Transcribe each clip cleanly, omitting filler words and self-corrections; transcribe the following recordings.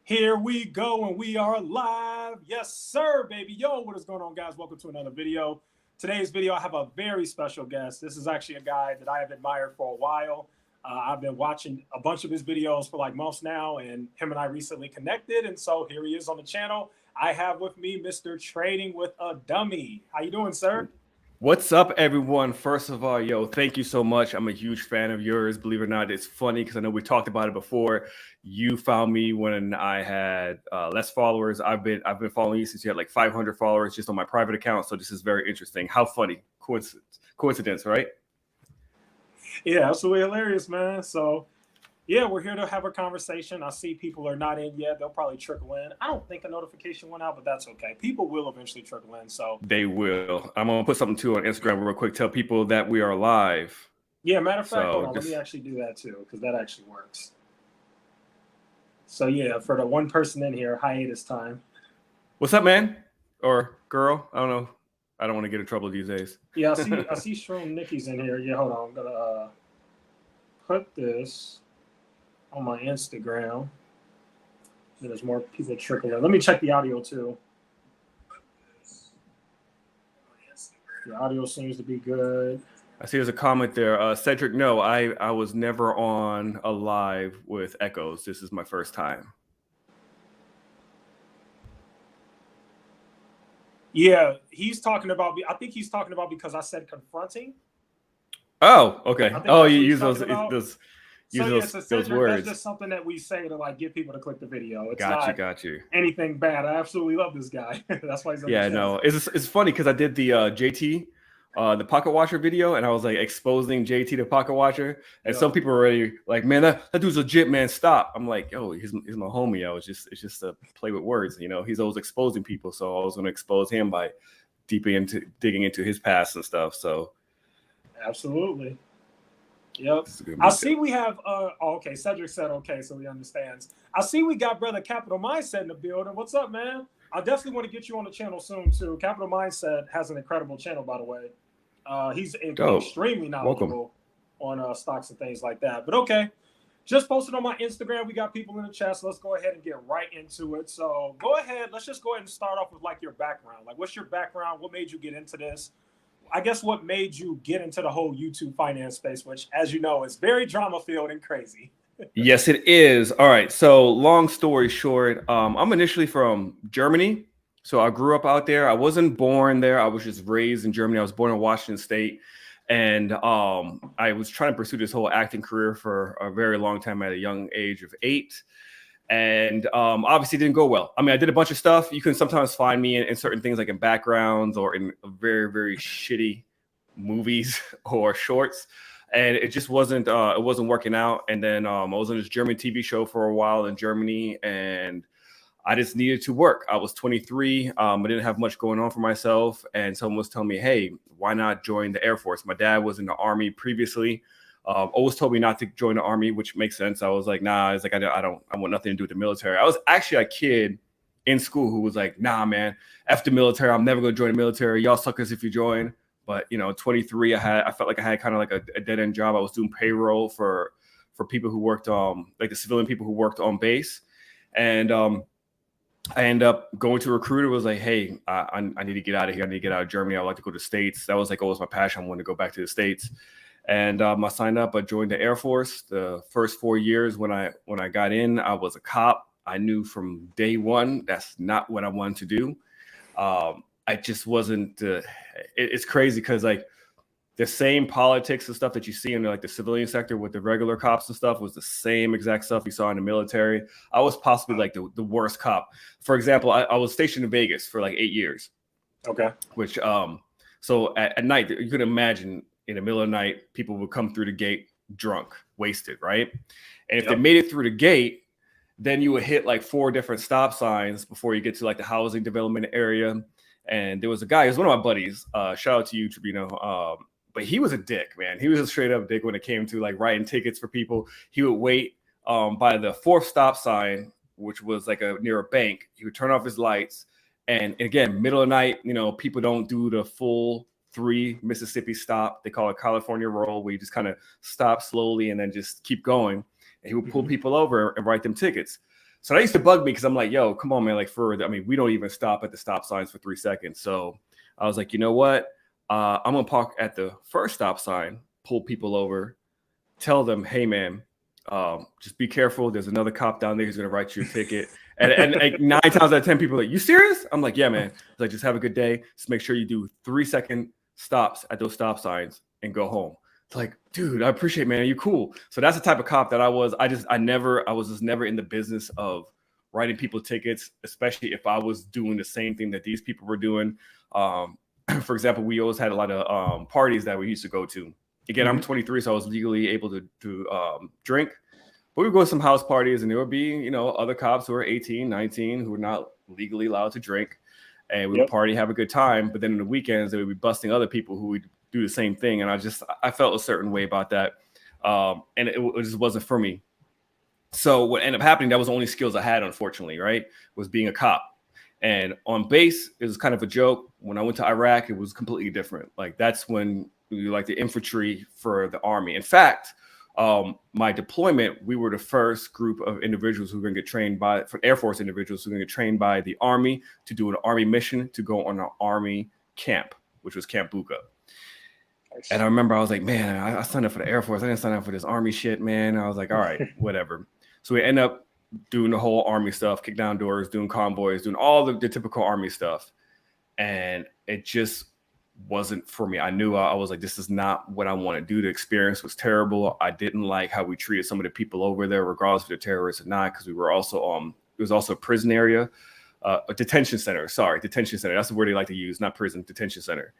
Here we go, and we are live. Yes, sir, baby. Yo, what is going on, guys? Welcome to another video. Today's video, I have a very special guest. This is actually a guy that I have admired for a while. I've been watching a bunch of his videos for like months now, and him and I recently connected, and so here he is on the channel. I have with me Mr. Trading with a Dummy. How you doing, sir? What's up, everyone? First of all, thank you so much. I'm a huge fan of yours. Believe it or not, it's funny because I know we talked about it before. You found me when I had less followers. I've been following you since you had like 500 followers just on my private account. So this is very interesting. How funny, coincidence, right? Yeah, absolutely hilarious, man. So yeah, we're here to have a conversation. I see people are not in yet. They'll probably trickle in. I don't think a notification went out, but that's okay. People will eventually trickle in. So They will. I'm gonna put something too on Instagram real quick. Tell people that we are live. yeah, matter of fact, hold So on. Let me just actually do that too, because that actually works. So yeah, for the one person in here, hiatus time. what's up, man or girl? I don't know. I don't want to get in trouble these days. Yeah, I see Shroom Nikki's in here. Yeah, hold on. I'm gonna put this on my Instagram. There's more people trickling. Let me check the audio too. The audio seems to be good. I see there's a comment there. Cedric, no, I was never on a live with Echoes. This is my first time. Yeah, he's talking about. I think he's talking about because I said confronting. Oh, okay. I think Oh, that's you what he's use talking about. those So use yeah, so those Cedric, that's words. just something that we say to like get people to click the video. It's Got you, not got you. anything bad. I absolutely love this guy. That's why he's on the Yeah, channel. no, it's funny because I did the JT, the Pocket Watcher video, and I was like exposing JT the Pocket Watcher, and Yeah, some people were already like, "Man, that dude's legit, man. Stop!" I'm like, "Yo, he's my homie." It's just a play with words, you know. He's always exposing people, so I was going to expose him by digging into his past and stuff. So absolutely. Yep. this is gonna I be see we have okay, Cedric said okay, so he understands. I see we got brother Capital Mindset in the building. What's up, man? I definitely want to get you on the channel soon too. Capital Mindset has an incredible channel, by the way. He's dope. extremely Welcome. knowledgeable on stocks and things like that. But okay, just posted on my Instagram. We got people in the chat, so let's go ahead and get right into it. So go ahead. Let's just go ahead and start off with like your background. Like, what's your background? What made you get into this? I guess what made you get into the whole YouTube finance space, which, as you know, is very drama filled and crazy. Yes, it is. All right. So, long story short, I'm initially from Germany. So, I grew up out there. I wasn't born there. I was just raised in Germany. I was born in Washington State. And I was trying to pursue this whole acting career for a very long time at a young age of 8. And obviously, it didn't go well. I mean, I did a bunch of stuff. You can sometimes find me in certain things like in backgrounds or in very, very shitty movies or shorts, and it wasn't working out. And then I was on this German TV show for a while in Germany, and I just needed to work. I was 23. I didn't have much going on for myself, and someone was telling me, "Hey, why not join the Air Force?" My dad was in the Army previously. Always told me not to join the Army, which makes sense. I was like, nah. It's like I want nothing to do with the military. I was actually a kid in school who was like, nah, man, F the military. I'm never gonna join the military. Y'all suckers if you join. But 23, I felt like I had kind of like a dead end job. I was doing payroll for people who worked like the civilian people who worked on base, and I ended up going to a recruiter. Was like, hey, I need to get out of here. I need to get out of Germany. I'd like to go to the States. That was like always my passion. I wanted to go back to the States, and I signed up. I joined the Air Force. The first 4 years when I got in, I was a cop. I knew from day one that's not what I wanted to do. I just wasn't. It's crazy because like the same politics and stuff that you see in like the civilian sector with the regular cops and stuff was the same exact stuff you saw in the military. I was possibly like the worst cop. For example, I was stationed in Vegas for like 8 years. Okay. Which so at night you could imagine in the middle of the night people would come through the gate drunk, wasted, right? And if they made it through the gate, then you would hit like 4 different stop signs before you get to like the housing development area. And there was a guy, he was one of my buddies. Shout out to you, Tribino. But he was a dick, man. He was a straight up dick when it came to like writing tickets for people. He would wait by the 4th stop sign, which was like near a bank. He would turn off his lights. And again, middle of the night, people don't do the full 3 Mississippi stop. They call it California roll, where you just kind of stop slowly and then just keep going. And he would pull people over and write them tickets. So that used to bug me because I'm like, yo, come on, man. Like, I mean, we don't even stop at the stop signs for 3 seconds. So I was like, you know what? I'm going to park at the first stop sign, pull people over, tell them, hey, man, just be careful. There's another cop down there who's going to write you a ticket. And like 9 times out of 10, people are like, you serious? I'm like, yeah, man. It's like, just have a good day. Just make sure you do 3-second stops at those stop signs and go home. It's like, dude, I appreciate it, man. You're cool. So that's the type of cop that I was. I was just never in the business of writing people tickets, especially if I was doing the same thing that these people were doing. For example, we always had a lot of parties that we used to go to. Again, I'm 23, so I was legally able to drink. But we would go to some house parties, and there would be, you know, other cops who are 18, 19, who were not legally allowed to drink. And we would party, have a good time. But then on the weekends, they would be busting other people who would do the same thing. And I felt a certain way about that. And it just wasn't for me. So what ended up happening, that was the only skills I had, unfortunately, right? Was being a cop. And on base, it was kind of a joke. When I went to Iraq, it was completely different. Like, that's when we were like the infantry for the Army. In fact, my deployment, we were the first group of individuals who were going to get trained for Air Force individuals who were going to get trained by the Army to do an Army mission to go on an Army camp, which was Camp Buka. Nice. And I remember I was like, man, I signed up for the Air Force. I didn't sign up for this Army shit, man. I was like, all right, whatever. So we end up doing the whole Army stuff, kick down doors, doing convoys, doing all the typical Army stuff. And it just wasn't for me. I knew I was like, this is not what I want to do. The experience was terrible. I didn't like how we treated some of the people over there, regardless if they're terrorists or not, because we were also it was also a prison area, a detention center. Sorry, detention center. That's the word they like to use, not prison, detention center,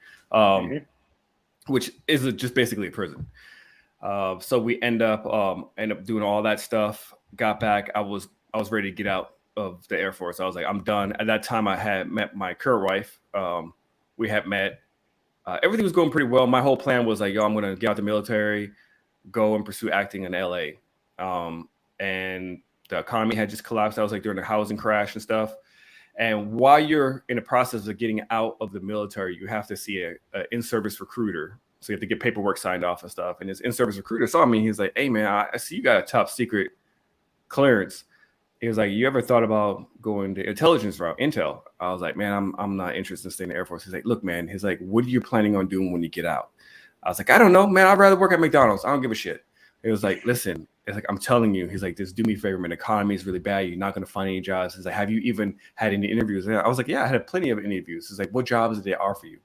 which is just basically a prison. So we end up doing all that stuff. Got back. I was ready to get out of the Air Force. I was like, I'm done. At that time, I had met my current wife. We had met. Everything was going pretty well. My whole plan was like, yo, I'm going to get out the military, go and pursue acting in LA. And the economy had just collapsed. I was like during the housing crash and stuff. And while you're in the process of getting out of the military, you have to see an in-service recruiter. So you have to get paperwork signed off and stuff. And this in-service recruiter saw me. He's like, hey, man, I see you got a top secret clearance. He was like, you ever thought about going the intelligence route, intel? I was like, man, I'm not interested in staying in the Air Force. He's like, look, man, he's like, what are you planning on doing when you get out? I was like, I don't know, man. I'd rather work at McDonald's. I don't give a shit. He was like, listen, it's like, I'm telling you. He's like, just do me a favor, man. The economy is really bad. You're not going to find any jobs. He's like, have you even had any interviews? And I was like, yeah, I had plenty of interviews. He's like, what jobs did they offer you?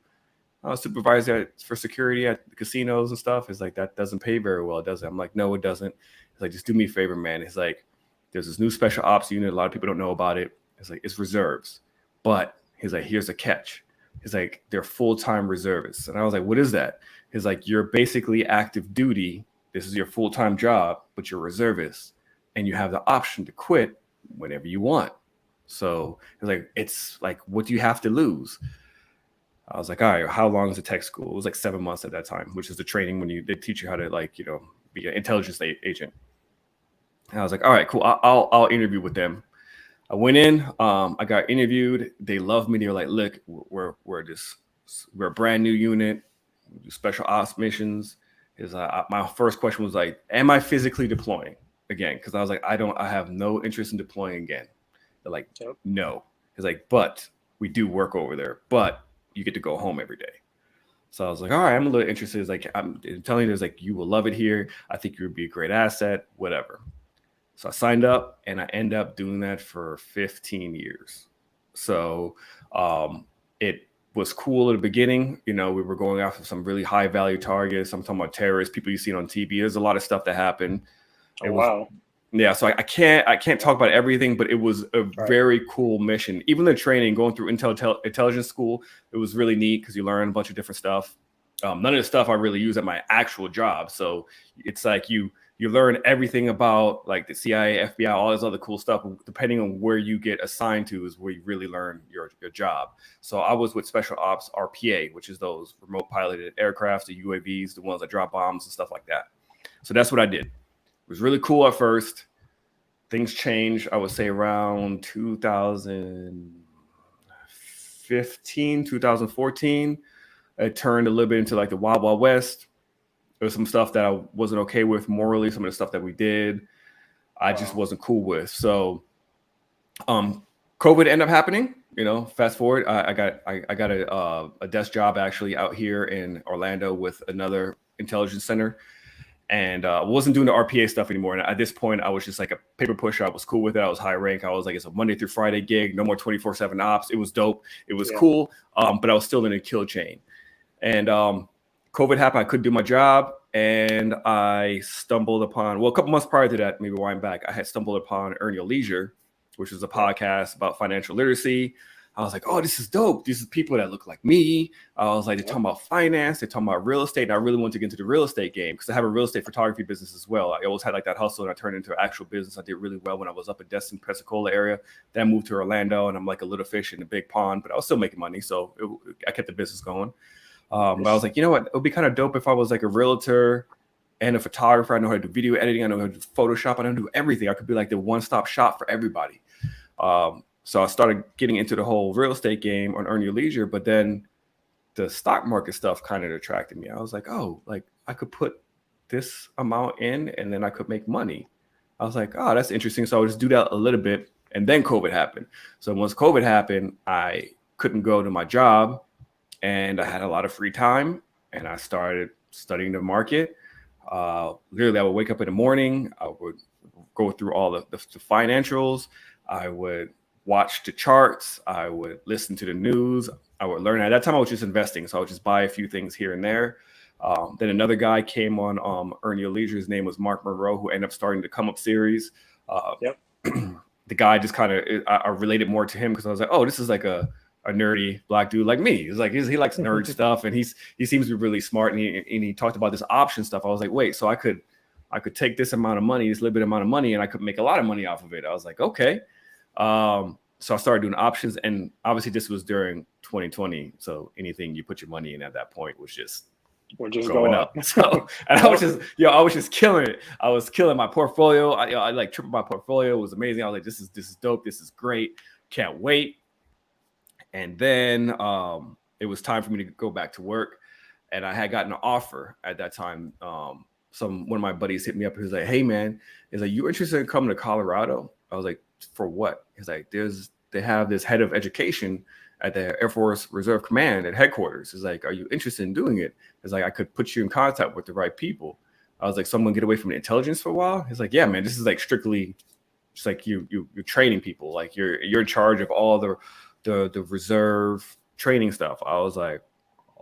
I was supervisor for security at casinos and stuff. He's like, that doesn't pay very well, does it? I'm like, no, it doesn't. He's like, just do me a favor, man. He's like, there's this new special ops unit. A lot of people don't know about it. It's like, it's reserves. But he's like, here's a catch. He's like, they're full-time reservists. And I was like, what is that? He's like, you're basically active duty. This is your full-time job, but you're reservist. And you have the option to quit whenever you want. So he's like, it's like, what do you have to lose? I was like, all right, how long is the tech school? It was like 7 months at that time, which is the training when they teach you how to, like, you know, be an intelligence agent. And I was like, all right, cool. I'll interview with them. I went in. I got interviewed. They loved me. They were like, look, we're a brand new unit. We do special ops missions. My first question was like, am I physically deploying again? Because I was like, I have no interest in deploying again. They're like, no. It's like, but we do work over there. But you get to go home every day. So I was like, all right, I'm a little interested. It's like, I'm telling you, there's like, you will love it here. I think you would be a great asset, whatever. So I signed up and I end up doing that for 15 years. So it was cool at the beginning. You know, we were going after some really high value targets. I'm talking about terrorists, people you've seen on TV. There's a lot of stuff that happened. Wow. Yeah, so I can't talk about everything, but it was a very cool mission. Even the training, going through intelligence school, it was really neat because you learn a bunch of different stuff. None of the stuff I really use at my actual job. So it's like you learn everything about like the CIA, FBI, all this other cool stuff. Depending on where you get assigned to is where you really learn your job. So I was with Special Ops RPA, which is those remote piloted aircrafts, the UAVs, the ones that drop bombs and stuff like that. So that's what I did. It was really cool at first. Things changed, I would say, around 2015, 2014. It turned a little bit into like the Wild Wild West. There was some stuff that I wasn't okay with morally. Some of the stuff that we did, I just wasn't cool with. So COVID ended up happening. Fast forward, I got a desk job actually out here in Orlando with another intelligence center, and wasn't doing the RPA stuff anymore. And at this point, I was just like a paper pusher. I was cool with it. I was high rank. I was like, it's a Monday through Friday gig, no more 24/7 ops. It was dope. It was cool. But I was still in a kill chain. And COVID happened. I couldn't do my job. And I stumbled upon, well, a couple months prior to that, maybe wind back, I had stumbled upon Earn Your Leisure, which was a podcast about financial literacy. I was like, oh, this is dope. These are people that look like me. I was like, they're talking about finance, they're talking about real estate. And I really wanted to get into the real estate game because I have a real estate photography business as well. I always had like that hustle and I turned it into an actual business. I did really well when I was up in Destin, Pensacola area. Then I moved to Orlando and I'm like a little fish in a big pond, but I was still making money. So I kept the business going. But I was like, you know what? It would be kind of dope if I was like a realtor and a photographer. I know how to do video editing. I know how to do Photoshop. I know how to do everything. I could be like the one-stop shop for everybody. So I started getting into the whole real estate game on Earn Your Leisure, but then the stock market stuff kind of attracted me. I was like, oh, like I could put this amount in and then I could make money. I was like, oh, that's interesting. So I would just do that a little bit. And then COVID happened. So once COVID happened, I couldn't go to my job and I had a lot of free time and I started studying the market. Literally, I would wake up in the morning. I would go through all the financials. I would watch the charts. I would listen to the news. I would learn. At that time, I was just investing. So I would just buy a few things here and there. Then another guy came on Earn Your Leisure. His name was Mark Monroe, who ended up starting the Come Up series. The guy just kind of, I related more to him because I was like, oh, this is like a nerdy black dude like me. He's like, he likes nerd stuff. And he seems to be really smart. And he talked about this option stuff. I was like, wait, so I could take this amount of money, this little bit amount of money, and I could make a lot of money off of it. I was like, okay. So I started doing options, and obviously this was during 2020. So anything you put your money in at that point was just going up. So and I was just killing it. I was killing my portfolio. I like tripled my portfolio. It was amazing. I was like, this is dope. This is great. Can't wait. And then it was time for me to go back to work, and I had gotten an offer at that time. One of my buddies hit me up. He was like, "Hey man, is like you interested in coming to Colorado?" I was like, "For what?" He's like, they have this head of education at the Air Force Reserve Command at headquarters. He's like, "Are you interested in doing it?" It's like I could put you in contact with the right people. I was like, "Someone get away from the intelligence for a while." He's like, "Yeah, man, this is like strictly just like you're training people. Like you're in charge of all the reserve training stuff." I was like,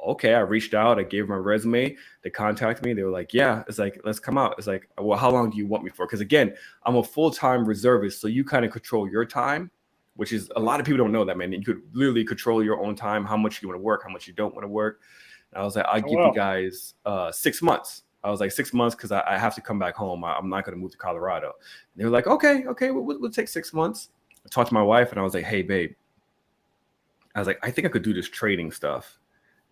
okay. I reached out. I gave my resume. They contacted me. They were like, yeah. It's like, let's come out. It's like, well, how long do you want me for? Because again, I'm a full-time reservist. So you kind of control your time, which is a lot of people don't know that, man. You could literally control your own time, how much you want to work, how much you don't want to work. And I was like, I'll give you guys 6 months. I was like 6 months because I have to come back home. I'm not going to move to Colorado. And they were like, okay, we'll take 6 months. I talked to my wife and I was like, hey, babe. I was like, I think I could do this trading stuff.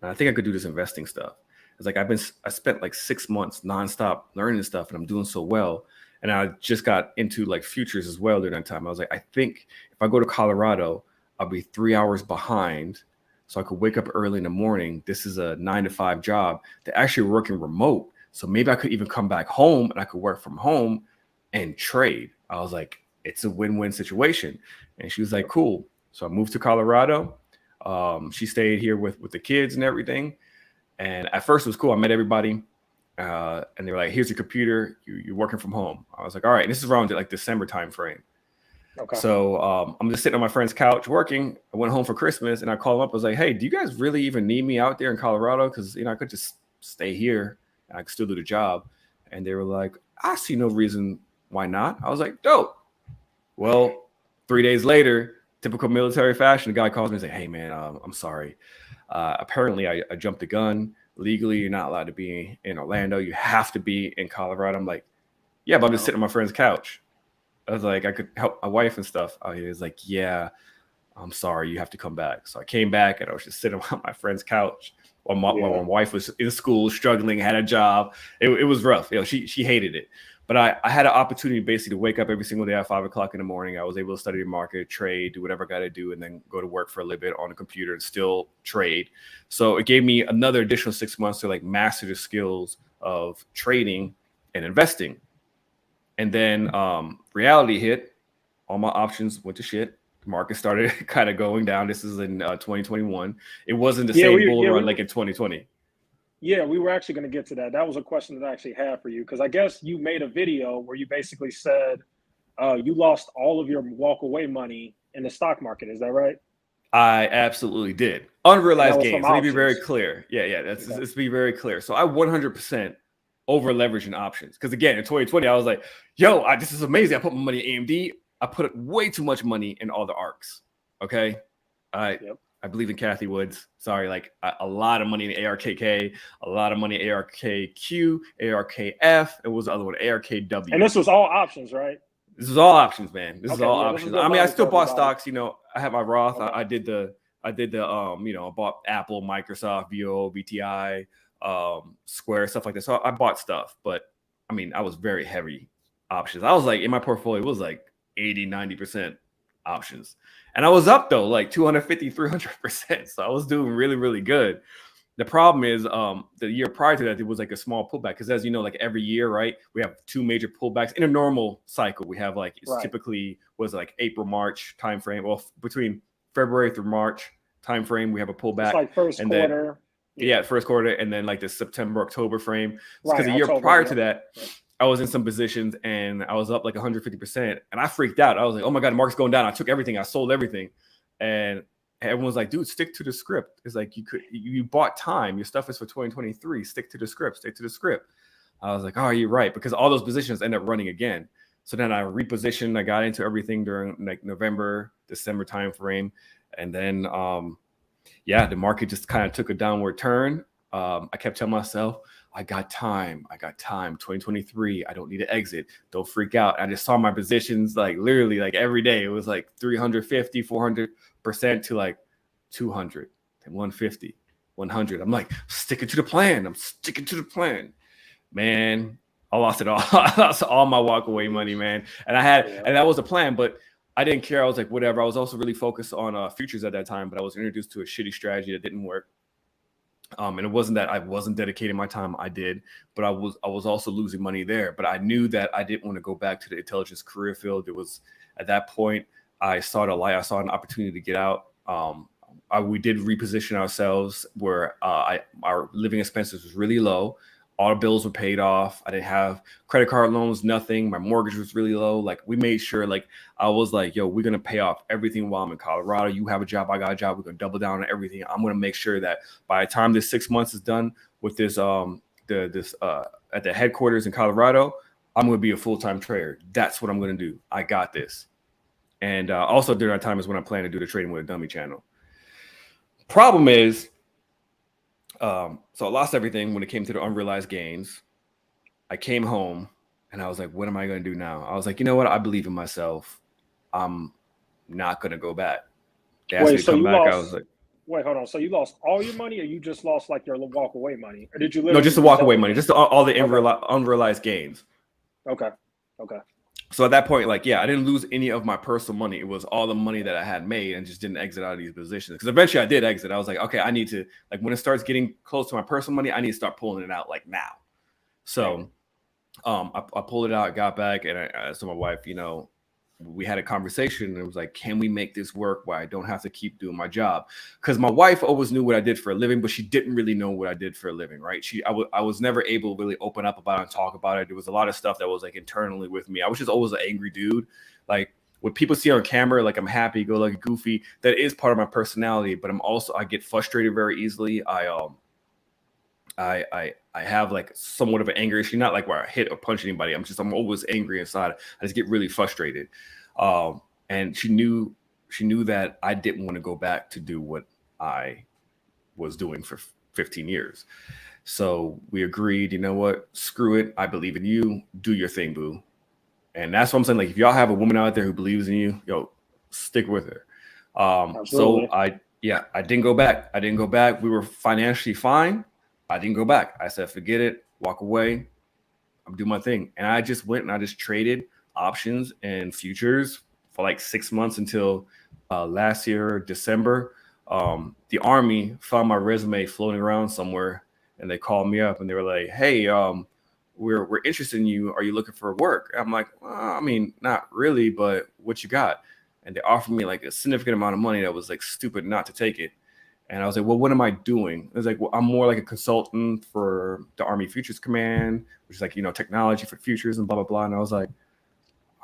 And I think I could do this investing stuff. It's like I spent like 6 months nonstop learning this stuff and I'm doing so well. And I just got into like futures as well during that time. I was like, I think if I go to Colorado, I'll be 3 hours behind. So I could wake up early in the morning. This is a 9 to 5 job. They're actually working remote. So maybe I could even come back home and I could work from home and trade. I was like, it's a win-win situation. And she was like, cool. So I moved to Colorado. She stayed here with the kids and everything. And at first it was cool. I met everybody and they were like, here's your computer. You're working from home. I was like, all right. And this is around like December time frame. Okay. So I'm just sitting on my friend's couch working. I went home for Christmas and I called them up. I was like, hey, do you guys really even need me out there in Colorado? Because, I could just stay here and I could still do the job. And they were like, I see no reason why not. I was like, dope. Well, 3 days later, typical military fashion, the guy calls me and says, hey, man, I'm sorry. Apparently, I jumped the gun. Legally, you're not allowed to be in Orlando. You have to be in Colorado. I'm like, yeah, but I'm just sitting on my friend's couch. I was like, I could help my wife and stuff. He was like, yeah, I'm sorry. You have to come back. So I came back and I was just sitting on my friend's couch while my wife was in school, struggling, had a job. It was rough. She hated it. But I had an opportunity basically to wake up every single day at 5 o'clock in the morning. I was able to study the market, trade, do whatever I got to do, and then go to work for a little bit on the computer and still trade. So it gave me another additional 6 months to like master the skills of trading and investing. And then reality hit. all my options went to shit. The market started kind of going down. This is in 2021. It wasn't the same bull run like in 2020. Yeah, we were actually going to get to that. That was a question that I actually had for you because I guess you made a video where you basically said you lost all of your walk away money in the stock market. Is that right? I absolutely did. And that Unrealized was from gains. Let me be very options. clear. Yeah. Okay. Let's be very clear. So I 100% over leveraging options. Because again, in 2020, I was like, yo, this is amazing. I put my money in AMD. I put way too much money in all the ARCs. Okay. Yep. I believe in Kathy Woods. Sorry, like a lot of money in ARKK, a lot of money in ARKQ, ARKF. It was the other one, ARKW. And this was all options, right? This is all options, man. This is all Yeah, options. I mean, I still bought stocks. You know, I have my Roth. Okay. I did the you know, I bought Apple, Microsoft, VO, BTI, Square, stuff like that. So I bought stuff, but I mean, I was very heavy options. I was like, in my portfolio, it was like 80, 90% options. And I was up though, like 250, 300%. So I was doing really, really good. The problem is the year prior to that, it was like a small pullback. Because as you know, like every year, right, we have two major pullbacks in a normal cycle. We have like, it's typically was like April, March timeframe. Well, between February through March timeframe, we have a pullback. It's like first and quarter. Then, first quarter. And then like the September, October frame. Because Right, the year October, prior to that, I was in some positions and I was up like 150%. And I freaked out. I was like, oh my God, the market's going down. I took everything. I sold everything. And everyone's like, dude, stick to the script. It's like you bought time. Your stuff is for 2023. Stick to the script. Stick to the script. I was like, oh, you're right. Because all those positions end up running again. So then I repositioned. I got into everything during like November, December time frame. And then, the market just kind of took a downward turn. I kept telling myself, I got time. 2023. I don't need to exit. Don't freak out. I just saw my positions like literally like every day. It was like 350, 400% to like 200 and 150, 100. I'm like sticking to the plan. I'm sticking to the plan, man. I lost it all. I lost all my walk away money, man. And and that was the plan, but I didn't care. I was like, whatever. I was also really focused on futures at that time, but I was introduced to a shitty strategy that didn't work. And it wasn't that I wasn't dedicating my time. I did, but I was also losing money there. But I knew that I didn't want to go back to the intelligence career field. It was at that point I saw the light. I saw an opportunity to get out. We did reposition ourselves where our living expenses was really low. All our bills were paid off. I didn't have credit card loans, nothing. My mortgage was really low. Like we made sure, like I was like, yo, we're going to pay off everything while I'm in Colorado. You have a job, I got a job. We're going to double down on everything. I'm going to make sure that by the time this 6 months is done with this, at the headquarters in Colorado, I'm going to be a full-time trader. That's what I'm going to do. I got this. And also during that time is when I plan to do the Trading with a Dummy channel. Problem is, so I lost everything when it came to the unrealized gains. I came home and I was like, what am I going to do now? I was like, you know what? I believe in myself. I'm not going to go back. They asked me to come back. I was like, wait, hold on. So you lost all your money or you just lost like your walk away money? Or did you no, just the walk away money, just all the unrealized gains. Okay. So at that point, like, I didn't lose any of my personal money. It was all the money that I had made and just didn't exit out of these positions. Because eventually I did exit. I was like, okay, I need to, like, when it starts getting close to my personal money, I need to start pulling it out like now. So I pulled it out, I got back, and I so my wife, you know, we had a conversation and it was like, can we make this work where I don't have to keep doing my job? Because my wife always knew what I did for a living, but she didn't really know what I did for a living, right? I was never able to really open up about it and talk about it. There was a lot of stuff that was like internally with me. I was just always an angry dude. Like what people see on camera, like I'm happy, go lucky, goofy. That is part of my personality, but I get frustrated very easily. I have like somewhat of an anger issue, not like where I hit or punch anybody. I'm always angry inside. I just get really frustrated. And she knew that I didn't want to go back to do what I was doing for 15 years. So we agreed, you know what, screw it. I believe in you. Do your thing, boo. And that's what I'm saying. Like if y'all have a woman out there who believes in you, yo, stick with her. So I didn't go back. We were financially fine. I didn't go back. I said, forget it, walk away. I'm doing my thing. And I just went and I just traded options and futures for like 6 months until last year, December. The Army found my resume floating around somewhere and they called me up and they were like, hey, we're interested in you. Are you looking for work? I'm like, well, I mean, not really, but what you got? And they offered me like a significant amount of money that was like stupid not to take it. And I was like, well, what am I doing? It was like, well, I'm more like a consultant for the Army Futures Command, which is like, technology for futures and blah, blah, blah. And I was like,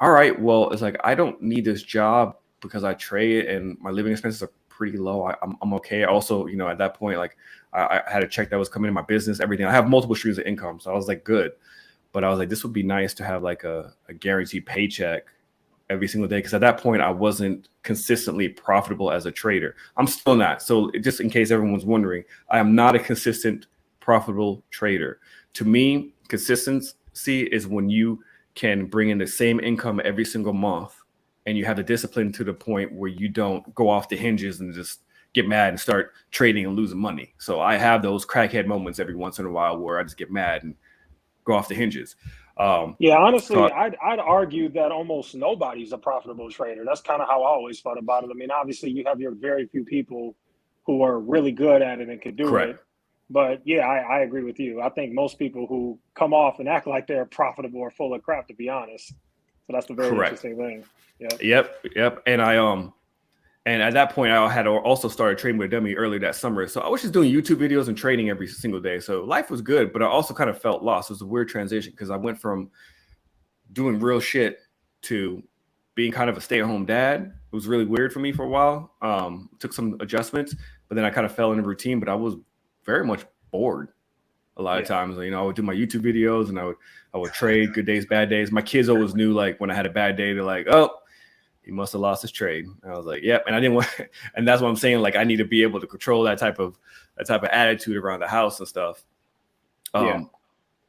all right, well, it's like, I don't need this job because I trade and my living expenses are pretty low. I'm okay. Also, at that point, like I had a check that was coming in my business, everything. I have multiple streams of income. So I was like, good. But I was like, this would be nice to have like a guaranteed paycheck every single day. Because at that point, I wasn't consistently profitable as a trader. I'm still not. So just in case everyone's wondering, I am not a consistent profitable trader. To me, consistency is when you can bring in the same income every single month and you have the discipline to the point where you don't go off the hinges and just get mad and start trading and losing money. So I have those crackhead moments every once in a while where I just get mad and go off the hinges. Yeah, honestly, So I'd argue that almost nobody's a profitable trader. That's kind of how I always felt about it. I mean, obviously, you have your very few people who are really good at it and can do correct. it. But yeah, I agree with you. I think most people who come off and act like they're profitable are full of crap, to be honest. So that's the very Correct. interesting thing. Yeah. Yep. And at that point, I had also started trading with a dummy earlier that summer. So I was just doing YouTube videos and trading every single day. So life was good, but I also kind of felt lost. It was a weird transition because I went from doing real shit to being kind of a stay-at-home dad. It was really weird for me for a while. Took some adjustments, but then I kind of fell in a routine. But I was very much bored a lot of Yeah. times. I would do my YouTube videos and I would trade good days, bad days. My kids always knew like when I had a bad day, they're like, oh, he must have lost his trade. And I was like, yep. And I didn't want, and that's what I'm saying. Like I need to be able to control that type of attitude around the house and stuff. Yeah.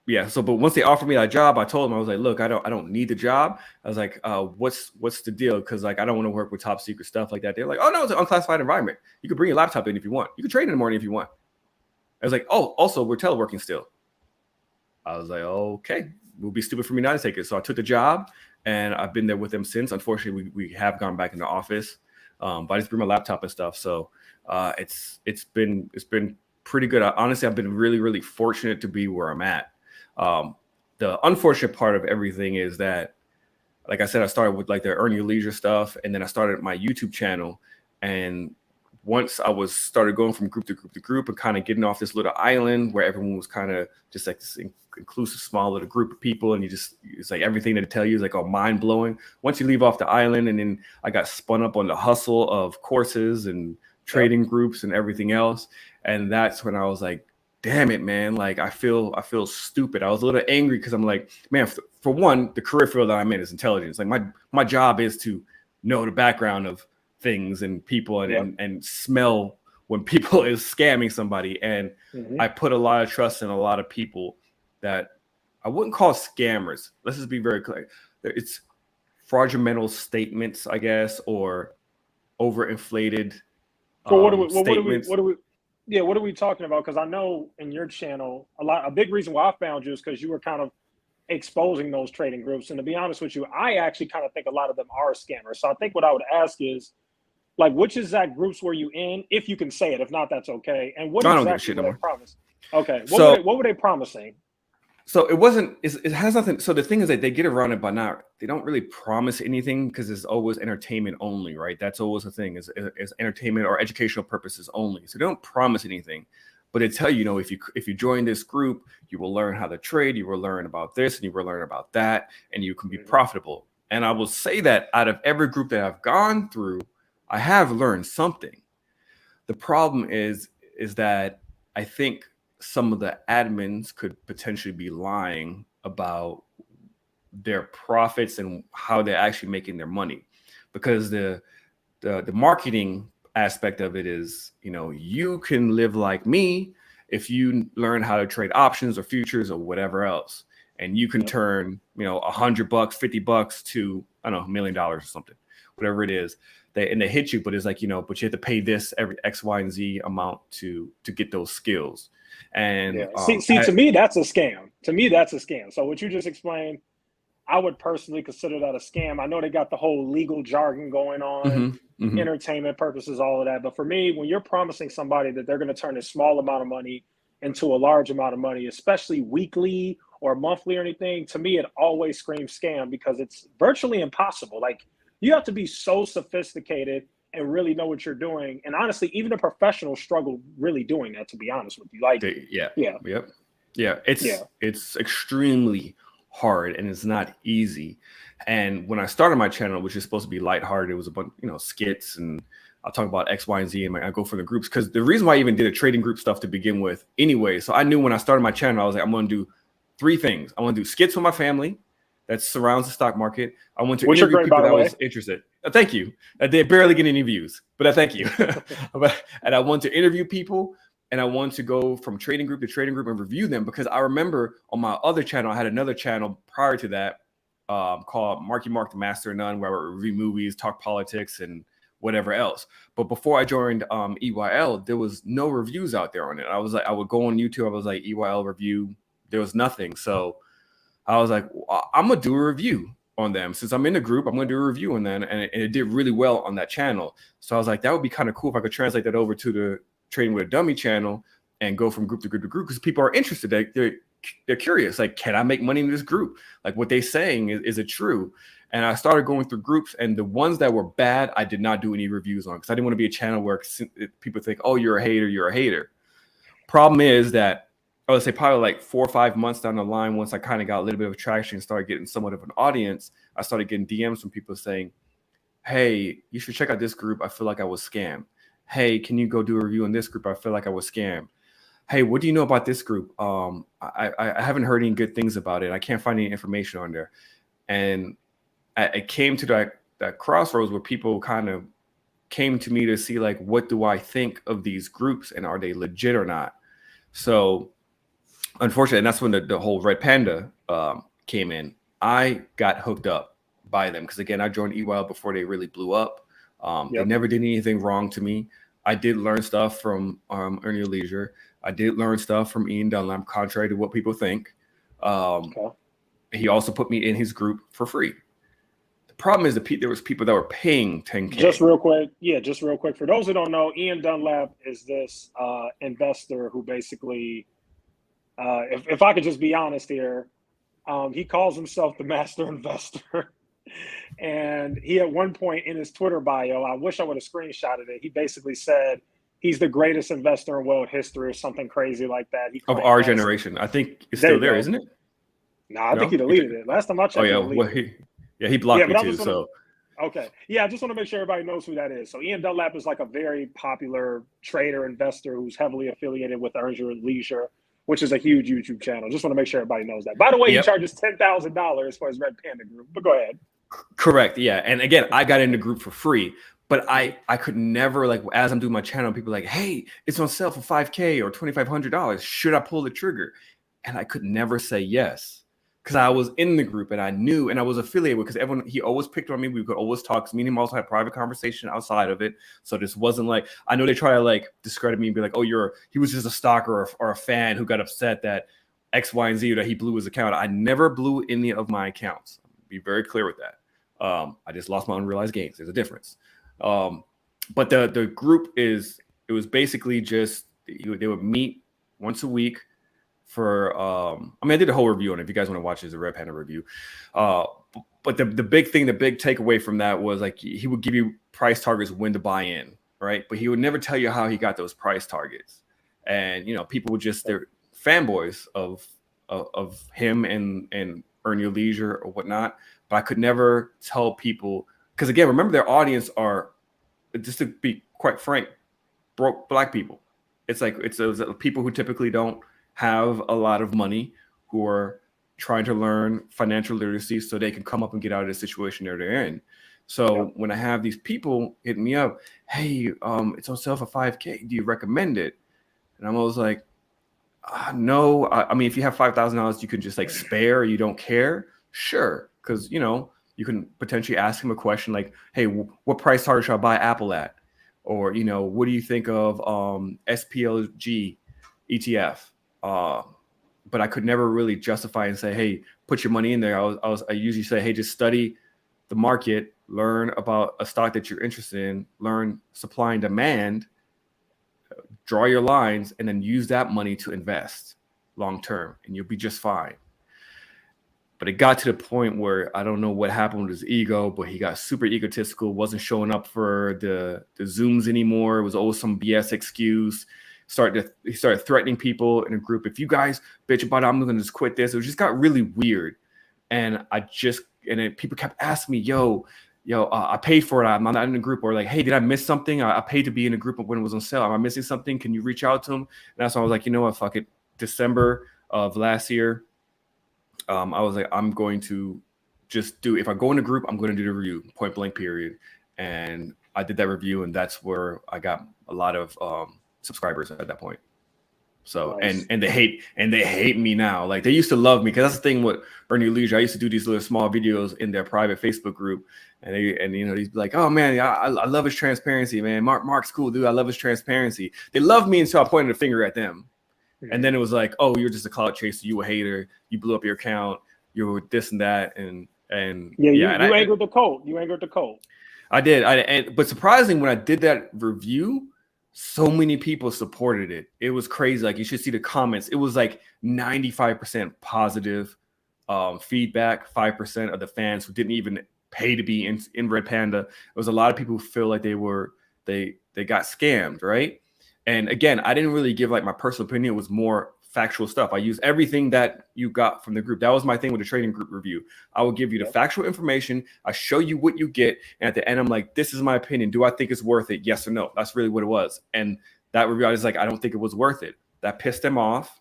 Yeah. So, but once they offered me that job, I told them, I was like, look, I don't need the job. I was like, what's the deal? Cause like, I don't want to work with top secret stuff like that. They're like, oh no, it's an unclassified environment. You can bring your laptop in if you want. You can trade in the morning if you want. I was like, oh, also we're teleworking still. I was like, okay, it would be stupid for me not to take it. So I took the job and I've been there with them since. Unfortunately, we have gone back in the office, but I just bring my laptop and stuff. So it's been pretty good. Honestly, I've been really, really fortunate to be where I'm at. The unfortunate part of everything is that, like I said, I started with like the earn your leisure stuff, and then I started my YouTube channel. And once I was started going from group to group to group and kind of getting off this little island where everyone was kind of just like this inclusive small little group of people, and it's like everything that they tell you is like all mind blowing. Once you leave off the island, and then I got spun up on the hustle of courses and Yep. trading groups and everything else, and that's when I was like, damn it, man, like I feel stupid. I was a little angry because I'm like, man, for one, the career field that I'm in is intelligence. Like my job is to know the background of things and people and, Yep. and smell when people is scamming somebody. And Hmm. I put a lot of trust in a lot of people that I wouldn't call scammers. Let's just be very clear. It's fraudulent statements, I guess, or overinflated So statements. yeah, what are we talking about? Because I know in your channel, a big reason why I found you is because you were kind of exposing those trading groups. And to be honest with you, I actually kind of think a lot of them are scammers. So I think what I would ask is, like, which exact groups were you in? If you can say it, if not, that's okay. And what I don't give a exactly shit were no they more. promising? Okay, So what were they promising? So it wasn't. It has nothing. So the thing is that they get around it by not. They don't really promise anything because it's always entertainment only, right? That's always the thing is entertainment or educational purposes only. So they don't promise anything, but they tell you, if you join this group, you will learn how to trade. You will learn about this and you will learn about that, and you can be Mhm. profitable. And I will say that out of every group that I've gone through, I have learned something. The problem is that I think some of the admins could potentially be lying about their profits and how they're actually making their money, because the marketing aspect of it is, you can live like me if you learn how to trade options or futures or whatever else, and you can Yep. turn $100, $50 to, I don't know, $1 million or something, whatever it is. They hit you, but it's like, but you have to pay this every X, Y, and Z amount to get those skills. And Yeah. See, to me, that's a scam. To me, that's a scam. So what you just explained, I would personally consider that a scam. I know they got the whole legal jargon going on, mhm, mhm. entertainment purposes, all of that. But for me, when you're promising somebody that they're going to turn a small amount of money into a large amount of money, especially weekly or monthly or anything, to me, it always screams scam because it's virtually impossible. Like, you have to be so sophisticated and really know what you're doing. And honestly, even a professional struggle really doing that, to be honest with you. Like, Yeah. yeah, Yep. Yeah. yeah, It's extremely hard and it's not easy. And when I started my channel, which is supposed to be lighthearted, it was a bunch, skits, and I'll talk about X, Y, and Z, and I go for the groups because the reason why I even did a trading group stuff to begin with, anyway. So I knew when I started my channel, I was like, I'm going to do three things. I want to do skits with my family that surrounds the stock market. I want to which are interview great, people by the that way. was interested. Thank you. They barely get any views, but I thank you. And I want to interview people, and I want to go from trading group to trading group and review them, because I remember on my other channel, I had another channel prior to that called Marky Mark the Master of None, where I would review movies, talk politics, and whatever else. But before I joined EYL, there was no reviews out there on it. I was like, I would go on YouTube, I was like, EYL review, there was nothing. So I was like, I'm gonna do a review on them. Since I'm in the group, I'm gonna do a review on them, and it did really well on that channel. So I was like, that would be kind of cool if I could translate that over to the Trading with a Dummy channel and go from group to group to group, because people are interested. They're curious. Like, can I make money in this group? Like, what they're saying is it true? And I started going through groups, and the ones that were bad, I did not do any reviews on, because I didn't want to be a channel where people think, oh, you're a hater, you're a hater. Problem is that I would say probably like 4 or 5 months down the line, once I kind of got a little bit of traction and started getting somewhat of an audience, I started getting DMs from people saying, hey, you should check out this group. I feel like I was scammed. Hey, can you go do a review on this group? I feel like I was scammed. Hey, what do you know about this group? I haven't heard any good things about it. I can't find any information on there. And it came to that crossroads where people kind of came to me to see, like, what do I think of these groups, and are they legit or not? So unfortunately, and that's when the whole Red Panda came in. I got hooked up by them because, again, I joined EYL before they really blew up. They never did anything wrong to me. I did learn stuff from Earn Your Leisure. I did learn stuff from Ian Dunlap, contrary to what people think. He also put me in his group for free. The problem is there was people that were paying $10K. Just real quick. For those who don't know, Ian Dunlap is this investor who basically, if I could just be honest here, he calls himself the master investor. And he, at one point in his Twitter bio, I wish I would have screenshotted it, he basically said he's the greatest investor in world history or something crazy like that. Of our generation. I think it's still there, isn't it? No, I think he deleted it. Last time I checked, he blocked me too. So okay. Yeah, I just want to make sure everybody knows who that is. So Ian Dunlap is like a very popular trader investor who's heavily affiliated with Earn Your Leisure, which is a huge YouTube channel. Just want to make sure everybody knows that. By the way, he charges $10,000 for his Red Panda group. But go ahead. Correct. Yeah. And again, I got in the group for free, but I could never, like, as I'm doing my channel, people are like, hey, it's on sale for $5K or $2,500. Should I pull the trigger? And I could never say yes, because I was in the group and I knew, and I was affiliated with, because he always picked on me. We could always talk. Me and him also had private conversation outside of it. So this wasn't like, I know they try to like discredit me and be like, oh, he was just a stalker or a fan who got upset that X, Y, and Z, or that he blew his account. I never blew any of my accounts. Be very clear with that. I just lost my unrealized gains. There's a difference. But the group it was basically just, they would meet once a week for, I did a whole review on it. If you guys want to watch it, it's a Red Panda review. But the big takeaway from that was, like, he would give you price targets when to buy in, right? But he would never tell you how he got those price targets. And, people would just, they're fanboys of him and Earn Your Leisure or whatnot. But I could never tell people, because, again, remember, their audience are, just to be quite frank, broke Black people. It's those people who typically don't have a lot of money, who are trying to learn financial literacy so they can come up and get out of the situation they're in. So when I have these people hitting me up, hey, it's on sale for $5K, do you recommend it? And I'm always like, no. If you have $5,000 you can just, like, spare, you don't care, sure. Because, you can potentially ask him a question like, hey, what price target should I buy Apple at? Or, what do you think of SPLG ETF? But I could never really justify and say, hey, put your money in there. I usually say, hey, just study the market, learn about a stock that you're interested in, learn supply and demand, draw your lines, and then use that money to invest long term, and you'll be just fine. But it got to the point where I don't know what happened with his ego, but he got super egotistical, wasn't showing up for the Zooms anymore. It was always some BS excuse. He started threatening people in a group. If you guys bitch about it, I'm going to just quit this. It just got really weird. And then people kept asking me, yo, I paid for it. I'm not in a group. Or like, hey, did I miss something? I paid to be in a group when it was on sale. Am I missing something? Can you reach out to him? And that's why I was like, you know what, fuck it. December of last year, I was like, I'm going to just if I go in a group, I'm going to do the review, point blank, period. And I did that review, and that's where I got a lot of subscribers at that point. So nice. and they hate me now. Like, they used to love me, because that's the thing with Earn Your Leisure. I used to do these little small videos in their private Facebook group, and they'd be like, oh man, I love his transparency, man. Mark's cool, dude. I love his transparency. They loved me until I pointed a finger at them. And then it was like, oh, you're just a clout chaser. You a hater. You blew up your account. You're this and that. And you angered the cult. You angered the cult. I did. But surprising, when I did that review, so many people supported it. It was crazy. Like, you should see the comments. It was like 95% positive feedback. 5% of the fans who didn't even pay to be in Red Panda. There was a lot of people who feel like they got scammed, right? And again, I didn't really give like my personal opinion. It was more factual stuff. I used everything that you got from the group. That was my thing with the trading group review. I will give you the factual information. I show you what you get. And at the end, I'm like, this is my opinion. Do I think it's worth it? Yes or no? That's really what it was. And that review, I was like, I don't think it was worth it. That pissed them off.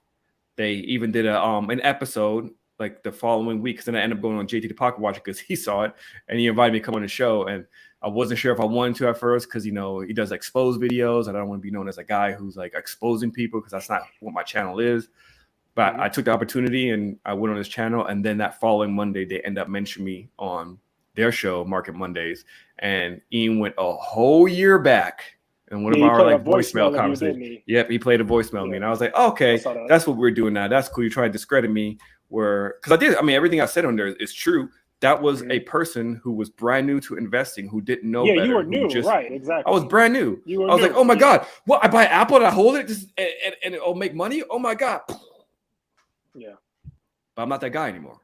They even did an episode like the following week, because then I ended up going on JT the Pocket Watcher because he saw it and he invited me to come on the show. And I wasn't sure if I wanted to at first, because, he does expose videos, and I don't want to be known as a guy who's like exposing people, because that's not what my channel is. But I took the opportunity and I went on his channel. And then that following Monday, they end up mentioning me on their show, Market Mondays. And Ian went a whole year back. And one of our like voicemail conversations. Yep, he played a voicemail to me. And I was like, okay, that's what we're doing now. That's cool. You're trying to discredit me. Because everything I said on there is true. That was a person who was brand new to investing, who didn't know better. Yeah, you were new, right? Exactly. I was brand new. I was like, oh my God, what? I buy Apple and I hold it and it'll make money? Oh my God. Yeah. But I'm not that guy anymore.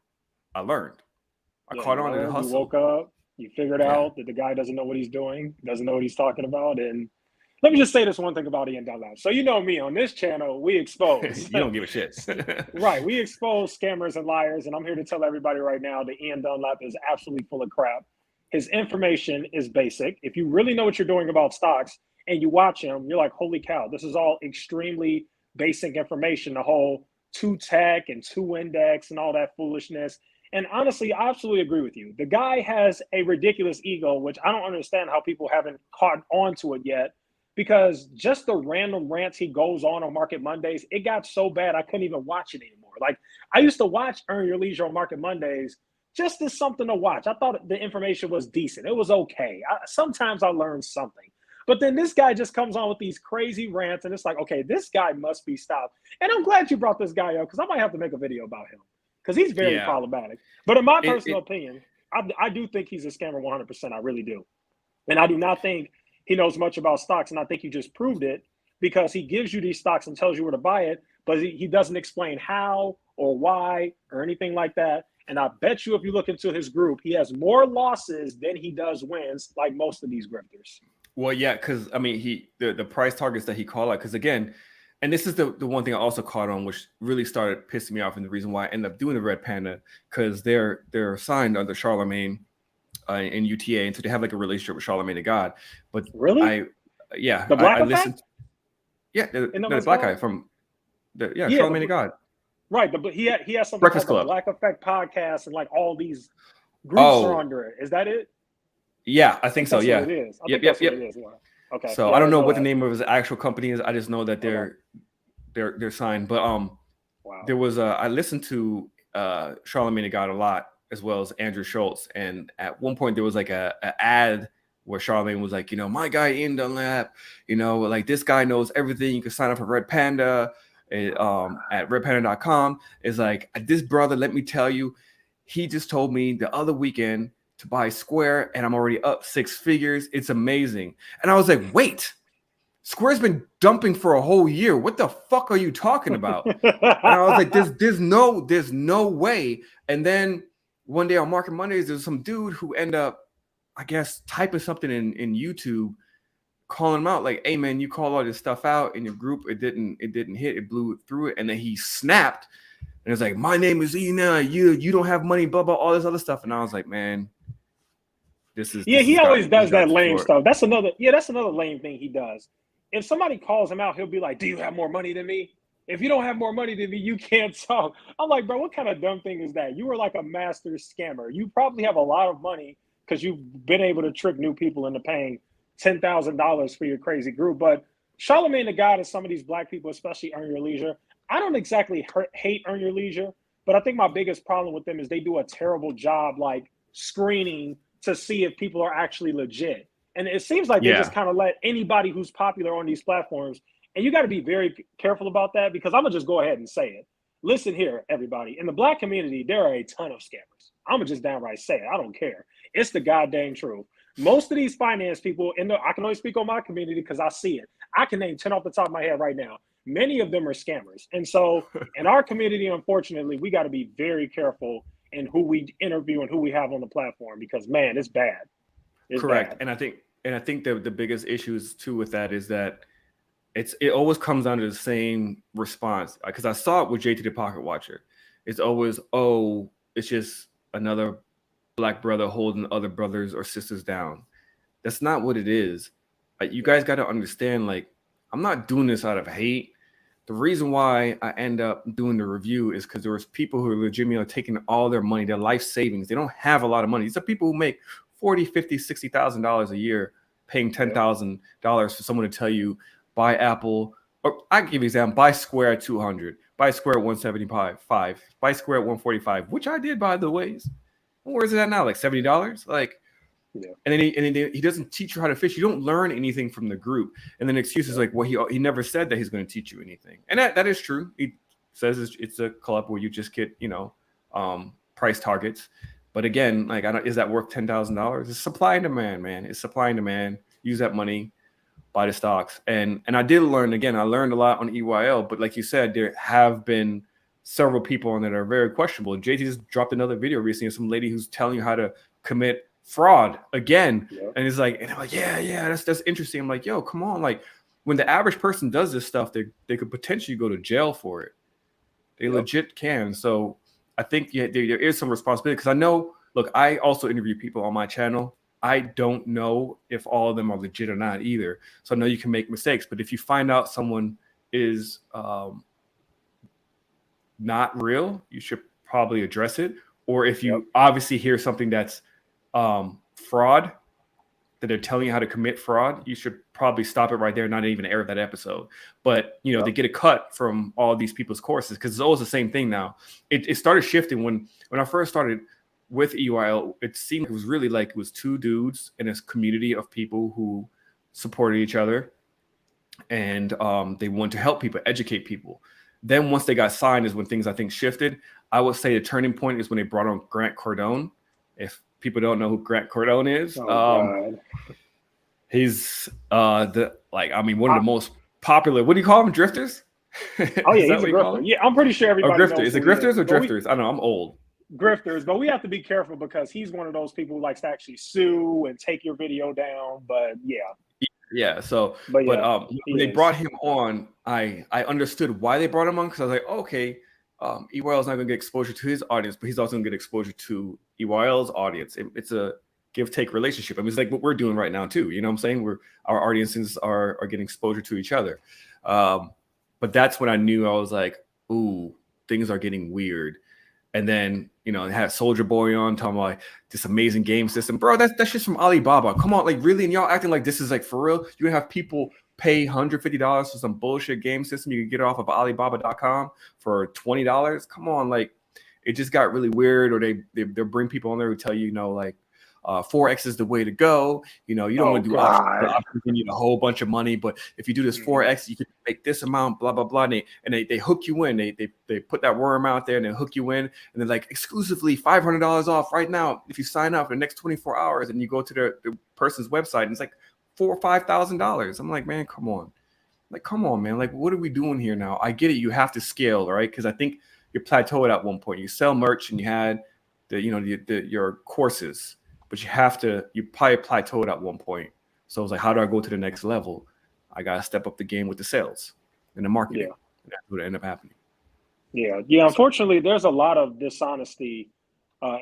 I learned. I caught on and hustled. You woke up, you figured out that the guy doesn't know what he's doing, doesn't know what he's talking about. And let me just say this one thing about Ian Dunlap. So, me, on this channel, we expose. You don't give a shit. Right. We expose scammers and liars. And I'm here to tell everybody right now that Ian Dunlap is absolutely full of crap. His information is basic. If you really know what you're doing about stocks and you watch him, you're like, holy cow, this is all extremely basic information. The whole 2 tech and 2 index and all that foolishness. And honestly, I absolutely agree with you. The guy has a ridiculous ego, which I don't understand how people haven't caught on to it yet. Because just the random rants he goes on Market Mondays, it got so bad I couldn't even watch it anymore. Like, I used to watch Earn Your Leisure on Market Mondays just as something to watch. I thought the information was decent. It was okay. Sometimes I learned something. But then this guy just comes on with these crazy rants, and it's like, okay, this guy must be stopped. And I'm glad you brought this guy up, because I might have to make a video about him, because he's very problematic. But in my personal opinion, I do think he's a scammer 100%. I really do. And I do not think he knows much about stocks, and I think you just proved it, because he gives you these stocks and tells you where to buy it, but he doesn't explain how or why or anything like that. And I bet you if you look into his group, he has more losses than he does wins, like most of these grifters. Well, yeah, because the price targets that he called out, because again, and this is the one thing I also caught on, which really started pissing me off, and the reason why I ended up doing the Red Panda, because they're signed under Charlemagne in UTA, and so they have like a relationship with Charlemagne the God. But really, the Black I listened. The black guy from Charlemagne the God. Right, but he has something Breakfast called the Black Effect podcast, and like all these groups are under it. Is that it? Yeah, I think so. Yeah, it is. Yep. Okay. So I don't know what the name of his actual company is. I just know that they're signed. But there was I listened to Charlemagne the God a lot, as well as Andrew Schultz, and at one point there was like a ad where Charlemagne was like, my guy Ian Dunlap, like this guy knows everything. You can sign up for Red Panda at redpanda.com. It's like, this brother, let me tell you, he just told me the other weekend to buy Square, and I'm already up 6 figures. It's amazing. And I was like, wait. Square's been dumping for a whole year. What the fuck are you talking about? And I was like, there's no way. And then one day on Market Mondays, there's some dude who end up, I guess, typing something in YouTube, calling him out like, hey man, you called all this stuff out in your group. It didn't hit, it blew through it. And then he snapped and it's like, my name is Ina, you don't have money, blah, blah, all this other stuff. And I was like, man, he always does that lame short. stuff. That's another lame thing he does. If somebody calls him out, he'll be like, do you have more money than me? If you don't have more money than me, you can't talk. I'm like, bro, what kind of dumb thing is that? You are like a master scammer. You probably have a lot of money because you've been able to trick new people into paying $10,000 for your crazy group. But Charlamagne the God and some of these black people, especially Earn Your Leisure, I don't exactly hate Earn Your Leisure, but I think my biggest problem with them is they do a terrible job like screening to see if people are actually legit. And it seems like they just kind of let anybody who's popular on these platforms. And you got to be very careful about that, because I'm going to just go ahead and say it. Listen here, everybody. In the black community, there are a ton of scammers. I'm going to just downright say it. I don't care. It's the goddamn truth. Most of these finance people, I can only speak on my community because I see it. I can name 10 off the top of my head right now. Many of them are scammers. And so in our community, unfortunately, we got to be very careful in who we interview and who we have on the platform, because, man, it's bad. It's correct. bad. And I think the biggest issues too with that is that it always comes down to the same response. Because I saw it with JT the Pocket Watcher. It's always, oh, it's just another black brother holding other brothers or sisters down. That's not what it is. You guys got to understand, like, I'm not doing this out of hate. The reason why I end up doing the review is because there was people who are legitimately taking all their money, their life savings. They don't have a lot of money. These are people who make $40,000, $50,000, $60,000 a year, paying $10,000 for someone to tell you, buy Apple, or I can give you an example, buy Square at 200, buy Square at 175, buy Square at 145, which I did, by the way. Where is it at now? Like $70? Like, yeah. And then he doesn't teach you how to fish. You don't learn anything from the group. And then excuses like, well, he never said that he's going to teach you anything. And that is true. He says it's a club where you just get, price targets. But again, like, is that worth $10,000? It's supply and demand, man. It's supply and demand. Use that money, buy the stocks. And I did learn, again, I learned a lot on EYL, but like you said, there have been several people on that are very questionable. JT just dropped another video recently of some lady who's telling you how to commit fraud again. Yeah. And it's like, and I'm like, yeah, that's interesting. I'm like, yo, come on. Like, when the average person does this stuff, they could potentially go to jail for it. They legit can. So I think there is some responsibility, because I know, look, I also interview people on my channel. I don't know if all of them are legit or not either. So I know you can make mistakes, but if you find out someone is not real, you should probably address it. Or if you obviously hear something that's fraud, that they're telling you how to commit fraud, you should probably stop it right there, not even air that episode. But they get a cut from all these people's courses, because it's always the same thing now. It started shifting when I first started with EYL. It seemed it was really like it was two dudes in a community of people who supported each other, and they wanted to help people, educate people. Then once they got signed is when things, I think, shifted. I would say the turning point is when they brought on Grant Cardone. If people don't know who Grant Cardone is, he's one of the most popular. What do you call them? Drifters? Oh yeah, he's a grifter. Yeah, I'm pretty sure everybody knows. Is it grifters or drifters? I don't know. I'm old. Grifters, but we have to be careful because he's one of those people who likes to actually sue and take your video down. But yeah. So, when they brought him on, I understood why they brought him on, because I was like, okay, EYL is not going to get exposure to his audience, but he's also going to get exposure to EYL's audience. It's a give-take relationship. I mean, it's like what we're doing right now too. You know what I'm saying? Our audiences are getting exposure to each other. But that's when I knew, I was like, ooh, things are getting weird. And then, they had Soldier Boy on talking about like this amazing game system. Bro, that's just from Alibaba. Come on, like, really? And y'all acting like this is like for real? You're gonna have people pay $150 for some bullshit game system you can get off of Alibaba.com for $20? Come on, like, it just got really weird. Or they bring people on there who tell you, 4X is the way to go. You don't want to do options. You need a whole bunch of money, but if you do this 4X, you can make this amount, blah, blah, blah. And they hook you in. They put that worm out there and they hook you in. And they're like, exclusively $500 off right now if you sign up for the next 24 hours. And you go to the person's website and it's like $4,000 or $5,000. I'm like, man, come on. Like, come on, man. Like, what are we doing here now? I get it. You have to scale, right? Because I think you plateaued at one point. You sell merch and you had your courses, but you probably plateaued at one point. So I was like, how do I go to the next level? I got to step up the game with the sales and the marketing. Yeah. And that's what ended up happening. Yeah. Unfortunately, there's a lot of dishonesty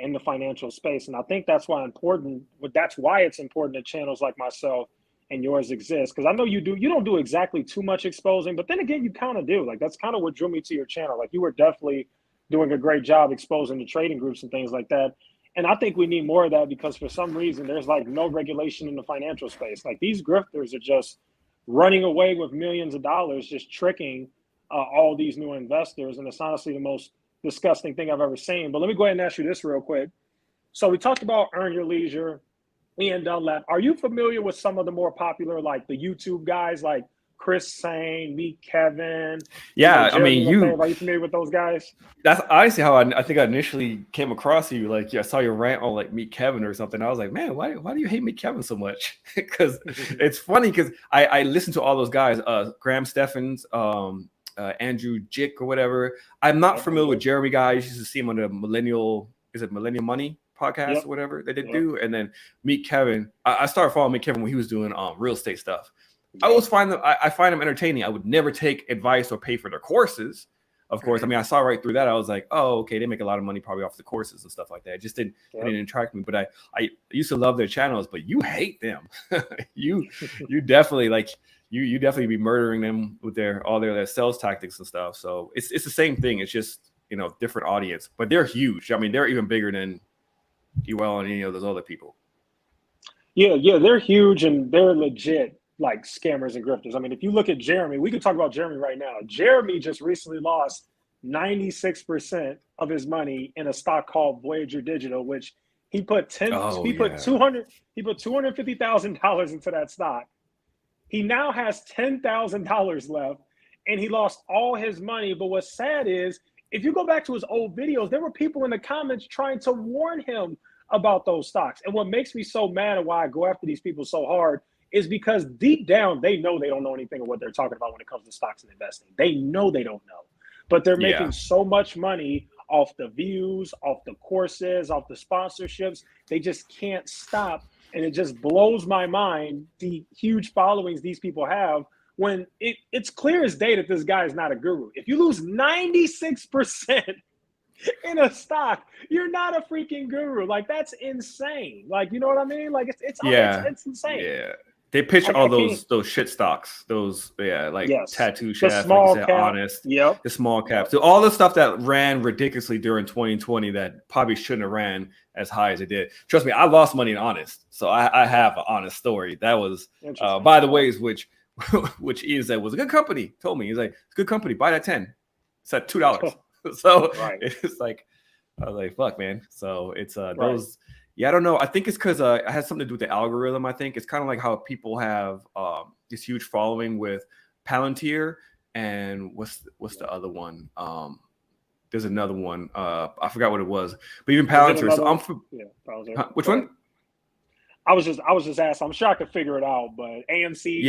in the financial space, and I think that's why it's important that channels like myself and yours exist. Because I know you don't do exactly too much exposing, but then again, you kind of do. Like, that's kind of what drew me to your channel. Like, you were definitely doing a great job exposing the trading groups and things like that. And I think we need more of that, because for some reason there's like no regulation in the financial space. Like, these grifters are just running away with millions of dollars, just tricking all these new investors. And it's honestly the most disgusting thing I've ever seen. But let me go ahead and ask you this real quick. So we talked about Earn Your Leisure, Ian Dunlap. Are you familiar with some of the more popular, like the YouTube guys, like Chris Sane, Meet Kevin? Yeah, I Jeremy mean, Lefebvre? Are you familiar with those guys? that's honestly how I think I initially came across you. Like, yeah, I saw your rant on like Meet Kevin or something. I was like, man, why do you hate Meet Kevin so much? Because it's funny, because I listened to all those guys, Graham Steffens, Andrew Jick or whatever. I'm not familiar with Jeremy guy. I used to see him on the Millennial Money podcast or whatever that they do. And then Meet Kevin. I started following Meet Kevin when he was doing real estate stuff. I always find them. I find them entertaining. I would never take advice or pay for their courses. Of course, I mean, I saw right through that. I was like, oh, okay, they make a lot of money probably off the courses and stuff like that. It just didn't attract me. But I used to love their channels, but you hate them. you definitely you definitely be murdering them with all their sales tactics and stuff. So it's the same thing. It's just different audience, but they're huge. I mean, they're even bigger than UL and any of those other people. Yeah, they're huge and they're legit, like, scammers and grifters. I mean, if you look at Jeremy, we can talk about Jeremy right now. Jeremy just recently lost 96% of his money in a stock called Voyager Digital, which he put $250,000 into that stock. He now has $10,000 left, and he lost all his money. But what's sad is, if you go back to his old videos, there were people in the comments trying to warn him about those stocks. And what makes me so mad and why I go after these people so hard is because deep down, they know they don't know anything of what they're talking about when it comes to stocks and investing. They know they don't know, but they're making so much money off the views, off the courses, off the sponsorships. They just can't stop. And it just blows my mind, the huge followings these people have, when it's clear as day that this guy is not a guru. If you lose 96% in a stock, you're not a freaking guru. Like, that's insane. Like, you know what I mean? Like, it's insane. Yeah. They pitch all those shit stocks, Tattoo Chef, like you said, Honest, the small caps. So all the stuff that ran ridiculously during 2020 that probably shouldn't have ran as high as it did. Trust me, I lost money in Honest, so I have an honest story. That was, by the way, which Ian said was a good company. Told me, he's like, it's a good company. Buy that 10. It's at $2. So it's like, I was like, fuck, man. So it's those. Yeah, I don't know. I think it's because it has something to do with the algorithm. I think it's kind of like how people have this huge following with Palantir and what's the other one? There's another one. I forgot what it was. But even Palantir. So Palantir. Which one? I was just asking. I'm sure I could figure it out, but AMC.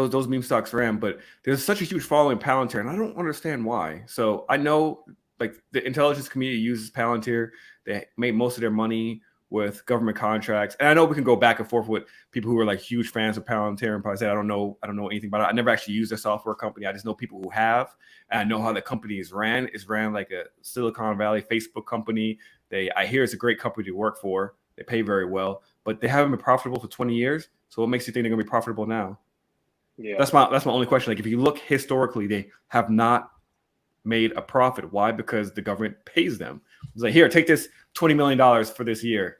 Those meme stocks ran, but there's such a huge following Palantir, and I don't understand why. So I know, like, the intelligence community uses Palantir. They make most of their money with government contracts, and I know we can go back and forth with people who are like huge fans of Palantir and probably say I don't know anything about it. I never actually used a software company. I just know people who have, and I know how the company is ran. It's ran like a Silicon Valley Facebook company. I hear it's a great company to work for. They pay very well, but they haven't been profitable for 20 years. So what makes you think they're gonna be profitable now? Yeah, that's my only question. Like, if you look historically, they have not made a profit. Why? Because the government pays them. It's like, here, take this $20 million for this year.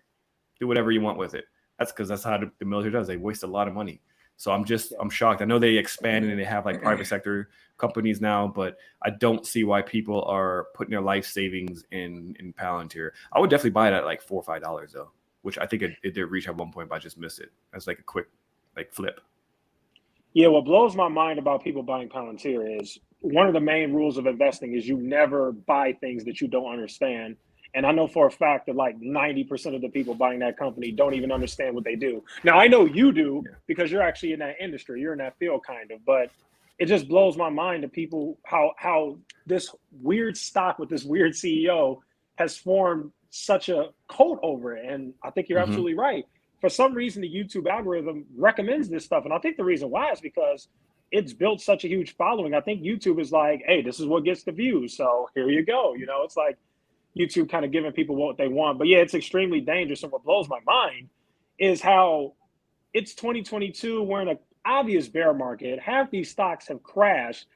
Do whatever you want with it. That's because that's how the military does. They waste a lot of money. So I'm shocked. I know they expanded and they have like private sector companies now, but I don't see why people are putting their life savings in Palantir. I would definitely buy it at like $4 or $5 though, which I think it did reach at one point, but I just missed it. That's like a quick flip. Yeah, what blows my mind about people buying Palantir is one of the main rules of investing is you never buy things that you don't understand. And I know for a fact that like 90% of the people buying that company don't even understand what they do. Now, I know you do Yeah. because you're actually in that industry, you're in that field kind of, but it just blows my mind to people how this weird stock with this weird CEO has formed such a cult over it. And I think you're Hmm. absolutely right. For some reason, the YouTube algorithm recommends this stuff. And I think the reason why is because it's built such a huge following. I think YouTube is like, hey, this is what gets the views. So here you go. You know, it's like YouTube kind of giving people what they want. But yeah, it's extremely dangerous. And what blows my mind is how it's 2022. We're in an obvious bear market. Half these stocks have crashed.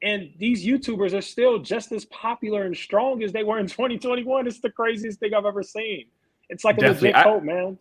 And these YouTubers are still just as popular and strong as they were in 2021. It's the craziest thing I've ever seen. It's like a Definitely. legit cult, man.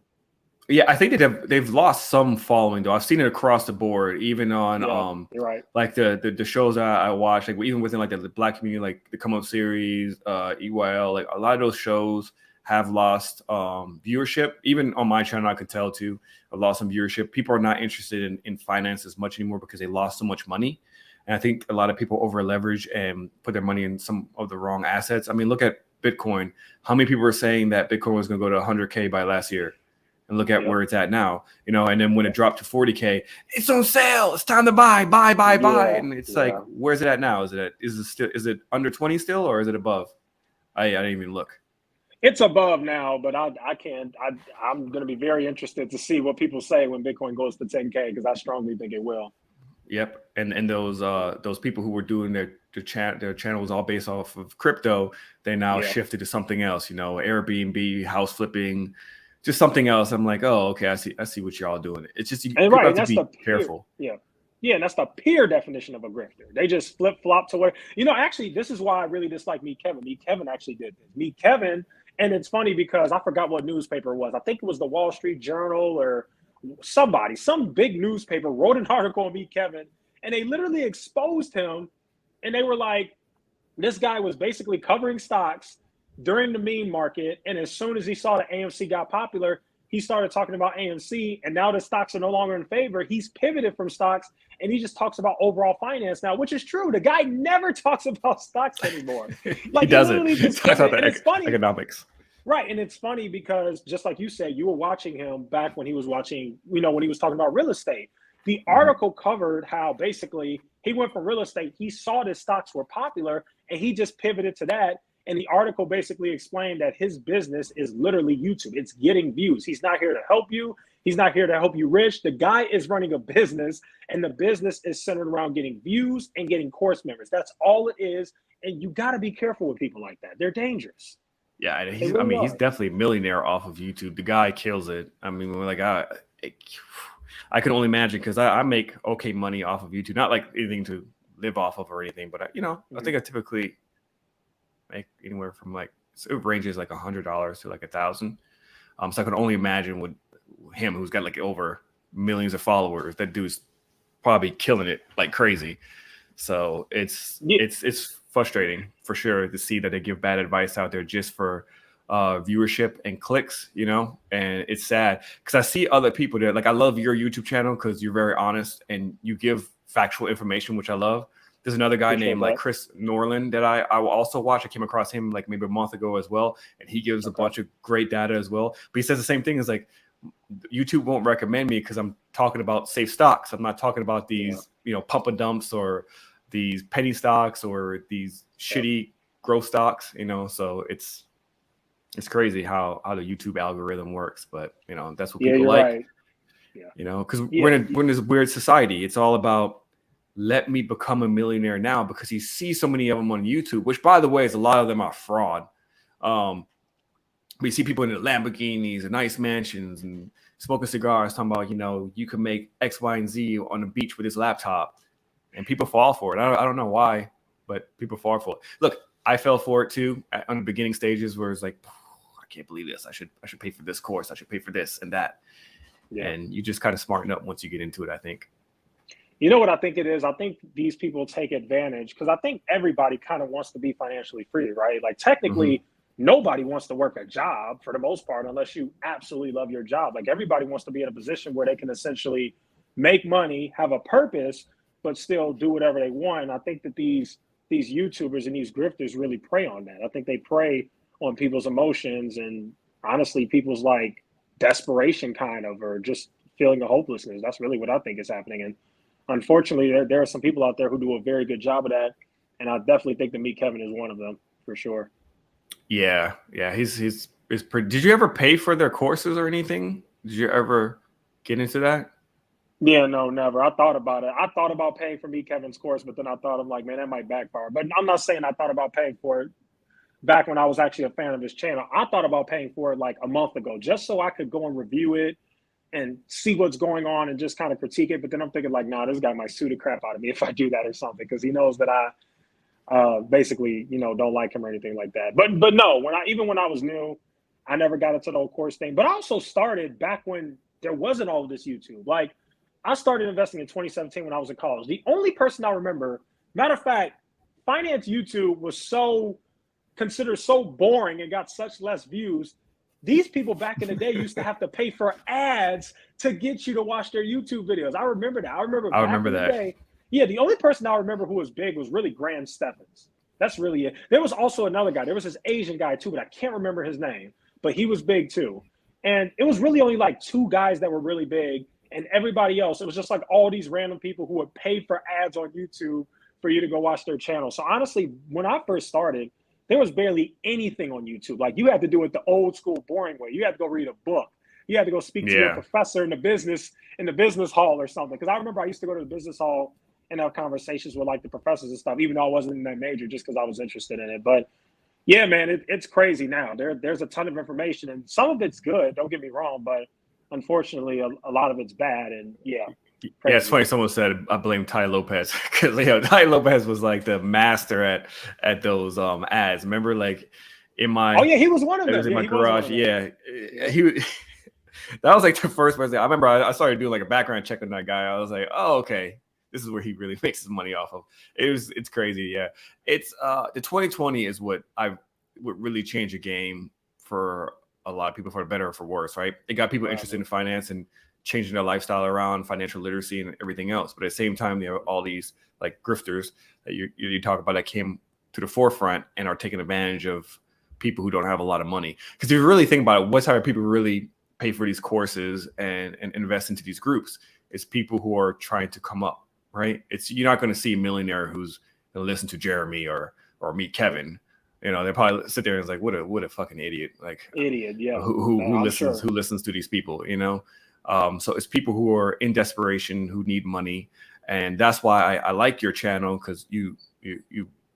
Yeah, I think they've lost some following though. I've seen it across the board, even on Yeah, you're right. like the shows I watch, like even within like the Black community, like the Come Up series, EYL, like a lot of those shows have lost viewership. Even on my channel, I could tell too, I've lost some viewership. People are not interested in finance as much anymore because they lost so much money. And I think a lot of people over leverage and put their money in some of the wrong assets. I mean, look at Bitcoin. How many people were saying that Bitcoin was going to go to 100K by last year? And look at Yep. where it's at now, you know, and then when it dropped to 40K, it's on sale. It's time to buy. Yeah, And it's like, yeah. where's it at now? Is it under 20 still, or is it above? I didn't even look. It's above now, but I can't. I'm going to be very interested to see what people say when Bitcoin goes to 10K because I strongly think it will. Yep. And those people who were doing their channels all based off of crypto, they now Yeah. shifted to something else, you know, Airbnb, house flipping, just something else. I'm like, oh, okay, I see what y'all doing. It's just And people right, have and to that's the be pure, careful. yeah, yeah, and that's the pure definition of a grifter. They just flip flop to where actually, this is why I really dislike Meet Kevin. Meet Kevin actually did this. Meet Kevin, and it's funny because I forgot what newspaper it was. I think it was the Wall Street Journal or some big newspaper wrote an article on Meet Kevin, and they literally exposed him, and they were like, this guy was basically covering stocks during the meme market. And as soon as he saw that AMC got popular, he started talking about AMC. And now the stocks are no longer in favor. He's pivoted from stocks and he just talks about overall finance now, which is true. The guy never talks about stocks anymore. He Like he doesn't. literally just Talks about pivoted. And the it's funny. economics. Right. And it's funny because just like you said, you were watching him back when he was watching, when he was talking about real estate. The Mhm. article covered how basically he went from real estate, he saw that stocks were popular, and he just pivoted to that. And the article basically explained that his business is literally YouTube. It's getting views. He's not here to help you. He's not here to help you rich. The guy is running a business, and the business is centered around getting views and getting course members. That's all it is. And you got to be careful with people like that. They're dangerous. Yeah, and They I really mean, he's are. definitely a millionaire off of YouTube. The guy kills it. I mean, we're like, I can only imagine because I make okay money off of YouTube. Not like anything to live off of or anything, but I Mhm. think I typically make anywhere from like so it ranges like $100 to like 1,000. So I can only imagine with him, who's got like over millions of followers. That dude's probably killing it like crazy. So Yeah, it's frustrating for sure to see that they give bad advice out there just for viewership and clicks, and it's sad because I see other people there. Like I love your YouTube channel because you're very honest and you give factual information, which I love. There's another guy appreciate named like that. Chris Norland that I will also watch. I came across him like maybe a month ago as well, and he gives a Okay. bunch of great data as well. But he says the same thing as like YouTube won't recommend me because I'm talking about safe stocks. I'm not talking about Yeah. these, pump and dumps or these penny stocks or these Yeah. shitty growth stocks, So it's crazy how the YouTube algorithm works, but that's what Yeah, people you're like, right. Yeah. because we're Yeah. in this weird society. It's all about let me become a millionaire now because you see so many of them on YouTube, which by the way is a lot of them are fraud. Um, we see people in the Lamborghinis and nice mansions and smoking cigars talking about, you can make X, Y, and Z on the beach with this laptop. And people fall for it. I don't know why, but people fall for it. Look, I fell for it too on the beginning stages where it's like, I can't believe this. I should pay for this course. I should pay for this and that. Yeah. And you just kind of smarten up once you get into it, I think. You know what I think it is? I think these people take advantage because I think everybody kind of wants to be financially free, right? Like Mm-hmm. technically, nobody wants to work a job for the most part unless you absolutely love your job. Like everybody wants to be in a position where they can essentially make money, have a purpose, but still do whatever they want. And I think that these YouTubers and these grifters really prey on that. I think they prey on people's emotions and honestly people's like desperation kind of, or just feeling of hopelessness. That's really what I think is happening. And unfortunately, there are some people out there who do a very good job of that. And I definitely think that Meet Kevin is one of them for sure. Yeah, yeah, he's pretty. Did you ever pay for their courses or anything? Did you ever get into that? Yeah, no, never. I thought about it. I thought about paying for Meet Kevin's course, but then I thought, I'm like, man, that might backfire. But I'm not saying I thought about paying for it back when I was actually a fan of his channel. I thought about paying for it like a month ago, just so I could go and review it and see what's going on and just kind of critique it. But then I'm thinking like, nah, this guy might sue the crap out of me if I do that or something, because he knows that I basically, don't like him or anything like that. But no, when I was new, I never got into the whole course thing. But I also started back when there wasn't all of this YouTube. Like I started investing in 2017 when I was in college. The only person I remember, matter of fact, finance YouTube was considered so boring and got such less views. These people back in the day used to have to pay for ads to get you to watch their YouTube videos. I remember that. I remember back in the day. Yeah, the only person I remember who was big was really Graham Steffens. That's really it. There was also another guy. There was this Asian guy too, but I can't remember his name. But he was big too. And it was really only like two guys that were really big. And everybody else, it was just like all these random people who would pay for ads on YouTube for you to go watch their channel. So honestly, when I first started, there was barely anything on YouTube. Like you had to do it the old school, boring way. You had to go read a book. You had to go speak to your professor in the business hall or something. Because I remember I used to go to the business hall and have conversations with like the professors and stuff, even though I wasn't in that major, just because I was interested in it. But yeah, man, it's crazy now. There's a ton of information, and some of it's good. Don't get me wrong, but unfortunately, a lot of it's bad. And yeah. Crazy. Yeah, it's funny. Someone said I blame Ty Lopez because Ty Lopez was like the master at those ads. Remember, like in my he was one of them. It was in my garage. Yeah, he. That was like the first person. I remember I started doing like a background check on that guy. I was like, oh, okay, this is where he really makes his money off of. It's crazy. Yeah, it's the 2020 is what would really change the game for a lot of people, for the better or for worse. Right? It got people interested in finance and changing their lifestyle around financial literacy and everything else. But at the same time, there are all these like grifters that you talk about that came to the forefront and are taking advantage of people who don't have a lot of money. Because if you really think about it, what type of people really pay for these courses and invest into these groups? It's people who are trying to come up, right? You're not going to see a millionaire who's going to listen to Jeremy or Meet Kevin. They probably sit there and it's like, what a fucking idiot. Like idiot, yeah. Who listens to these people, So it's people who are in desperation, who need money. And that's why I like your channel, because you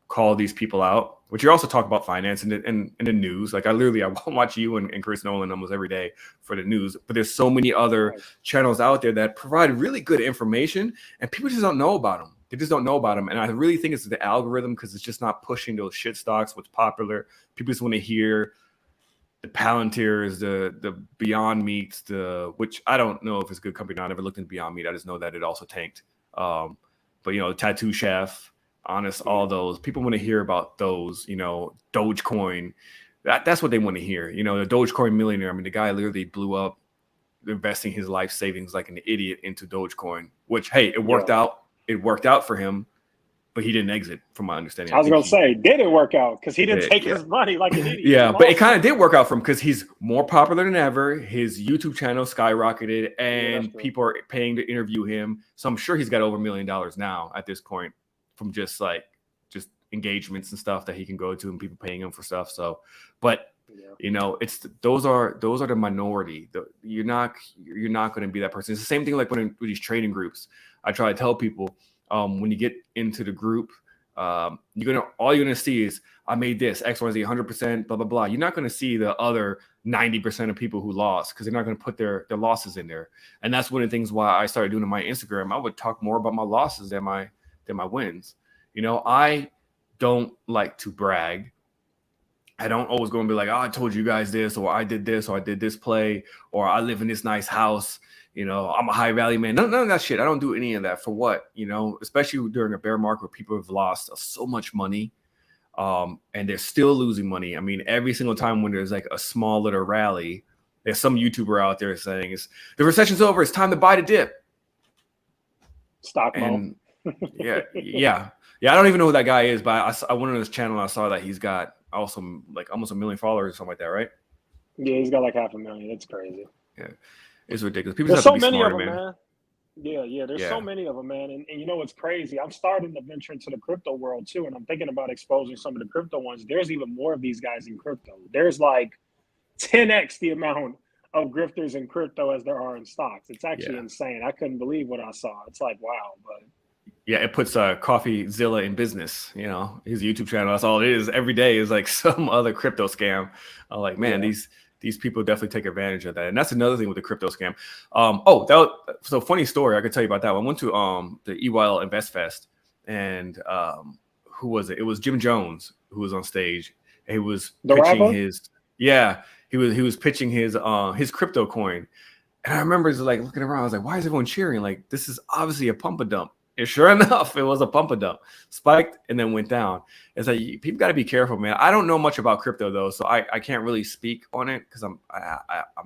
call these people out, but you also talk about finance and the news. Like I watch you and Chris Nolan almost every day for the news, but there's so many other channels out there that provide really good information and people just don't know about them. They just don't know about them. And I really think it's the algorithm, because it's just not pushing those shit stocks, what's popular. People just want to hear the Palantirs, the Beyond Meats, which I don't know if it's a good company or not. I never looked into Beyond Meat. I just know that it also tanked. But the Tattoo Chef, Honest, all those people want to hear about those. Dogecoin. That's what they want to hear. The Dogecoin millionaire. I mean, the guy literally blew up, investing his life savings like an idiot into Dogecoin. Which, hey, it worked out. It worked out for him. But he didn't exit, from my understanding. I was going to say, did it work out? Because he didn't take his money like an idiot. Yeah, but it kind of did work out for him, because he's more popular than ever. His YouTube channel skyrocketed, and people are paying to interview him. So I'm sure he's got over $1 million now at this point, from just engagements and stuff that he can go to, and people paying him for stuff. So, but those are the minority. You're not going to be that person. It's the same thing like with these trading groups. I try to tell people, when you get into the group, all you're gonna see is I made this X, Y, Z, 100%, blah blah blah. You're not gonna see the other 90% of people who lost, because they're not gonna put their losses in there. And that's one of the things why I started doing on my Instagram. I would talk more about my losses than my wins. I don't like to brag. I don't always go and be like, oh, I told you guys this, or I did this, or I did this play, or I live in this nice house. I'm a high value man. None of that shit. I don't do any of that. For what? Especially during a bear market where people have lost so much money, and they're still losing money. I mean, every single time when there's like a small little rally, there's some YouTuber out there saying, the recession's over. It's time to buy the dip. Stock and yeah. I don't even know who that guy is, but I went on his channel and I saw that he's got also like almost 1 million followers or something like that, right? Yeah, he's got like 500,000. It's crazy. Yeah, it's ridiculous. People There's just have to so be many of smarter, them, man. man. Yeah. There's so Yeah, many of them, man. And you know what's crazy? I'm starting to venture into the crypto world too, and I'm thinking about exposing some of the crypto ones. There's even more of these guys in crypto. There's like 10x the amount of grifters in crypto as there are in stocks. It's actually yeah, insane. I couldn't believe what I saw. It's like, wow. But yeah. It puts CoffeeZilla in business. You know, his YouTube channel. That's all it is. Every day is like some other crypto scam. I'm like, man, yeah. these people definitely take advantage of that. And that's another thing with the crypto scam. So funny story. I could tell you about that one. I went to the EYL Invest Fest, and who was it? It was Jim Jones who was on stage. He was The pitching rapper? his he was pitching his crypto coin. And I remember just like looking around, I was like, why is everyone cheering? Like, this is obviously a pump and dump. And sure enough, it was a pump and dump. Spiked and then went down. It's like people got to be careful, man. I don't know much about crypto though, so I can't really speak on it because I'm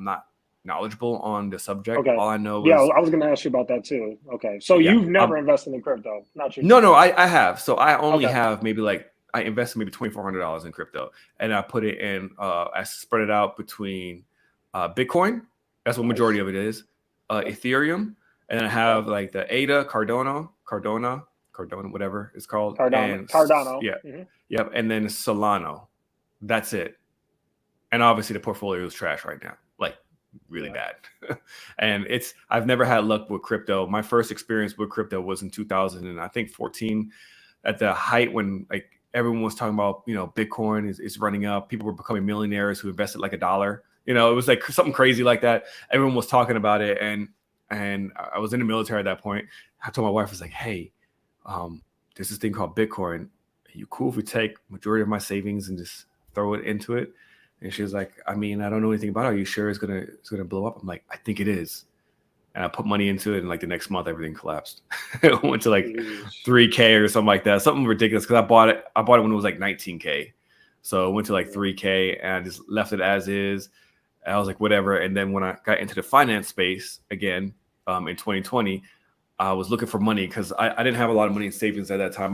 not knowledgeable on the subject. Okay. All I know Yeah, is I was gonna ask you about that too. Okay. So yeah. you've never invested in crypto, not No, yourself. I have. So I only Okay. have maybe like I invested maybe $2,400 in crypto, and I put it in. I spread it out between Bitcoin. That's what Nice. majority of it is. Okay. Ethereum, and I Okay. have like the ADA, Cardona, whatever it's called, and Cardano. yeah, yep, and then Solano. That's it. And obviously the portfolio is trash right now, like really Yeah. bad. And I've never had luck with crypto. My first experience with crypto was in 2000 and I think 14, at the height when like everyone was talking about, you know, Bitcoin is running up. People were becoming millionaires who invested like $1. You know, it was like something crazy like that. Everyone was talking about it, and I was in the military at that point. I told my wife, I was like, hey, there's this thing called Bitcoin. Are you cool if we take majority of my savings and just throw it into it? And she was like, I mean, I don't know anything about it. Are you sure it's gonna blow up? I'm like, I think it is. And I put money into it, and like the next month, everything collapsed. It went to like Jeez. 3K or something like that, something ridiculous. Because I bought it when it was like 19K, so it went to like 3K, and I just left it as is. I was like, whatever. And then when I got into the finance space again in 2020, I was looking for money because I didn't have a lot of money in savings at that time.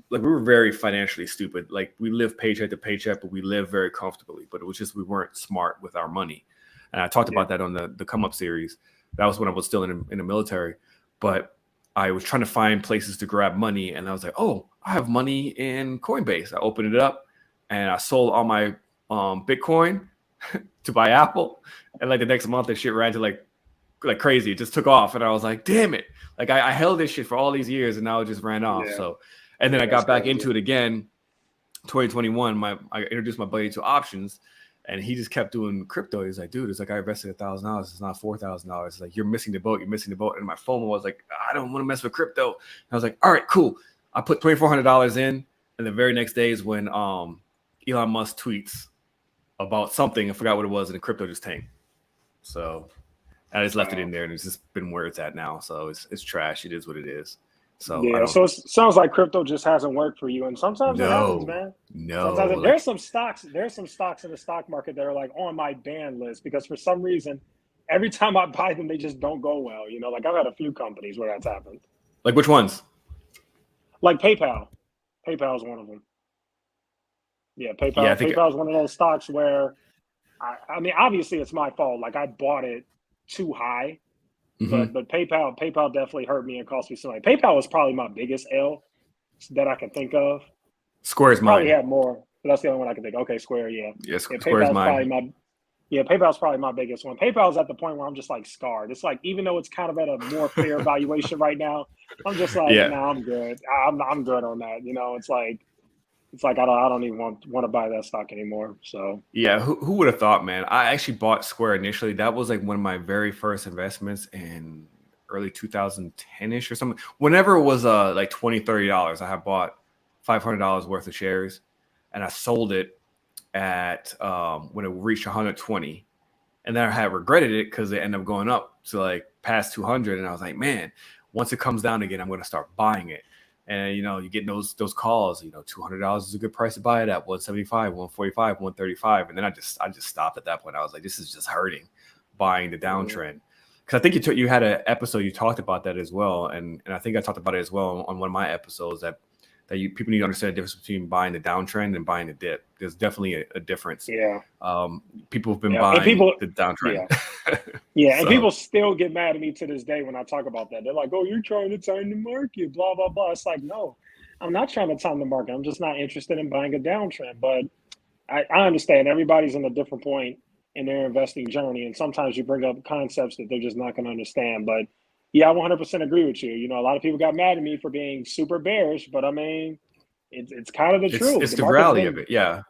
We were very financially stupid. Like we lived paycheck to paycheck, but we lived very comfortably. But it was just we weren't smart with our money. And I talked about that on the Come Up series. That was when I was still in the military. But I was trying to find places to grab money, and I was like, oh, I have money in Coinbase. I opened it up, and I sold all my Bitcoin to buy Apple. And like the next month, that shit ran to like crazy. It just took off, and I was like, damn it. Like I held this shit for all these years, and now it just ran off. Yeah. So, and then I That's got back crazy. into it again, 2021. I introduced my buddy to options, and he just kept doing crypto. He's like, dude, it's like I invested $1,000. It's not $4,000. It's like you're missing the boat. You're missing the boat. And my phone was like, I don't want to mess with crypto. And I was like, all right, cool. I put $2,400 in, and the very next day is when Elon Musk tweets about something. I forgot what it was, and the crypto just tanked. So I just left it in there, and it's just been where it's at now. So it's trash. It is what it is. So I Yeah, don't. so it sounds like crypto just hasn't worked for you, and sometimes it happens, No, man. no. Sometimes Like there's some stocks in the stock market that are like on my ban list because for some reason, every time I buy them, they just don't go well. You know, like I've had a few companies where that's happened. which ones? Like PayPal. PayPal is one of them. Yeah, Yeah, I PayPal. think. PayPal is one of those stocks where I mean, obviously it's my fault. Like I bought it too high, Mm-hmm. but PayPal definitely hurt me and cost me some money. PayPal was probably my biggest L that I can think of. Square's Probably mine. had more, but that's the only one I can think. Okay, Square, yeah, Yeah, yeah. Square's mine. PayPal's probably my biggest one. PayPal's at the point where I'm just like scarred. It's like even though it's kind of at a more fair valuation right now, I'm just like, Yeah, nah, I'm good. I'm good on that. You know, it's like I don't even want to buy that stock anymore. So yeah. Who would have thought, man? I actually bought Square initially. That was like one of my very first investments in early 2010ish or something. Whenever it was like $20-$30, I had bought $500 worth of shares, and I sold it at when it reached 120. And then I had regretted it because it ended up going up to like past 200. And I was like, man, once it comes down again, I'm going to start buying it. And, you know, you get those calls, you know, $200 is a good price to buy it at 175, 145, 135. And then I just stopped at that point. I was like, this is just hurting buying the downtrend. Because I think you had an episode, you talked about that as well. And I think I talked about it as well on one of my episodes that that people need to understand the difference between buying the downtrend and buying the dip. There's definitely a difference. Yeah. People have been Yeah. buying And people, the downtrend. yeah. Yeah. And So people still get mad at me to this day when I talk about that. They're like, oh, you're trying to time the market, blah, blah, blah. It's like, no, I'm not trying to time the market. I'm just not interested in buying a downtrend. But I understand everybody's in a different point in their investing journey. And sometimes you bring up concepts that they're just not going to understand. But yeah, I 100% agree with you. You know, a lot of people got mad at me for being super bearish, but I mean, it's kind of the truth. it's The the market's reality of been, it. Yeah.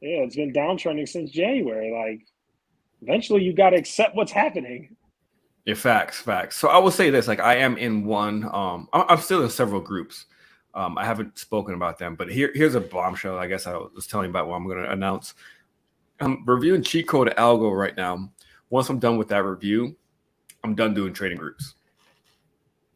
yeah, it's been downtrending since January. Like, eventually you got to accept what's happening. Yeah, facts. So I will say this: like, I am in one. I'm still in several groups. I haven't spoken about them, but here's a bombshell. I guess I was telling you about what I'm going to announce. I'm reviewing cheat code algo right now. Once I'm done with that review, I'm done doing trading groups.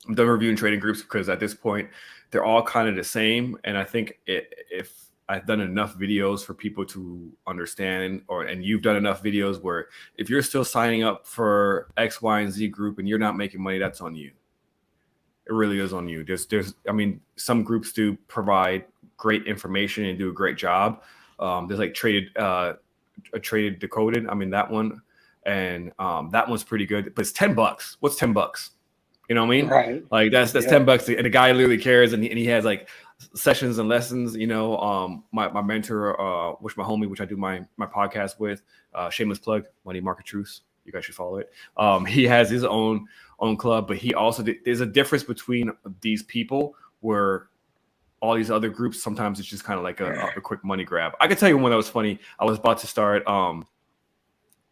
I'm done reviewing trading groups because at this point they're all kind of the same, and I think if I've done enough videos for people to understand, and you've done enough videos where if you're still signing up for X, Y, and Z group and you're not making money, that's on you. It really is on you. I mean, some groups do provide great information and do a great job. There's like traded decoded. I mean, that one, and that one's pretty good, but it's $10. What's $10? You know what I mean? Right. Like that's Yeah. $10, and the guy literally cares, and he has like sessions and lessons. You know, my mentor, which my homie, which I do my podcast with, shameless plug, Money Market Truths. You guys should follow it. He has his own club, but he also there's a difference between these people where all these other groups sometimes it's just kind of like a quick money grab. I can tell you one that was funny. I was about to start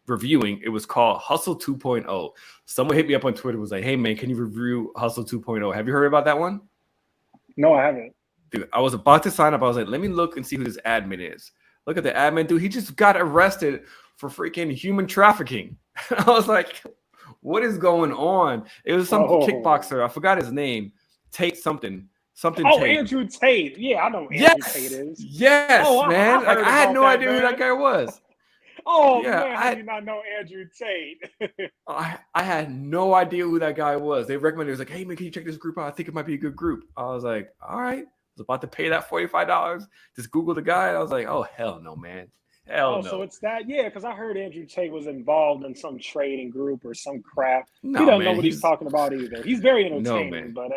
reviewing. It was called Hustle 2.0. Someone hit me up on Twitter, was like, hey man, can you review Hustle 2.0? Have you heard about that one? No, I haven't. Dude, I was about to sign up. I was like, let me look and see who this admin is. Look at the admin, dude. He just got arrested for freaking human trafficking. I was like, what is going on? It was some kickboxer. I forgot his name. Tate something. Oh, Tate. Andrew Tate. Yeah, I know Andrew Tate is. Yes, man. I like I had no idea who that guy was. Oh yeah, man, I do not know Andrew Tate. I had no idea who that guy was. They recommended. It was like, hey man, can you check this group out? I think it might be a good group. I was like, all right. I was about to pay that $45. Just Google the guy. I was like, oh hell no, man. Hell no. So it's that, yeah, because I heard Andrew Tate was involved in some trading group or some crap. No, he doesn't man, know what he's talking about either. He's very entertaining, man. but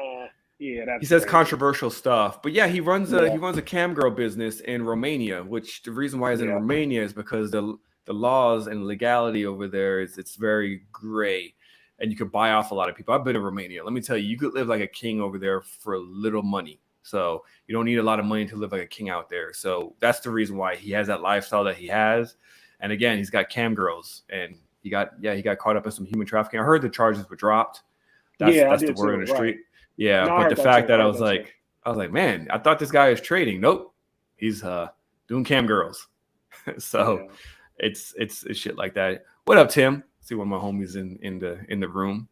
yeah, that's he says crazy. Controversial stuff. But yeah, he runs a cam girl business in Romania, which the reason why he's in Romania is because the laws and legality over there it's very gray, and you could buy off a lot of people. I've been in Romania. Let me tell you, you could live like a king over there for little money. So you don't need a lot of money to live like a king out there. So that's the reason why he has that lifestyle that he has. And again, he's got cam girls, and he got caught up in some human trafficking. I heard the charges were dropped. That's the word on the street. Right. Yeah, no, but the fact that I was like, man, I thought this guy is trading. Nope, he's doing cam girls. So it's shit like that. What up, Tim? See one of my homies in the room.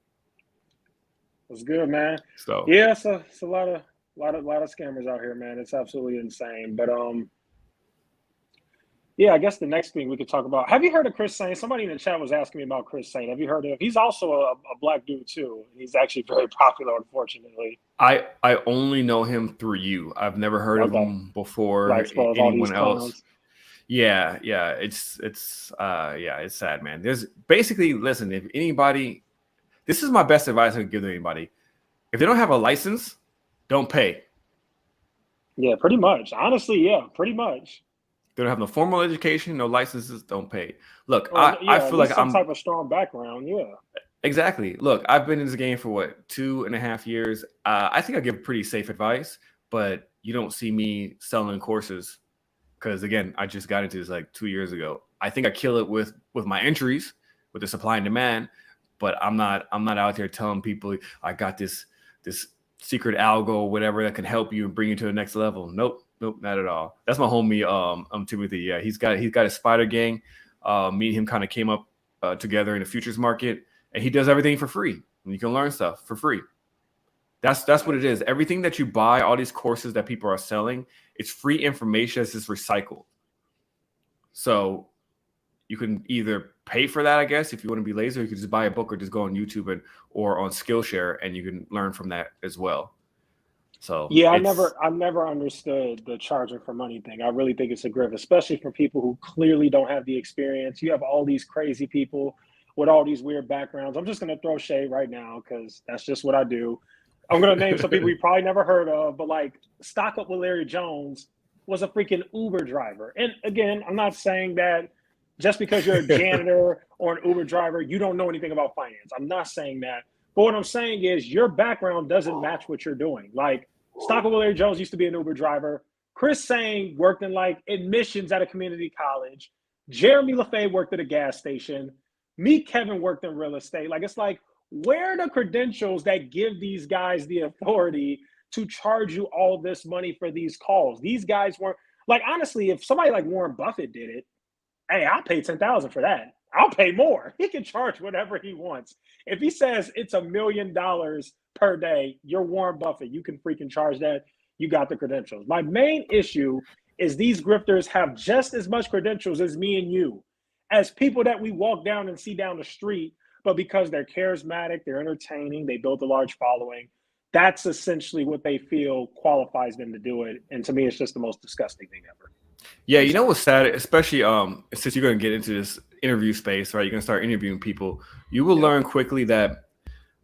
What's good, man? So yeah, it's a lot of scammers out here, man. It's absolutely insane. But yeah, I guess the next thing we could talk about. Have you heard of Chris Saint? Somebody in the chat was asking me about Chris Saint. Have you heard of him? He's also a black dude too. He's actually very popular, unfortunately. I only know him through you. I've never heard of him before anyone else. Yeah, it's sad, man. There's basically, listen, if anybody, this is my best advice I could give to anybody. If they don't have a license, don't pay. Yeah, pretty much. Honestly, yeah, pretty much. They don't have no formal education, no licenses, don't pay. Look, I feel like some type of strong background, yeah. Exactly. Look, I've been in this game for 2.5 years. I think I give pretty safe advice, but you don't see me selling courses because, again, I just got into this like 2 years ago. I think I kill it with my entries, with the supply and demand, but I'm not out there telling people I got this secret algo or whatever that can help you and bring you to the next level. Nope, not at all. That's my homie, Timothy. Yeah, he's got a spider gang. Me and him kind of came up together in the futures market, and he does everything for free. And you can learn stuff for free. That's what it is. Everything that you buy, all these courses that people are selling, it's free information that's just recycled. So you can either pay for that, I guess, if you want to be lazy, or you can just buy a book or just go on YouTube or on Skillshare, and you can learn from that as well. So Yeah, it's I never understood the charging for money thing. I really think it's a grift, especially for people who clearly don't have the experience. You have all these crazy people with all these weird backgrounds. I'm just gonna throw shade right now because that's just what I do. I'm gonna name some people you probably never heard of, but like Stock Up with Larry Jones was a freaking Uber driver. And again, I'm not saying that just because you're a janitor or an Uber driver, you don't know anything about finance. I'm not saying that. But what I'm saying is your background doesn't match what you're doing. Like Stockwell Larry Jones used to be an Uber driver. Chris Sang worked in like admissions at a community college. Jeremy LaFay worked at a gas station. Me, Kevin worked in real estate. Like it's like, where are the credentials that give these guys the authority to charge you all this money for these calls? These guys weren't like honestly, if somebody like Warren Buffett did it, hey, I'll pay 10,000 for that. I'll pay more. He can charge whatever he wants. If he says it's $1 million per day, you're Warren Buffett. You can freaking charge that. You got the credentials. My main issue is these grifters have just as much credentials as me and you, as people that we walk down and see down the street. But because they're charismatic, they're entertaining, they built a large following. That's essentially what they feel qualifies them to do it. And to me, it's just the most disgusting thing ever. Yeah, you know what's sad, especially since you're going to get into this interview space, right? You're going to start interviewing people. You will learn quickly that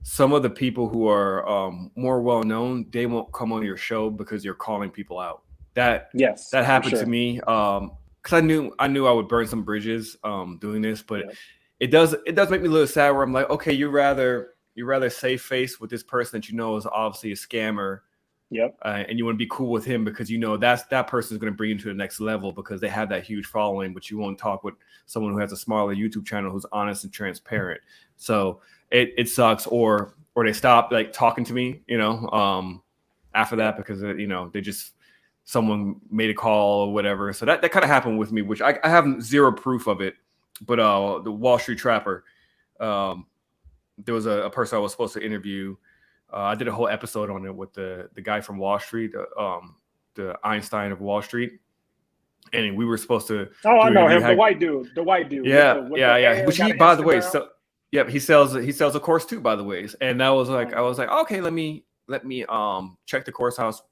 some of the people who are more well known, they won't come on your show because you're calling people out. That Yes, that for happened to sure. me because I knew I would burn some bridges doing this, but Yeah. it does make me a little sad where I'm like, okay, you rather save face with this person that you know is obviously a scammer, Yep. and you want to be cool with him because you know that person is going to bring you to the next level because they have that huge following, but you won't talk with someone who has a smaller YouTube channel who's honest and transparent. So it sucks, or they stop like talking to me, after that because they just someone made a call or whatever. So that kind of happened with me, which I have zero proof of it. But the Wall Street Trapper, there was a person I was supposed to interview. I did a whole episode on it with the guy from Wall Street, the Einstein of Wall Street, and we were supposed to Oh, I do an know interview. him, the white dude, with Yeah, the yeah. hair, Which got he, an by the way, Instagram. so yeah, he sells a course too, by the way. And that was like, I Oh, was like, okay, let me check the course house,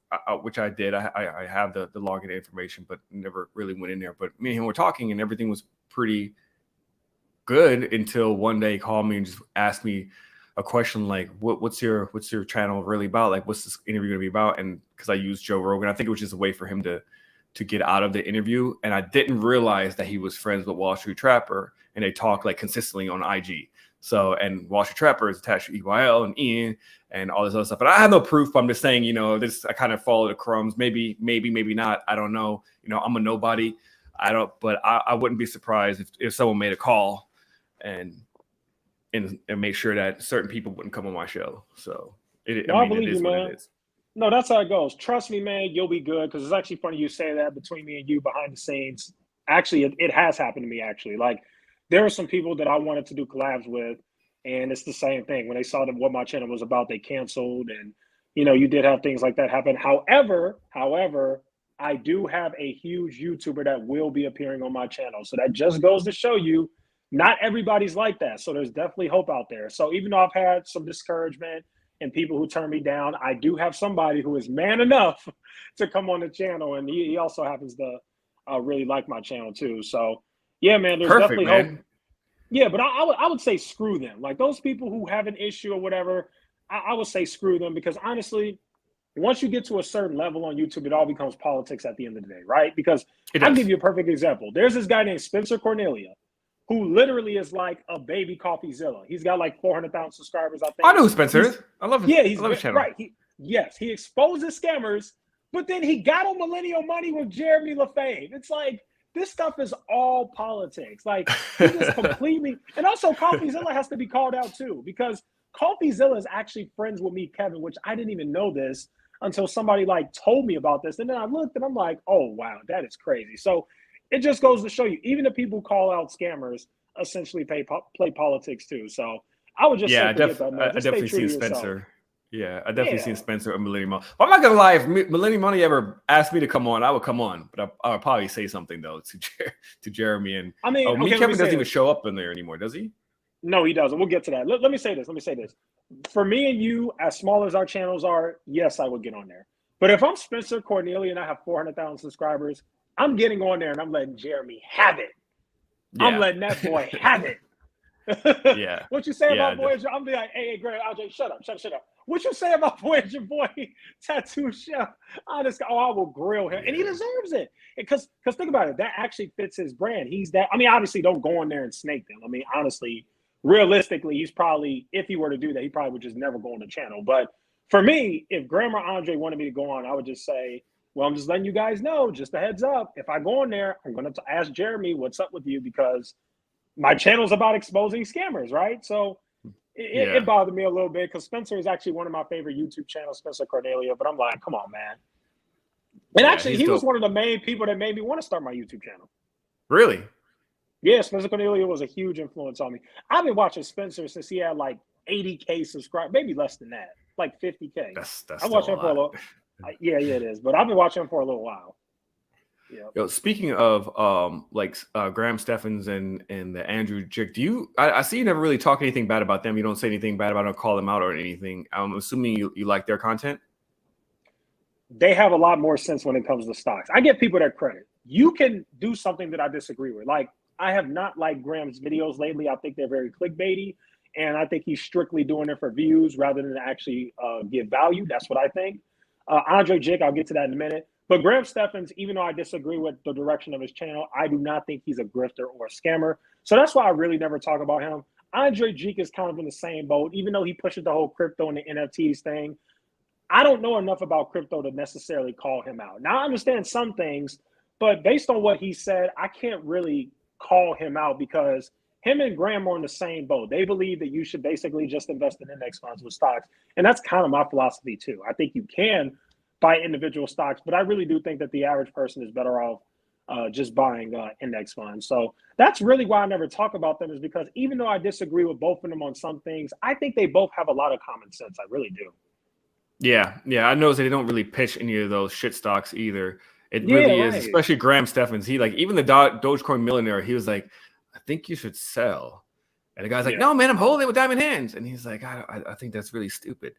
which I did. I have the login information, but never really went in there. But me and him were talking, and everything was pretty good until one day he called me and just asked me a question like, what's your channel really about? Like, what's this interview gonna be about? And because I used Joe Rogan, I think it was just a way for him to get out of the interview. And I didn't realize that he was friends with Wall Street Trapper, and they talk like consistently on IG. So, and Wall Street Trapper is attached to EYL and Ian and all this other stuff. But I have no proof. But I'm just saying, this, I kind of follow the crumbs. Maybe not. I don't know. I'm a nobody. But I wouldn't be surprised if someone made a call and make sure that certain people wouldn't come on my show. So no, I it believe you, is what it man. is. No, that's how it goes. Trust me, man, you'll be good. Because it's actually funny you say that between me and you behind the scenes. Actually, it has happened to me. Actually, like there are some people that I wanted to do collabs with, and it's the same thing. When they saw that what my channel was about, they canceled, and you did have things like that happen. However, I do have a huge YouTuber that will be appearing on my channel. So that just goes to show you, not everybody's like that. So there's definitely hope out there. So even though I've had some discouragement and people who turn me down, I do have somebody who is man enough to come on the channel, and he also happens to really like my channel too. So yeah, man, there's Perfect, definitely hope. man. Yeah, but I would say screw them. Like those people who have an issue or whatever, I would say screw them because honestly, once you get to a certain level on YouTube, it all becomes politics at the end of the day, right? Because It I'll give does. you a perfect example. There's this guy named Spencer Cornelia who literally is like a baby CoffeeZilla. He's got like 400,000 subscribers, I I think. know who Spencer He's is. I love his Yeah, channel. right. He exposes scammers, but then he got on millennial money with Jeremy LaFave. It's like this stuff is all politics. Like he just completely, and also CoffeeZilla has to be called out too because CoffeeZilla is actually friends with me, Kevin, which I didn't even know this until somebody like told me about this, and then I looked and I'm like, oh wow, that is crazy. So it just goes to show you, even the people who call out scammers essentially play politics too. So I would just Yeah, say forget that, man. I Just stay definitely true to seen yourself. Spencer. Yeah, I definitely seen Yeah. Spencer and Millennium Money. But I'm not gonna lie, if Millennium Money ever asked me to come on, I would come on. But I would probably say something though to Jeremy and I mean, me. okay, let me Kevin doesn't say even this. show up in there anymore, does he? No, he doesn't. We'll get to that. Let me say this. For me and you, as small as our channels are, yes, I would get on there. But if I'm Spencer Cornelia and I have 400,000 subscribers, I'm getting on there and I'm letting Jeremy have it. I'm Yeah. letting that boy have it. Yeah. What you say Yeah. about Voyager? I'm be like, hey, Greg, RJ, shut up. What you say about Voyager boy tattoo chef? I will grill him, and he deserves it. Because think about it, that actually fits his brand. He's that. I mean, obviously, don't go in there and snake them. I mean, honestly, realistically, he's probably, if he were to do that, he probably would just never go on the channel. But for me, if Grandma Andre wanted me to go on, I would just say, well, I'm just letting you guys know, just a heads up. If I go on there, I'm going to ask Jeremy what's up with you, because my channel's about exposing scammers, right? So it bothered me a little bit, because Spencer is actually one of my favorite YouTube channels, Spencer Cornelia. But I'm like, come on, man. And actually, he was one of the main people that made me want to start my YouTube channel. Really? Yeah, Spencer Cornelia was a huge influence on me. I've been watching Spencer since he had like 80K subscribers, maybe less than that, like 50K. That's I'm watching him for a little. Yeah, it is. But I've been watching him for a little while. Yeah. Yo, speaking of Graham Steffens and the Andrew Jick, I see you never really talk anything bad about them. You don't say anything bad about them, call them out or anything. I'm assuming you like their content. They have a lot more sense when it comes to stocks. I give people their credit. You can do something that I disagree with. Like, I have not liked Graham's videos lately. I think they're very clickbaity, and I think he's strictly doing it for views rather than actually give value. That's what I think. Andre Jick, I'll get to that in a minute. But Graham Steffens, even though I disagree with the direction of his channel, I do not think he's a grifter or a scammer. So that's why I really never talk about him. Andre Jick is kind of in the same boat, even though he pushes the whole crypto and the NFTs thing. I don't know enough about crypto to necessarily call him out. Now, I understand some things, but based on what he said, I can't really call him out, because him and Graham are in the same boat. They believe that you should basically just invest in index funds with stocks. And that's kind of my philosophy too. I think you can buy individual stocks, but I really do think that the average person is better off just buying index funds. So that's really why I never talk about them, is because even though I disagree with both of them on some things, I think they both have a lot of common sense. I really do. Yeah. I noticed that they don't really pitch any of those shit stocks either. It really is, especially Graham Steffens. He, like, even the Dogecoin millionaire, he was like, I think you should sell. And the guy's like, no, man, I'm holding it with diamond hands. And he's like, I think that's really stupid.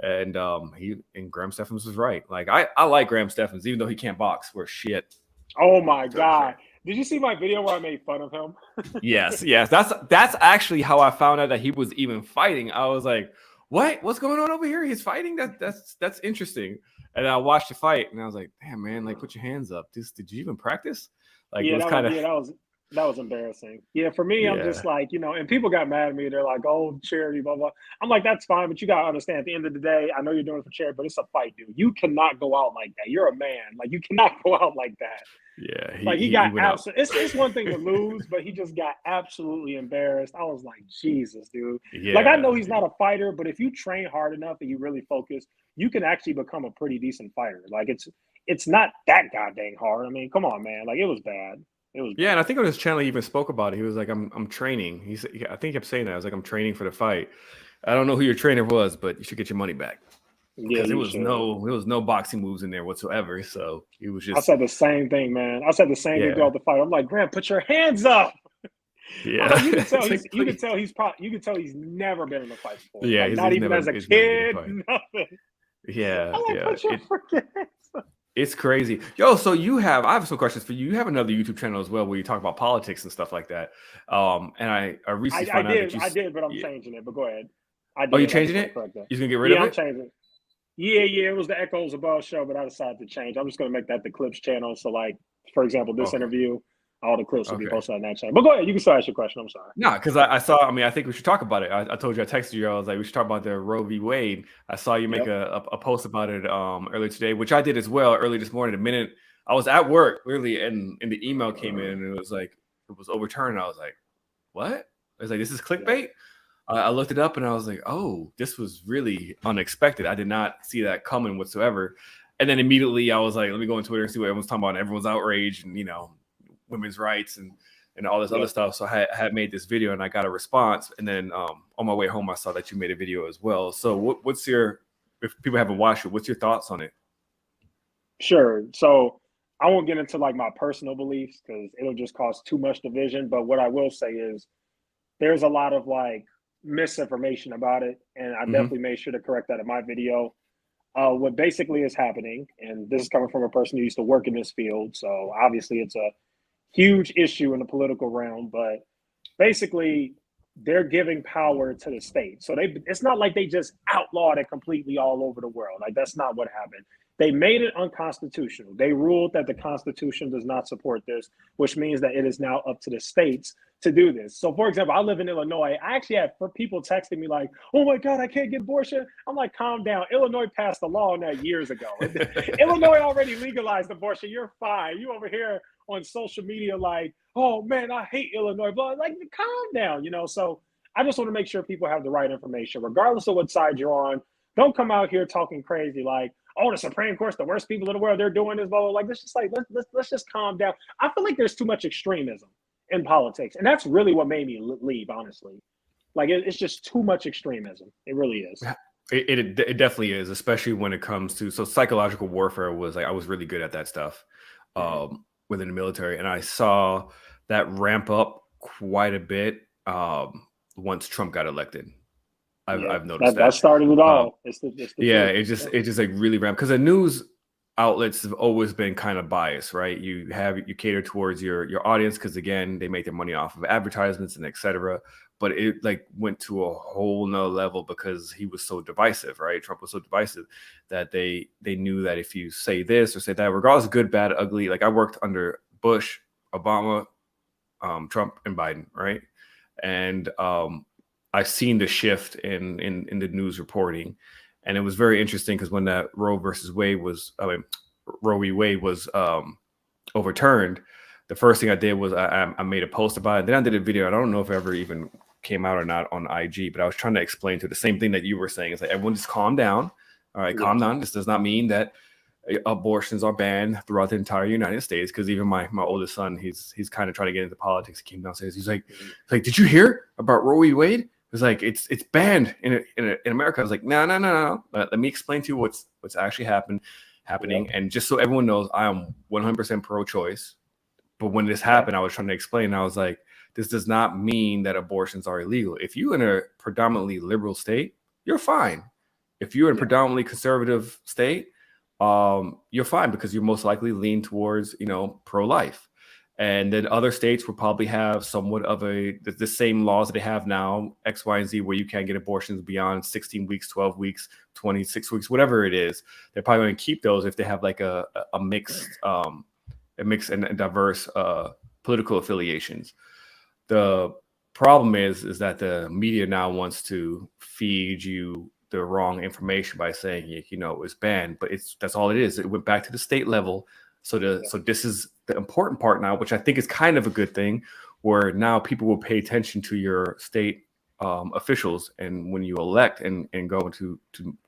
And Graham Steffens was right. Like, I like Graham Steffens, even though he can't box. We're shit. Oh my God. Did you see my video where I made fun of him? Yes. That's actually how I found out that he was even fighting. I was like, what's going on over here? He's fighting? That's interesting. And I watched the fight, and I was like, damn, man, like, put your hands up. Did you even practice? Like, yeah, it was kind of that was embarrassing. Yeah, for me, I'm just like, and people got mad at me. They're like, oh, charity, blah, blah. I'm like, that's fine, but you got to understand, at the end of the day, I know you're doing it for charity, but it's a fight, dude. You cannot go out like that. You're a man. Like, you cannot go out like that. Yeah. He got absolutely. It's one thing to lose, but he just got absolutely embarrassed. I was like, Jesus, dude. Yeah, like, I know he's not a fighter, but if you train hard enough and you really focus, you can actually become a pretty decent fighter. Like, it's not that goddamn hard. I mean, come on, man. Like, it was bad. And I think on his channel he even spoke about it. He was like, "I'm training." I think he kept saying that. I was like, "I'm training for the fight." I don't know who your trainer was, but you should get your money back. Because there was no boxing moves in there whatsoever. So he was just. I said the same thing, man. I said the same thing throughout the fight. I'm like, Graham, put your hands up. Yeah, you can tell you can tell he's never been in a fight before. Yeah, like, not even as a kid, nothing. Yeah, Put your freaking hands up. It's crazy. Yo, so I have some questions for you. You have another YouTube channel as well where you talk about politics and stuff like that. And I recently found out that I did, but I'm changing it. But go ahead. You're changing it? You're going to get rid of it? I'm changing it. Yeah, it was the Echoes Above show, but I decided to change. I'm just going to make that the Clips channel. So, like, for example, this interview, all the clips will be posted on that channel. But go ahead. You can still ask your question. I'm sorry. No, because I think we should talk about it. I told you, I texted you. I was like, we should talk about the Roe v. Wade. I saw you make a post about it earlier today, which I did as well early this morning. The minute I was at work, literally, and the email came in, and it was like, it was overturned. I was like, what? I was like, this is clickbait? I looked it up, and I was like, oh, this was really unexpected. I did not see that coming whatsoever. And then immediately I was like, let me go on Twitter and see what everyone's talking about. And everyone's outraged and, women's rights and all this other stuff. So I had made this video and I got a response. And then on my way home, I saw that you made a video as well. So what's if people haven't watched it, what's your thoughts on it? Sure. So I won't get into like my personal beliefs because it'll just cause too much division. But what I will say is there's a lot of like misinformation about it. And I definitely made sure to correct that in my video. What basically is happening, and this is coming from a person who used to work in this field, so obviously it's a huge issue in the political realm, but basically they're giving power to the state. So it's not like they just outlawed it completely all over the world. Like that's not what happened. They made it unconstitutional. They ruled that the Constitution does not support this, which means that it is now up to the states to do this. So, for example, I live in Illinois. I actually have people texting me like, "Oh my God, I can't get abortion." I'm like, "Calm down." Illinois passed a law on that years ago. Illinois already legalized abortion. You're fine. You over here on social media like, "Oh man, I hate Illinois." But like, calm down, So I just want to make sure people have the right information, regardless of what side you're on. Don't come out here talking crazy like, "Oh, the Supreme Court's the worst people in the world. They're doing this." Blah, blah. Like, let's just calm down. I feel like there's too much extremism in politics, and that's really what made me leave. Honestly, like it's just too much extremism. It really is. It definitely is, especially when it comes to psychological warfare. Was like I was really good at that stuff within the military, and I saw that ramp up quite a bit once Trump got elected. I've noticed that started it all. It just like really ramped because the news outlets have always been kind of biased, right? You cater towards your audience because again they make their money off of advertisements and etc. But it like went to a whole nother level because he was so divisive, right? Trump was so divisive that they knew that if you say this or say that, regardless of good, bad, ugly, like I worked under Bush, Obama, Trump, and Biden, right? And I've seen the shift in the news reporting, and it was very interesting because when that Roe v. Wade was overturned, the first thing I did was I made a post about it. Then I did a video. I don't know if it ever even came out or not on IG, but I was trying to explain to the same thing that you were saying. It's like everyone just calm down. All right, calm down. This does not mean that abortions are banned throughout the entire United States. Because even my oldest son, he's kind of trying to get into politics. He came downstairs. He's like, did you hear about Roe v. Wade? It's like it's banned in America. I was like, no. Let me explain to you what's actually happening. Yep. And just so everyone knows, I am 100% pro-choice. But when this happened, I was trying to explain. I was like, this does not mean that abortions are illegal. If you're in a predominantly liberal state, you're fine. If you're in a predominantly conservative state, you're fine because you most likely lean towards, pro-life. And then other states will probably have somewhat of the same laws that they have now, X, Y, and Z, where you can't get abortions beyond 16 weeks, 12 weeks, 26 weeks, whatever it is. They're probably going to keep those if they have like a mixed and diverse political affiliations. The problem is that the media now wants to feed you the wrong information by saying, it's banned, but that's all it is. It went back to the state level. So this is the important part now, which I think is kind of a good thing, where now people will pay attention to your state officials, and when you elect and go to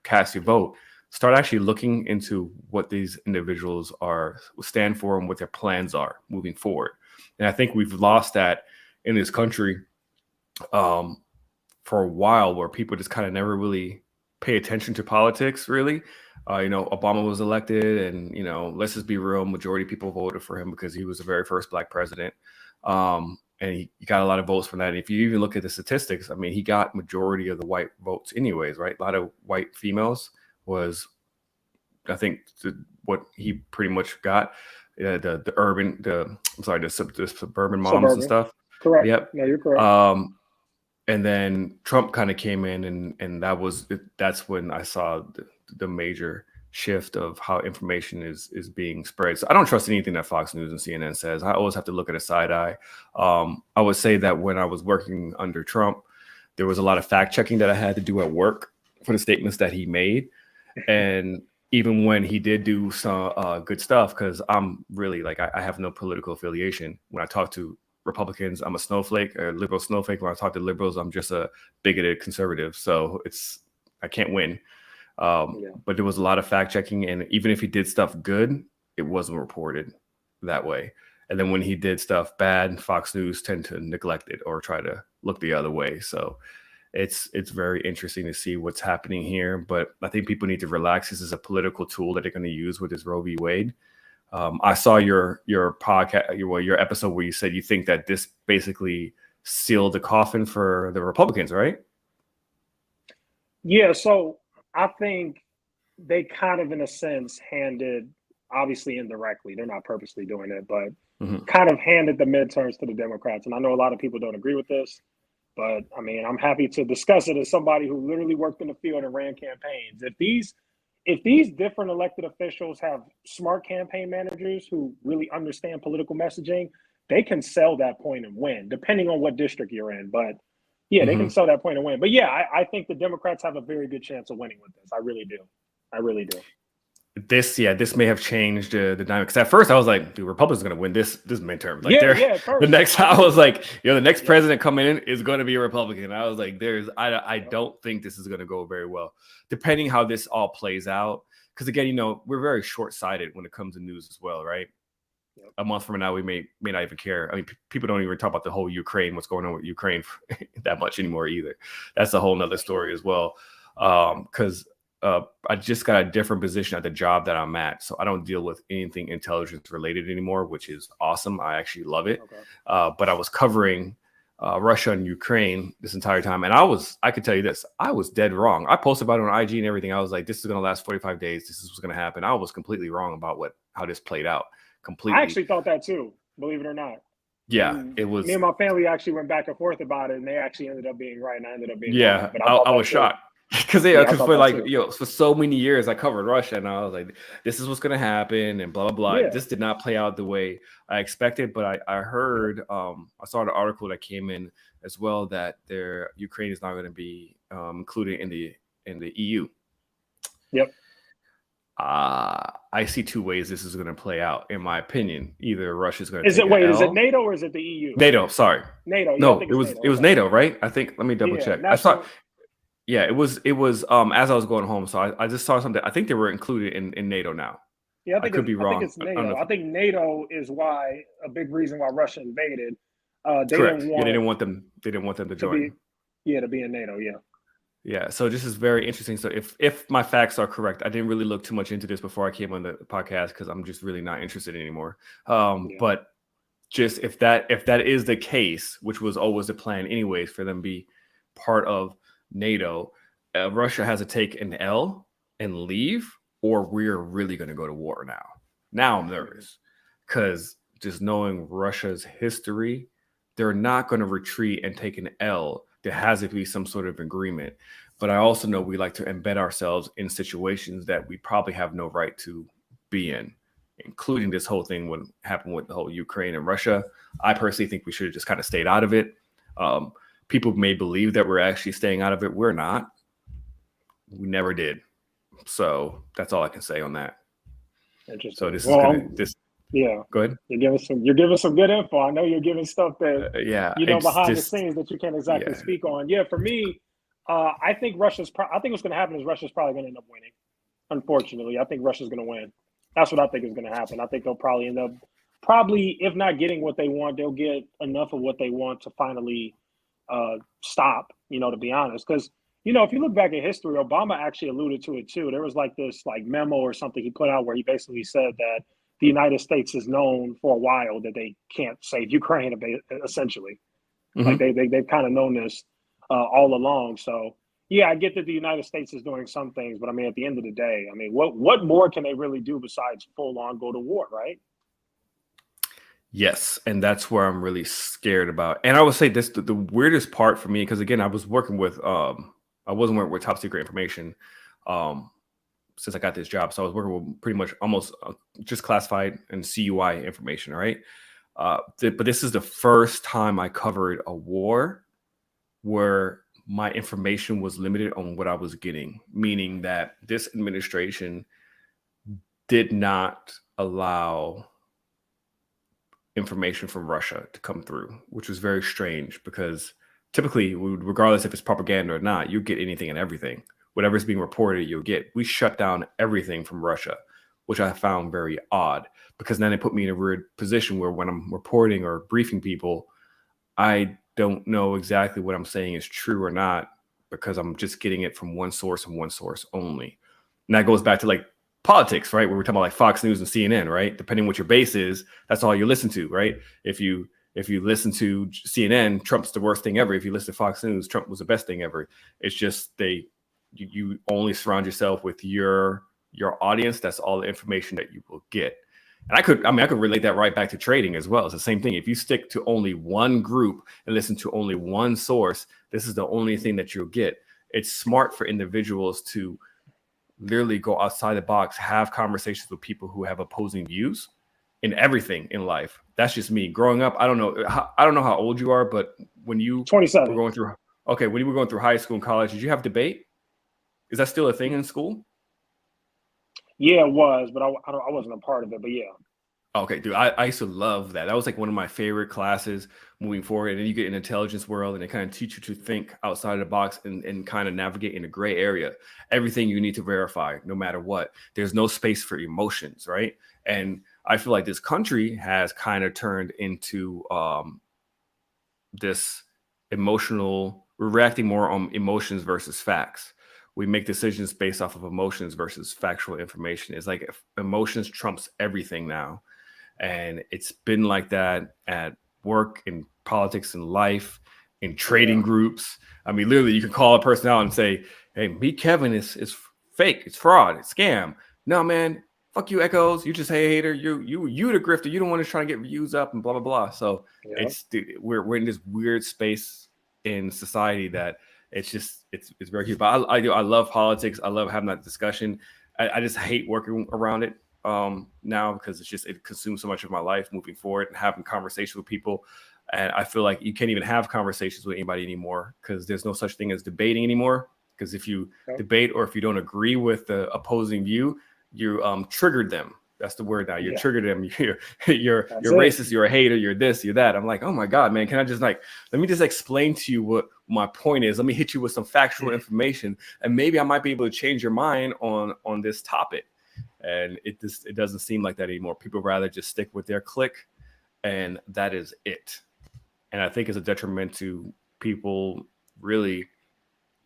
cast your vote, start actually looking into what these individuals stand for and what their plans are moving forward. And I think we've lost that in this country for a while, where people just kind of never really pay attention to politics, really. Obama was elected, and let's just be real, majority of people voted for him because he was the very first Black president, and he got a lot of votes from that. And if you even look at the statistics, I mean, he got majority of the white votes anyways, right? A lot of white females was, I think, what he pretty much got. The suburban moms and stuff. Correct. Yep. Yeah, you're correct. And then Trump kind of came in, and that's when I saw the major shift of how information is being spread. So I don't trust anything that Fox News and CNN says. I always have to look at a side eye. I would say that when I was working under Trump, there was a lot of fact checking that I had to do at work for the statements that he made. And even when he did do some good stuff, because I'm really like, I have no political affiliation. When I talk to Republicans, I'm a snowflake, a liberal snowflake. When I talk to liberals, I'm just a bigoted conservative. So I can't win. But there was a lot of fact checking, and even if he did stuff good, it wasn't reported that way. And then when he did stuff bad, Fox News tend to neglect it or try to look the other way. So it's very interesting to see what's happening here. But I think people need to relax. This is a political tool that they're going to use with this Roe v. Wade. I saw your podcast, your episode where you said you think that this basically sealed the coffin for the Republicans, right? Yeah. So I think they kind of, in a sense, handed, obviously indirectly, they're not purposely doing it, but Mhm. kind of handed the midterms to the Democrats. And I know a lot of people don't agree with this, but I mean, I'm happy to discuss it as somebody who literally worked in the field and ran campaigns. If these different elected officials have smart campaign managers who really understand political messaging, they can sell that point and win, depending on what district you're in. But yeah, they can Mhm. sell that point and win. But yeah, I think the Democrats have a very good chance of winning with this. I really do. I really do. This may have changed the dynamic. Because at first I was like, "Dude, Republicans going to win this midterm." Like, Yeah, they're yeah. At the first, next. I I agree. was like, the next Yep, president coming in is going to be a Republican. I was like, I yep, don't think this is going to go very well, depending how this all plays out. Because again, we're very short sighted when it comes to news as well, right? yep. A month from now, we may not even care. I mean, people don't even talk about the whole Ukraine, what's going on with Ukraine that much anymore either. That's a whole nother That's story true. as well. Because I just got a different position at the job that I'm at, so I don't deal with anything intelligence related anymore, which is awesome. I actually love it. Okay. But I was covering Russia and Ukraine this entire time, and I could tell you this, I was dead wrong. I posted about it on IG and everything. I was like, this is going to last 45 days. This is what's going to happen. I was completely wrong about how this played out. I Completely. actually thought that too, believe it or not. Yeah, And it me was. and my family actually went back and forth about it, and they actually ended up being right, and I ended up being wrong. Yeah, But I I thought was that too. shocked because Yeah, I thought for that like too. for so many years I covered Russia, and I was like, this is what's gonna happen, and blah blah blah. Yeah. This did not play out the way I expected, but I Yep. heard I saw an article that came in as well that Ukraine is not going to be included in the EU. Yep. I see two ways this is going to play out, in my opinion. Either Russia's going to Is take it an wait? Is it L. NATO or is it the EU? NATO, sorry. NATO. Yeah, I No, think it it's was NATO. it was Okay. NATO, right? I think. Let me double Yeah. check. I saw. National. Yeah, it was as I was going home. So I just saw something. I think they were included in NATO now. Yeah, I could be I think wrong. it's I don't know NATO. if I think NATO is why a big reason why Russia invaded. They didn't correct. Yeah, want they didn't want them to to join. be, yeah, to be in NATO. Yeah. Yeah, so this is very interesting. So if my facts are correct, I didn't really look too much into this before I came on the podcast because I'm just really not interested anymore. Yeah. But just if that is the case, which was always the plan anyways, for them to be part of NATO, Russia has to take an L and leave, or we're really going to go to war now. Now I'm Mhm. nervous because just knowing Russia's history, they're not going to retreat and take an L. There has to be some sort of agreement. But I also know we like to embed ourselves in situations that we probably have no right to be in, including this whole thing when happened with the whole Ukraine and Russia. I personally think we should have just kind of stayed out of it. People may believe that we're actually staying out of it. We're not. We never did. So that's all I can say on that. So Interesting. this is Well, gonna this. yeah, Go ahead. you're giving some good info. I know you're giving stuff that Yeah, it's behind the just scenes that you can't exactly yeah. speak on. Yeah, for me, I think I think what's going to happen is Russia's probably going to end up winning. Unfortunately, I think Russia's going to win. That's what I think is going to happen. I think they'll probably end up, if not getting what they want, they'll get enough of what they want to finally stop. To be honest, because if you look back at history, Obama actually alluded to it too. There was like this like memo or something he put out where he basically said that the United States is known for a while that they can't save Ukraine, essentially. Like Mhm. they've kind of known this all along. So yeah, I get that the United States is doing some things, but I mean, at the end of the day, I mean, what more can they really do besides full on go to war, right? Yes, and that's where I'm really scared about. And I would say this the weirdest part for me, because again, I wasn't working with top secret information um since I got this job. So I was working with pretty much almost just classified and CUI information, right? But this is the first time I covered a war where my information was limited on what I was getting, meaning that this administration did not allow information from Russia to come through, which was very strange because typically, regardless if it's propaganda or not, you get anything and everything. Whatever's being reported, you'll get. We shut down everything from Russia, which I found very odd because then it put me in a weird position where when I'm reporting or briefing people, I don't know exactly what I'm saying is true or not because I'm just getting it from one source and one source only. And that goes back to like politics, right? Where we're talking about like Fox News and CNN, right? Depending what your base is, that's all you listen to, right? If you listen to CNN, Trump's the worst thing ever. If you listen to Fox News, Trump was the best thing ever. It's just they you only surround yourself with your audience. That's all the information that you will get. And I could relate that right back to trading as well. It's the same thing. If you stick to only one group and listen to only one source, this is the only thing that you'll get. It's smart for individuals to literally go outside the box, have conversations with people who have opposing views in everything in life. That's just me. Growing up, I don't know how old you are, but when you 27. were going through when you were going through high school and college, did you have debate? Is that still a thing in school? Yeah, it was, but I wasn't a part of it. But yeah. Okay, dude, I used to love that. That was like one of my favorite classes moving forward. And then you get an intelligence world and they kind of teach you to think outside of the box and kind of navigate in a gray area. Everything you need to verify, no matter what. There's no space for emotions, right? And I feel like this country has kind of turned into this emotional, we're reacting more on emotions versus facts. We make decisions based off of emotions versus factual information. It's like emotions trumps everything now. And it's been like that at work, in politics, in life, in trading groups. I mean, literally, you can call a person out and say, "Hey, meet Kevin is fake, it's fraud, it's scam." No, man, fuck you, Echoes. You just a hater. You the grifter. You don't want to try to get views up and blah blah blah. So we're in this weird space in society that it's very cute. But I love politics. I love having that discussion. I just hate working around it now because it consumes so much of my life moving forward and having conversations with people. And I feel like you can't even have conversations with anybody anymore because there's no such thing as debating anymore. Because if you debate or if you don't agree with the opposing view, you triggered them. That's the word now. You triggered them. You're racist. You're a hater. You're this. You're that. I'm like, oh my god, man! Can I just let me just explain to you what my point is? Let me hit you with some factual information, and maybe I might be able to change your mind on this topic. And it doesn't seem like that anymore. People rather just stick with their clique, and that is it. And I think it's a detriment to people really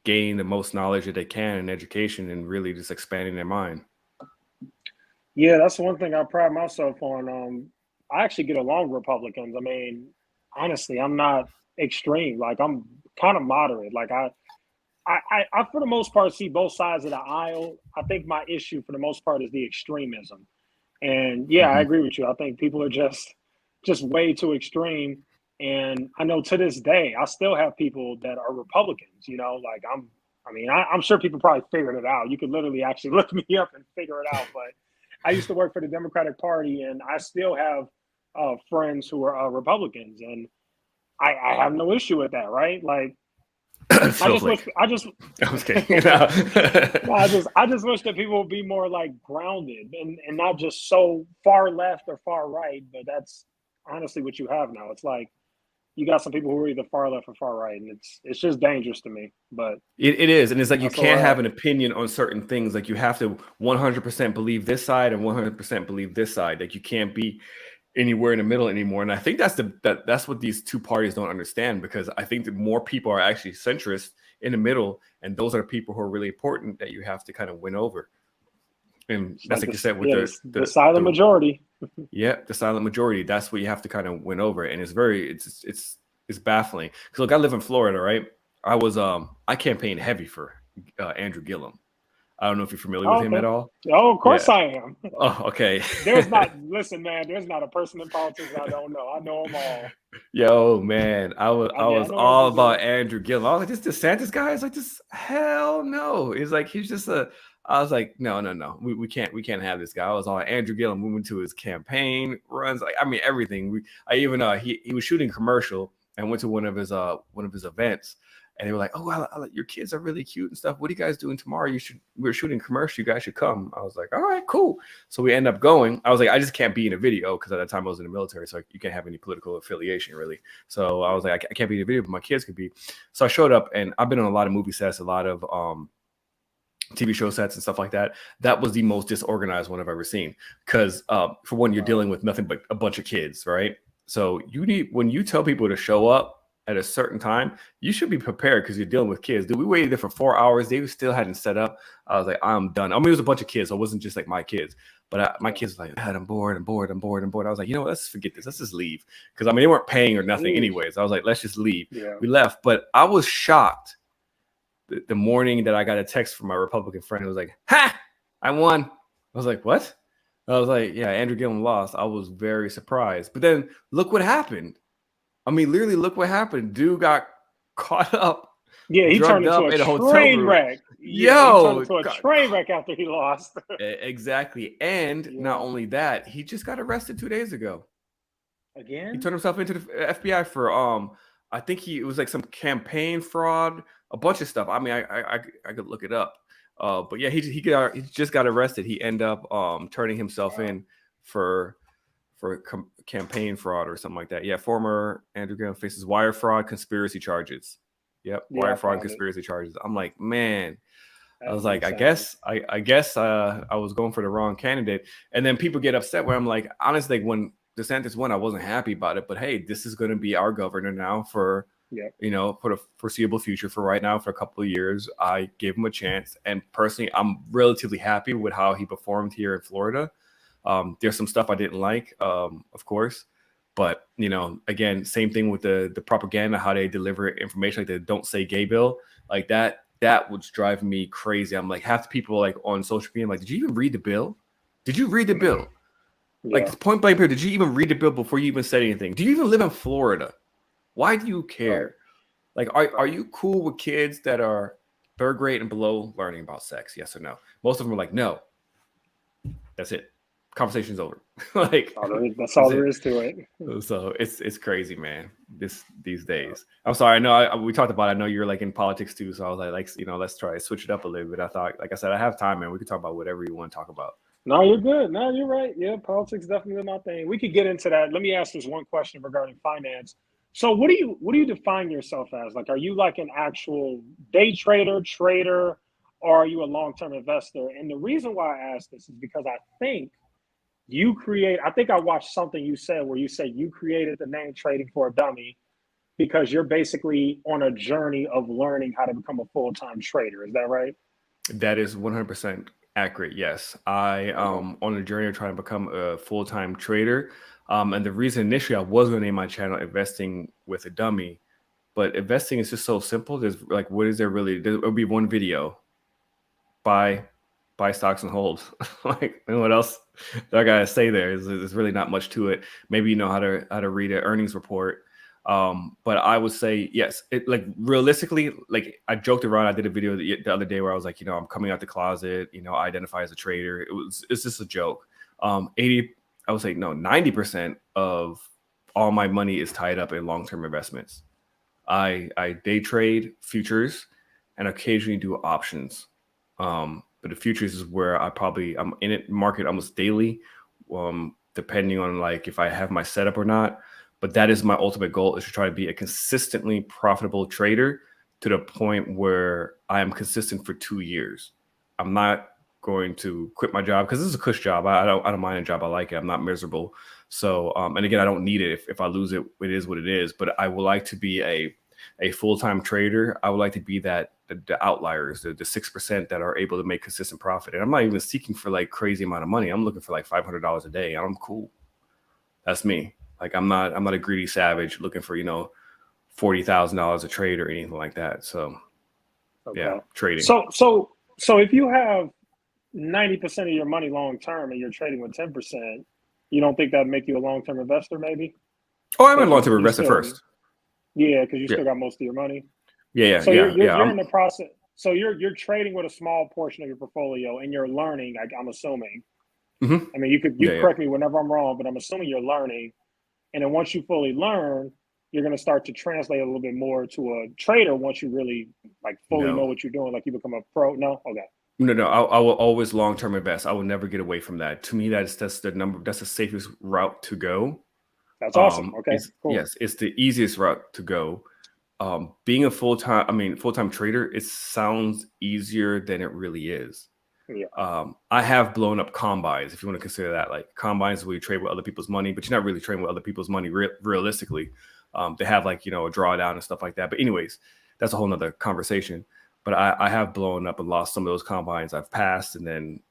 gain the most knowledge that they can in education and really just expanding their mind. Yeah, that's one thing I pride myself on. I actually get along with Republicans. I mean, honestly, I'm not extreme. Like I'm kind of moderate. Like I for the most part see both sides of the aisle. I think my issue for the most part is the extremism. And yeah, I agree with you. I think people are just way too extreme. And I know to this day, I still have people that are Republicans. You know, like I'm sure people probably figured it out. You could literally actually look me up and figure it out. But I used to work for the Democratic Party, and I still have friends who are Republicans, and I have no issue with that, right? Like, I just wish I just wish that people would be more like grounded and not just so far left or far right. But that's honestly what you have now. It's like you got some people who are either far left or far right, and it's just dangerous to me. But it is, and it's like you can't have an opinion on certain things. Like you have to 100% believe this side and 100% believe this side. Like you can't be anywhere in the middle anymore. And I think that's what these two parties don't understand, because I think that more people are actually centrist in the middle, and those are the people who are really important that you have to kind of win over. And that's like you said with the silent majority. Yeah, the silent majority. That's what you have to kind of win over, and it's baffling. Because look, I live in Florida, right? I campaigned heavy for Andrew Gillum. I don't know if you're familiar with him at all. Oh, of course I am. Oh, okay. Listen, man, there's not a person in politics I don't know. I know them all. Yo, man, I was all about Andrew Gillum. I was like, this DeSantis guy is like, this hell no. It's like he's just I was like, no. We can't have this guy. I was on Andrew Gillum. We went to his campaign runs. Like, I mean, everything. He was shooting a commercial and went to one of his events. And they were like, oh, your kids are really cute and stuff. What are you guys doing tomorrow? We're shooting a commercial. You guys should come. I was like, all right, cool. So we end up going. I was like, I just can't be in a video because at that time I was in the military. So you can't have any political affiliation really. So I was like, I can't be in a video, but my kids could be. So I showed up, and I've been on a lot of movie sets, a lot of TV show sets and stuff like that. That was the most disorganized one I've ever seen. Because for one, you're dealing with nothing but a bunch of kids, right? So when you tell people to show up at a certain time, you should be prepared because you're dealing with kids. Dude, we waited there for 4 hours. They still hadn't set up. I was like, I'm done. I mean, it was a bunch of kids. So it wasn't just like my kids, but my kids were like, I'm bored. I was like, let's forget this. Let's just leave. Because I mean, they weren't paying or nothing anyways. I was like, let's just leave. Yeah. We left, but I was shocked the morning that I got a text from my Republican friend, it was like, "Ha, I won." I was like, "What?" I was like, "Yeah, Andrew Gillum lost." I was very surprised, but then look what happened. I mean, literally, look what happened. Dude got caught up, Yeah, he turned drugged into up a in a hotel train room. wreck. Yeah, he turned Yo, into a train wreck after he lost. exactly. And not Yeah. only that, he just got arrested 2 days ago. He Again? turned himself into the FBI for I think it was like some campaign fraud, a bunch of stuff. I mean, I could look it up. But yeah, he just got arrested. He ended up turning himself in for campaign fraud or something like that. Yeah, former Andrew Graham faces wire fraud conspiracy charges. Yep, Yeah, wire I fraud found it. conspiracy charges. I'm like, man. I That was is like, insane. I guess I was going for the wrong candidate. And then people get upset where I'm like, honestly, when DeSantis won, I wasn't happy about it. But hey, this is going to be our governor now for, Yeah. for the foreseeable future. For right now, for a couple of years, I gave him a chance. And personally, I'm relatively happy with how he performed here in Florida. There's some stuff I didn't like, of course. But, again, same thing with the propaganda, how they deliver information, like the "don't say gay" bill, like that was driving me crazy. I'm like, half the people like on social media, I'm like, did you even read the bill? Did you read the bill? Yeah. Like, point blank here, did you even read the bill before you even said anything? Do you even live in Florida? Why do you care? Right. Like, are you cool with kids that are third grade and below learning about sex? Yes or no? Most of them are like, no. That's it. Conversation's over. Like, That's all that's there it. is to it. So it's crazy, man. These days. I'm sorry. I know we talked about it. I know you're like in politics too. So I was like, let's try to switch it up a little bit. I thought, like I said, I have time, man. We can talk about whatever you want to talk about. No, you're good. No, you're right. Yeah, politics definitely my thing. We could get into that. Let me ask this one question regarding finance. So what do you define yourself as? Like, are you like an actual day trader, or are you a long-term investor? And the reason why I ask this is because I think I watched something you said where you said you created the name Trading for a Dummy because you're basically on a journey of learning how to become a full-time trader. Is that right? That is 100% accurate. Yes, I Okay. on a journey of trying to become a full-time trader. And the reason initially I was going to name my channel "Investing with a Dummy," but investing is just so simple. There's like, what is there really? There'll be one video: buy stocks and hold. Like, and what else do I gotta say there? There's really not much to it. Maybe you know how to read an earnings report. But I would say yes. It, like, realistically, like, I joked around. I did a video the other day where I was like, I'm coming out the closet. I identify as a trader. It's just a joke. 80, I would say no, 90% of all my money is tied up in long-term investments. I day trade futures and occasionally do options. But the futures is where I'm in it market almost daily, depending on like if I have my setup or not. But that is my ultimate goal, is to try to be a consistently profitable trader to the point where I am consistent for 2 years. I'm not going to quit my job because this is a cush job. I don't mind a job. I like it. I'm not miserable. So and again, I don't need it. If I lose it, it is what it is. But I would like to be a full-time trader. I would like to be the outliers, the 6% that are able to make consistent profit. And I'm not even seeking for like crazy amount of money. I'm looking for like $500 a day. I'm cool. That's me. Like, I'm not a greedy savage looking for, $40,000 a trade or anything like that. So yeah, Okay. trading. So if you have 90% of your money long term and you're trading with 10%, you don't think that'd make you a long term investor, maybe? Oh, I'm a Because long-term you investor still, first. yeah, because you Yeah. still got most of your money. Yeah. So you're Yeah. you're Yeah. you're in the process. So you're trading with a small portion of your portfolio and you're learning. I'm assuming. Mhm. I mean, you Yeah. correct me whenever I'm wrong, but I'm assuming you're learning. And then once you fully learn, you're going to start to translate a little bit more to a trader once you really like fully know No. what you're doing. Like you become a pro. No, okay, No. I will always long-term invest. I will never get away from that. To me, that's the number. That's the safest route to go. that's awesome. Okay, It's cool. yes, it's the easiest route to go. Being a full-time trader, it sounds easier than it really is. Yeah, I have blown up combines, if you want to consider that. Like, combines where you trade with other people's money, but you're not really trading with other people's money realistically. They have like, a drawdown and stuff like that. But anyways, that's a whole nother conversation. But I have blown up and lost some of those combines. I've passed and then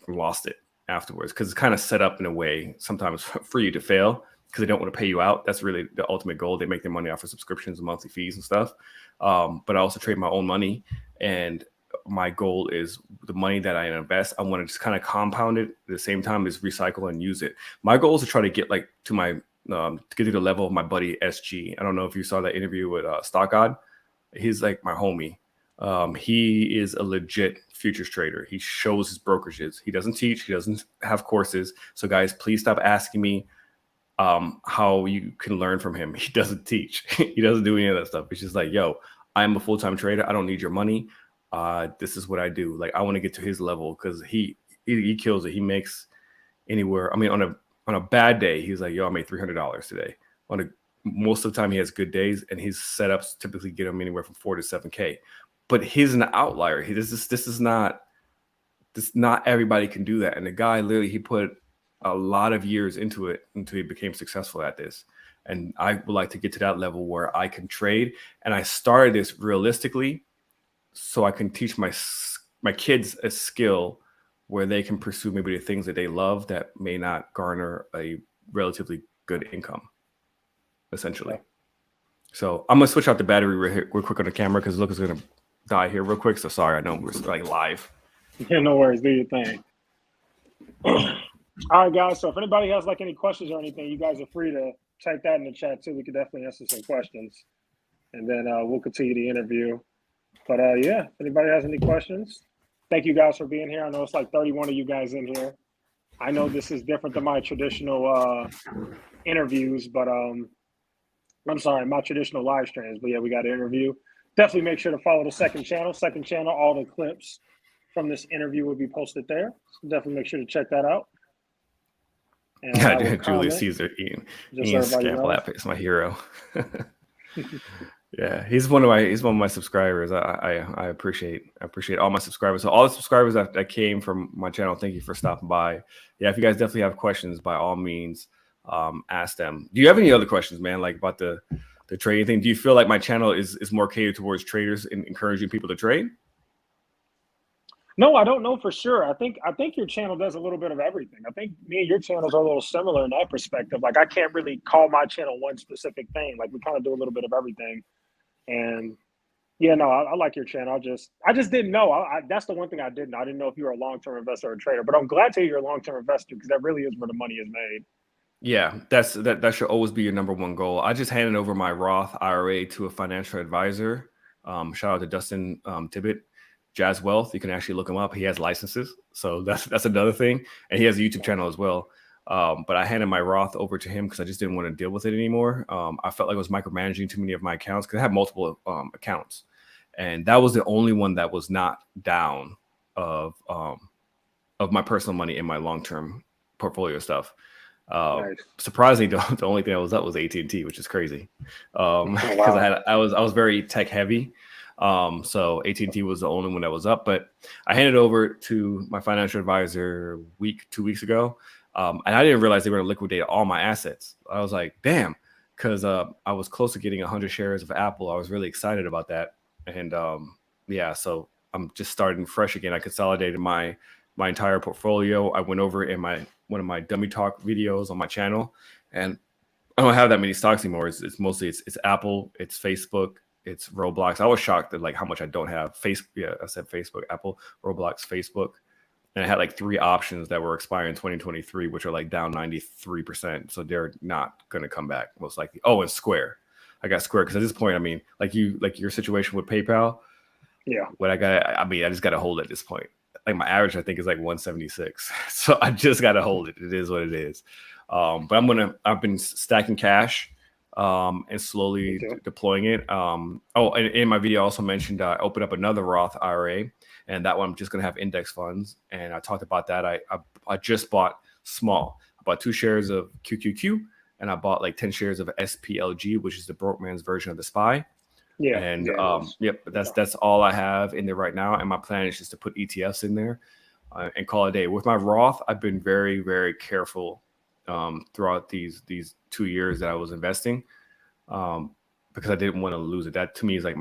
lost it afterwards because it's kind of set up in a way sometimes for you to fail because they don't want to pay you out. That's really the ultimate goal. They make their money off of subscriptions and monthly fees and stuff. But I also trade my own money, And my goal is the money that I invest, I want to just kind of compound it at the same time as recycle and use it. My goal is to try to get like to my to get to the level of my buddy SG. I don't know if you saw that interview with Stock God. He's like my homie. He is a legit futures trader. He shows his brokerages. He doesn't teach. He doesn't have courses. So guys, please stop asking me how you can learn from him. He doesn't teach. He doesn't do any of that stuff. It's just like, yo, I'm a full-time trader. I don't need your money. This is what I do. Like, I want to get to his level because he kills it. He makes anywhere. I mean, on a bad day, he's like, yo, I made $300 today. Most of the time, he has good days, and his setups typically get him anywhere from 4 to 7K. But he's an outlier. This is not everybody can do that. And the guy literally, he put a lot of years into it until he became successful at this. And I would like to get to that level where I can trade. And I started this realistically so I can teach my kids a skill where they can pursue maybe the things that they love that may not garner a relatively good income, essentially. Yeah. So I'm going to switch out the battery real quick on the camera because Luke is going to die here real quick. So sorry, I know we're like live. Yeah, no worries. Do your thing. All right, guys. So if anybody has like any questions or anything, you guys are free to type that in the chat too. We could definitely answer some questions, and then we'll continue the interview. But yeah, if anybody has any questions, thank you guys for being here. I know it's like 31 of you guys in here. I know this is different than my traditional interviews, but I'm sorry, my traditional live streams. But yeah, we got an interview. Definitely make sure to follow the second channel. Second channel, all the clips from this interview will be posted there. So definitely make sure to check that out. And yeah, Julius Caesar, Ian Scamp is my hero. Yeah, he's one of my subscribers. I appreciate all my subscribers. So all the subscribers that came from my channel, thank you for stopping by. Yeah, if you guys definitely have questions, by all means, ask them. Do you have any other questions, man? Like about the trading thing? Do you feel like my channel is more catered towards traders and encouraging people to trade? No, I don't know for sure. I think your channel does a little bit of everything. I think me and your channels are a little similar in that perspective. Like I can't really call my channel one specific thing. Like we kind of do a little bit of everything. And yeah, no, I like your channel. I just didn't know. That's the one thing I didn't know. I didn't know if you were a long-term investor or a trader. But I'm glad to hear you're a long-term investor because that really is where the money is made. Yeah, that should always be your number one goal. I just handed over my Roth IRA to a financial advisor. Shout out to Dustin Tibbett. Jazz Wealth, you can actually look him up. He has licenses, so that's another thing, and he has a YouTube channel as well. But I handed my Roth over to him because I just didn't want to deal with it anymore. I felt like I was micromanaging too many of my accounts because I have multiple accounts, and that was the only one that was not down of my personal money in my long-term portfolio stuff. Nice. Surprisingly, the only thing that was up was AT&T, which is crazy because I was very tech heavy. So AT&T was the only one that was up, but I handed over to my financial advisor 2 weeks ago. And I didn't realize they were going to liquidate all my assets. I was like, damn, because I was close to getting 100 shares of Apple. I was really excited about that. And yeah, so I'm just starting fresh again. I consolidated my entire portfolio. I went over in one of my dummy talk videos on my channel, and I don't have that many stocks anymore. It's mostly it's Apple, it's Facebook, it's Roblox. I was shocked at like how much I don't have. Yeah, I said Facebook, Apple, Roblox, Facebook. And I had like 3 options that were expiring in 2023, which are like down 93%. So they're not going to come back most likely. Oh, and Square. I got Square because at this point, I mean, like your situation with PayPal. Yeah. I just got to hold it at this point. Like my average, I think, is like 176. So I just got to hold it. It is what it is. But I've been stacking cash and slowly deploying it. And in my video, I also mentioned I opened up another Roth IRA. And that one, I'm just going to have index funds. And I talked about that. I just bought small. I bought 2 shares of QQQ, and I bought like 10 shares of SPLG, which is the broke man's version of the SPY. Yeah. And yep, that's all I have in there right now. And my plan is just to put ETFs in there and call it a day. With my Roth, I've been very, very careful throughout these 2 years that I was investing because I didn't want to lose it. That to me is like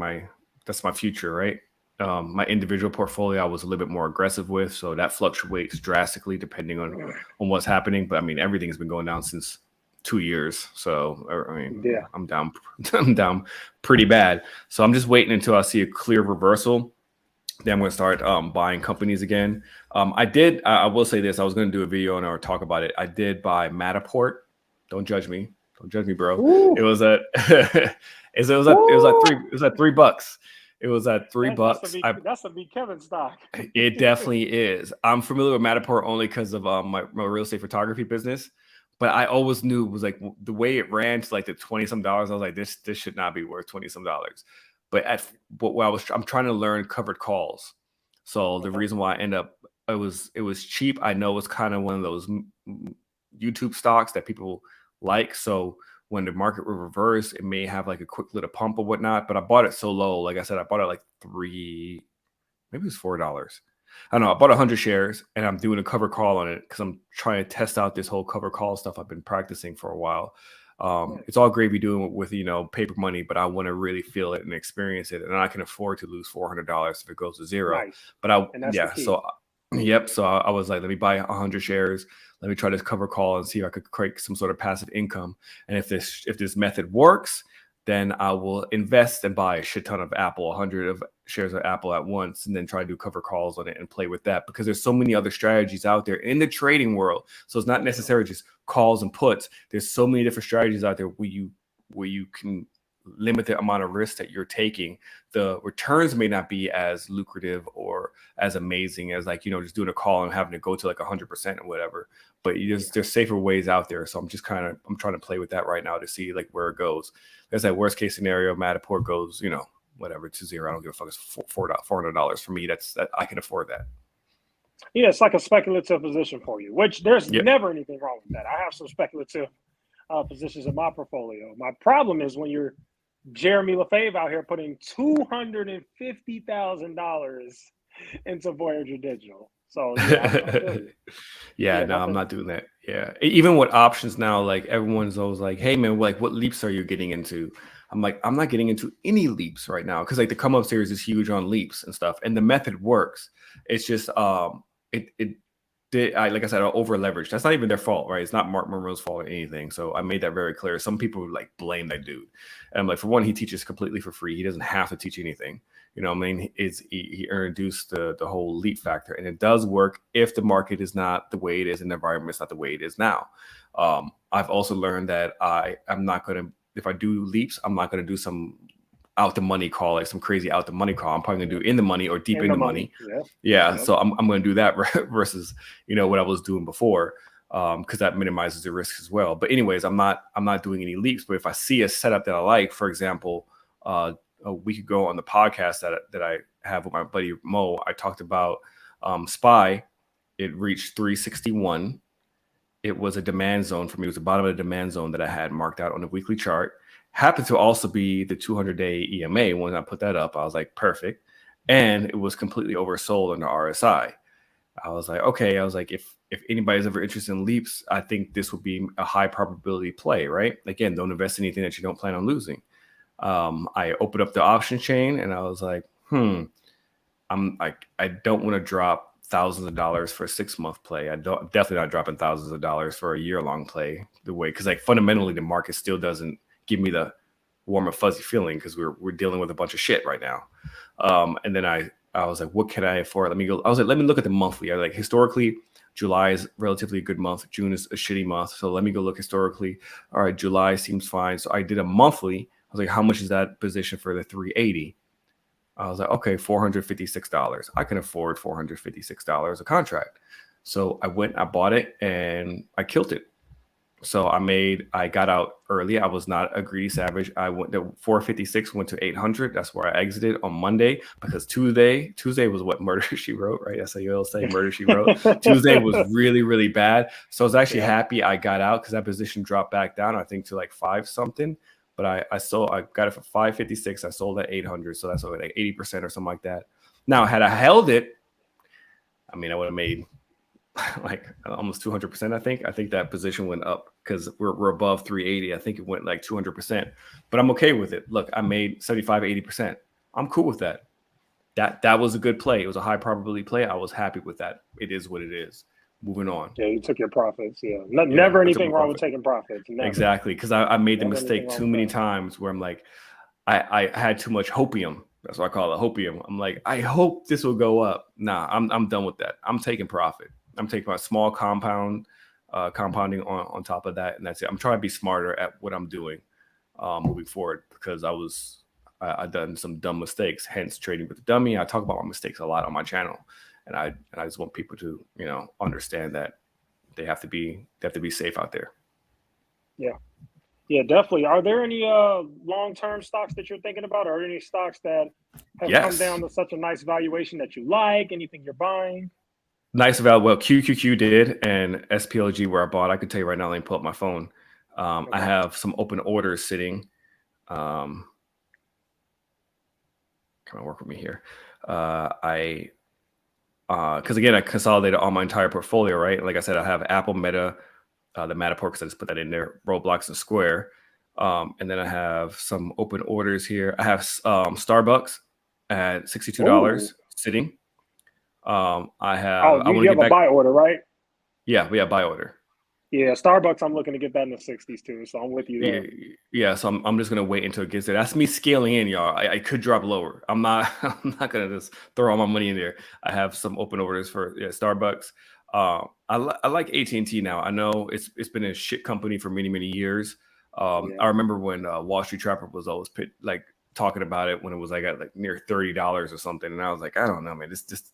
that's my future, right? My individual portfolio I was a little bit more aggressive with, so that fluctuates drastically depending on what's happening. But I mean, everything's been going down since 2 years, so I mean, yeah, I'm down pretty bad. So I'm just waiting until I see a clear reversal Then I'm going to start buying companies again. I will say this. I was going to do a video and or talk about it. I did buy Matterport. Don't judge me. Don't judge me, bro. Ooh, It was at it was at $3. It was at $3. That's a be Kevin stock. It definitely is. I'm familiar with Matterport only because of my real estate photography business. But I always knew it was like the way it ran to like the 20 some dollars. I was like, this should not be worth 20 some dollars. But I'm trying to learn covered calls. So the reason why I end up it was cheap. I know it's kind of one of those YouTube stocks that people like. So when the market will reverse, it may have like a quick little pump or whatnot. But I bought it so low. Like I said, I bought it like maybe it was $4. I don't know. I bought 100 shares and I'm doing a cover call on it because I'm trying to test out this whole cover call stuff I've been practicing for a while. It's all great be doing it with, paper money, but I want to really feel it and experience it. And I can afford to lose $400 if it goes to zero. Nice. But so I was like, let me buy 100 shares. Let me try this cover call and see if I could create some sort of passive income. And if this method works, then I will invest and buy a shit ton of Apple, 100 of shares of Apple at once, and then try to do cover calls on it and play with that, because there's so many other strategies out there in the trading world. So it's not necessarily just calls and puts. There's so many different strategies out there where you can limit the amount of risk that you're taking. The returns may not be as lucrative or as amazing as just doing a call and having to go to like 100% or whatever. But there's safer ways out there. So I'm trying to play with that right now to see like where it goes. There's that worst case scenario. Matterport goes, whatever to zero. I don't give a fuck. It's $400 for me. That I can afford that. Yeah, it's like a speculative position for you, which there's never anything wrong with that. I have some speculative positions in my portfolio. My problem is when you're Jeremy LaFave out here putting $250,000 into Voyager Digital. So I'm not doing that. Yeah, even with options now, like everyone's always like, "Hey man, like what leaps are you getting into?" I'm like, I'm not getting into any leaps right now because like the come up series is huge on leaps and stuff, and the method works. It's just like I said, over leveraged. That's not even their fault, right? It's not Mark Monroe's fault or anything. So I made that very clear. Some people like blame that dude. And I'm like, for one, he teaches completely for free. He doesn't have to teach anything. He introduced the whole leap factor, and it does work if the market is not the way it is and the environment is not the way it is now. I've also learned that I'm not going to, if I do leaps, I'm not going to do some out the money call, like some crazy out the money call. I'm probably gonna do in the money or deep in the money. Yeah. So I'm gonna do that versus what I was doing before, because that minimizes the risk as well. But anyways, I'm not doing any leaps. But if I see a setup that I like, for example, a week ago on the podcast that I have with my buddy Mo, I talked about SPY. It reached 361. It was a demand zone for me. It was the bottom of the demand zone that I had marked out on the weekly chart. Happened to also be the 200-day EMA. When I put that up, I was like, perfect. And it was completely oversold on the RSI. I was like, okay. I was like, if anybody's ever interested in leaps, I think this would be a high probability play, right? Again, don't invest in anything that you don't plan on losing. I opened up the option chain and I was like, I don't want to drop thousands of dollars for a 6-month play. Definitely not dropping thousands of dollars for a year-long play because like fundamentally the market still doesn't give me the warm and fuzzy feeling because we're dealing with a bunch of shit right now. And then I was like, what can I afford? Let me look at the monthly. Historically, July is relatively a good month. June is a shitty month. So let me go look historically. All right, July seems fine. So I did a monthly. I was like, how much is that position for the 380? I was like, okay, $456. I can afford $456 a contract. So I went, I bought it, and I killed it. So I got out early. I was not a greedy savage. I went to 456, went to 800. That's where I exited on Monday because Tuesday was what Murder She Wrote, right? That's how you all say Murder She Wrote. Tuesday was really, really bad. So I was actually happy I got out because that position dropped back down, I think, to like 5 something. But I got it for 556. I sold at 800. So that's like 80% or something like that. Now, had I held it, I would have made like almost 200%. I think that position went up because we're above 380. I think it went like 200%, but I'm okay with it. Look, I made 75, 80%. I'm cool with that. That was a good play. It was a high probability play. I was happy with that. It is what it is. Moving on. Yeah, you took your profits. Yeah. Never anything wrong with taking profits. Never. Exactly. Because I made the mistake too many times where I'm like, I had too much hopium That's what I call it, hopium. I'm like, I hope this will go up. Nah, I'm done with that. I'm taking profit. I'm taking my small compounding on top of that, and that's it. I'm trying to be smarter at what I'm doing moving forward because I done some dumb mistakes. Hence, trading with the dummy. I talk about my mistakes a lot on my channel, and I just want people to understand that they have to be safe out there. Yeah. Yeah, definitely. Are there any long-term stocks that you're thinking about? Or any stocks that have come Yes, down to such a nice valuation that you like? Anything you're buying? nice value. Well, QQQ did, and SPLG where I bought. I could tell you right now. Let me pull up my phone. I Okay. have some open orders sitting. Um, Kind of work with me here. I Because again, I consolidated all my entire portfolio, right? Like I said, I have Apple, Meta, the Matterport, because I just put that in there, Roblox and Square. And then I have some open orders here. I have Starbucks at Oh, $62 sitting. oh, I want you to have get a back. buy order, right? Yeah, we have buy order. Yeah, Starbucks. I'm looking to get that in the 60s too, so I'm with you Yeah, there. yeah. So I'm just gonna wait until it gets there. That's me scaling in, y'all. I could drop lower. I'm not I'm not gonna just throw all my money in there. I have some open orders for Starbucks. I like AT&T now. I know it's been a shit company for many years. Yeah, I remember when Wall Street Trapper was always like talking about it when it was like at like near $30 or something, and I was like, I don't know, man. This just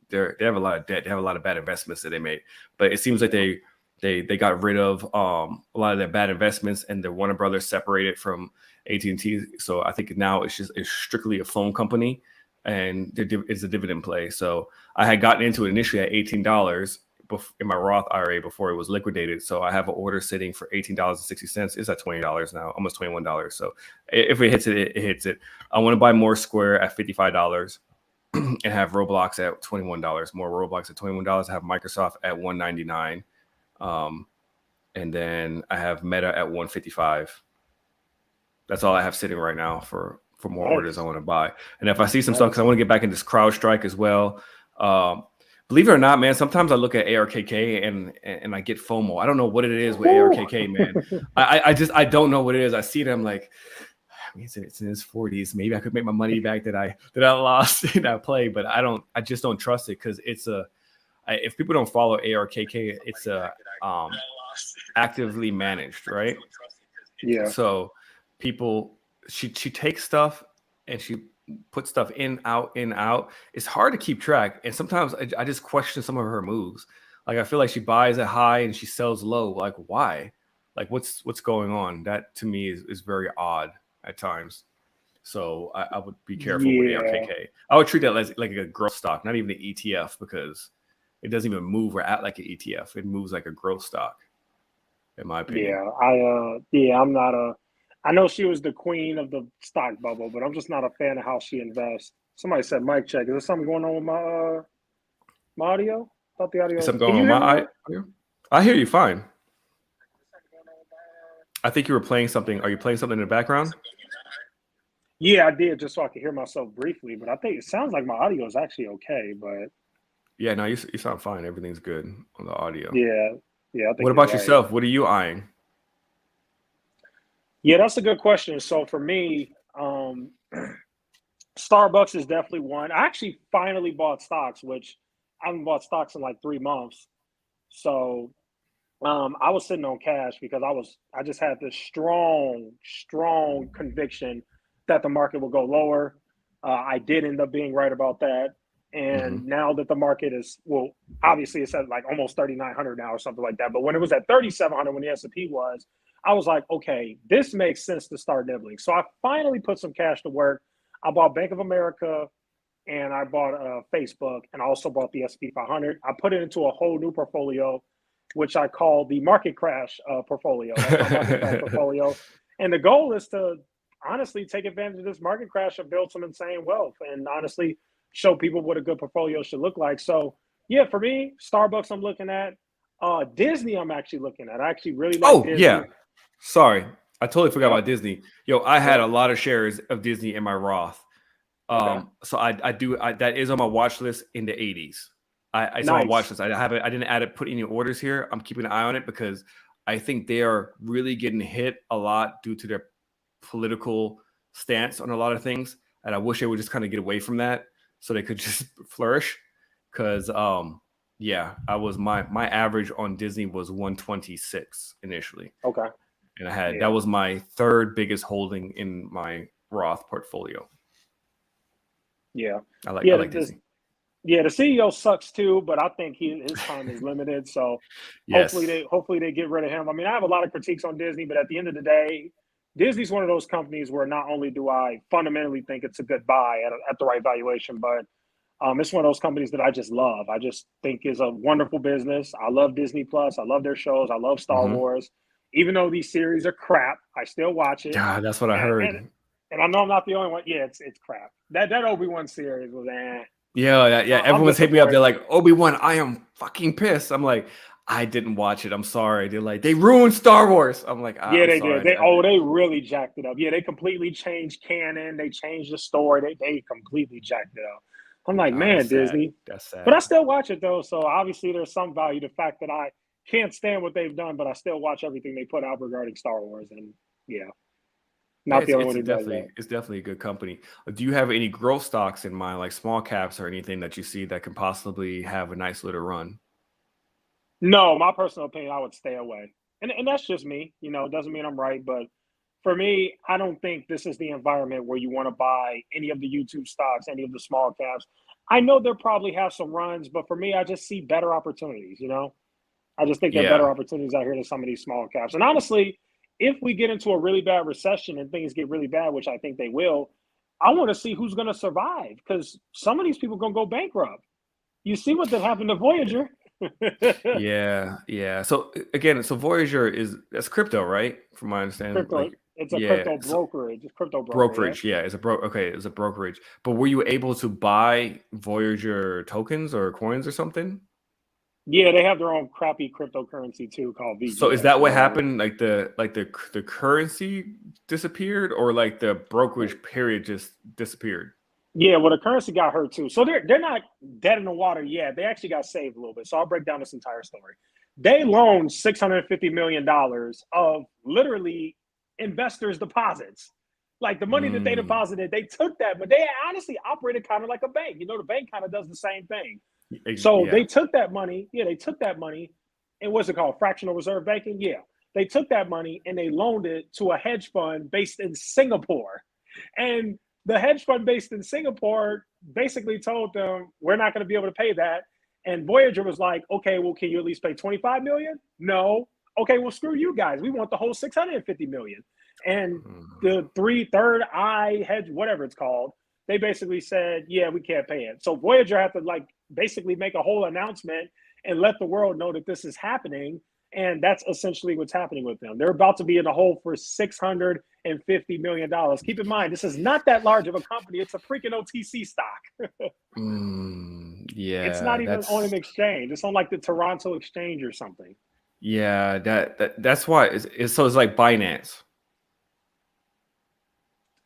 they have a lot of debt. They have a lot of bad investments that they made, but it seems like yeah. they got rid of a lot of their bad investments, and the Warner Brothers separated from AT&T. So I think now it's strictly a phone company, and it's a dividend play. So I had gotten into it initially at $18 in my Roth IRA before it was liquidated. So I have an order sitting for $18.60. It's at $20 now, almost $21. So if it hits it, it hits it. I want to buy more Square at $55 and have Roblox at $21. More Roblox at $21. I have Microsoft at $199. Um, and then I have Meta at 155. That's all I have sitting right now for more orders I Nice, want to buy. And if I see some stuff, because I nice. want to get back into this CrowdStrike as well. Um, Believe it or not, man, sometimes I look at ARKK and I get FOMO. I don't know what it is with Whew. ARKK, man. I don't know what it is. I see them like, I mean, it's in his 40s. Maybe I could make my money back that I lost in that play, but I just don't trust it because if people don't follow ARKK, it's a actively managed, right? Yeah, So people, she takes stuff and she puts stuff in, out, in, out. It's hard to keep track, and sometimes I just question some of her moves. Like I feel like she buys it high and she sells low. Like why? Like what's going on? That to me is very odd at times. So I would be careful with yeah, ARKK. I would treat that as like a growth stock, not even an ETF, because it doesn't even move or act like an ETF. It moves like a growth stock, in my opinion. yeah. Yeah, I'm not a. I know she was the queen of the stock bubble, but I'm just not a fan of how she invests. Somebody said mic check. Is there something going on with my audio? Thought the Is audio. something Can going you on hear my me eye? now? I hear you fine. I think you were playing something. Are you playing something in the background? Yeah, I did just so I could hear myself briefly, but I think it sounds like my audio is actually okay. But Yeah, no, you sound fine. Everything's good on the audio. yeah, yeah, I think What you're about right. yourself? What are you eyeing? Yeah, that's a good question. So for me, Starbucks is definitely one. I actually finally bought stocks, which I haven't bought stocks in like 3 months. So I was sitting on cash because I just had this strong conviction that the market will go lower. I did end up being right about that. And Hmm. now that the market is, well, obviously it's at like almost 3,900 now or something like that. But when it was at 3,700 when the S&P was, I was like, okay, this makes sense to start nibbling. So I finally put some cash to work. I bought Bank of America and I bought Facebook, and I also bought the S&P 500. I put it into a whole new portfolio, which I call the market crash portfolio. That's my market crash portfolio, and the goal is to honestly take advantage of this market crash and build some insane wealth, and honestly show people what a good portfolio should look like. So yeah, for me, Starbucks I'm looking at. Disney I'm actually looking at. I actually really like Oh yeah, Disney. sorry, I totally forgot Yep. about Disney. Yo, I had Yep. a lot of shares of Disney in my Roth. Okay. So that is on my watch list in the 80s. It's on my watch Nice. list. I didn't add it, put any orders here. I'm keeping an eye on it because I think they are really getting hit a lot due to their political stance on a lot of things. and I wish they would just kind of get away from that so they could just flourish. Because yeah, I was my average on Disney was 126 initially, Okay. and I had that Yeah. was my third biggest holding in my Roth portfolio. Yeah. I like Yeah. Disney. Yeah, the CEO sucks too, but I think his time is limited. So hopefully Yes. they get rid of him. I mean, I have a lot of critiques on Disney, but at the end of the day, Disney's one of those companies where not only do I fundamentally think it's a good buy at the right valuation, but it's one of those companies that I just love. I just think is a wonderful business. I love Disney Plus. I love their shows. I love Star Mm-hmm. Wars. Even though these series are crap, I still watch it. God, that's what I And and, heard. and I know I'm not the only one. Yeah, it's crap. That Obi-Wan series was Yeah. I'm Everyone's hit me up. They're disappointed. like, Obi-Wan, I am fucking pissed. I'm like, I didn't watch it. I'm sorry. They're like, they ruined Star Wars. I'm like, Yeah, I'm they did. sorry. They really jacked it up. Yeah, they completely changed canon. They changed the story. They completely jacked it up. I'm like, Oh, that's man, sad. Disney. That's But I sad. still watch it though. So obviously there's some value to the fact that I can't stand what they've done, but I still watch everything they put out regarding Star Wars. And yeah, Yeah, not the only one who does that. it's definitely a good company. Do you have any growth stocks in mind, like small caps or anything that you see that can possibly have a nice little run? No, my personal opinion, I would stay away. And that's just me. You know, it doesn't mean I'm right, but for me, I don't think this is the environment where you want to buy any of the YouTube stocks, any of the small caps. I know they'll probably have some runs, but for me, I just see better opportunities, you know? I just think there are better Yeah, opportunities out here than some of these small caps. And honestly, if we get into a really bad recession and things get really bad, which I think they will, I want to see who's going to survive because some of these people are going to go bankrupt. You see what that happened to Voyager? yeah. So again, so Voyager that's crypto, right? From my understanding, Crypto, like it's a yeah, crypto so brokerage. It's crypto broker, yeah. brokerage, yeah, okay, it's a brokerage. But were you able to buy Voyager tokens or coins or something? Yeah, they have their own crappy cryptocurrency too called So is VGX that or what whatever. happened? Like the currency disappeared, or like the brokerage period just disappeared? Yeah, well, the currency got hurt too. So they're not dead in the water yet. They actually got saved a little bit. So I'll break down this entire story. They loaned $650 million of literally investors' deposits. Like the money that they Mm, deposited, they took that, but they honestly operated kind of like a bank. You know, the bank kind of does the same thing. So yeah. they took that money. Yeah, they took that money. And what's it called? Fractional reserve banking. Yeah, they took that money and they loaned it to a hedge fund based in Singapore. And the hedge fund based in Singapore basically told them, we're not going to be able to pay that. And Voyager was like, okay, well, can you at least pay 25 million? No. Okay, well, screw you guys. We want the whole 650 million. And Mm. the third eye hedge, whatever it's called, they basically said, yeah, we can't pay it. So Voyager had to like basically make a whole announcement and let the world know that this is happening. And that's essentially what's happening with them. They're about to be in the hole for $650 million. Keep in mind, this is not that large of a company. It's a freaking OTC stock. It's Yeah, not even on an exchange. It's on like the Toronto Exchange or something. that's why it's like Binance.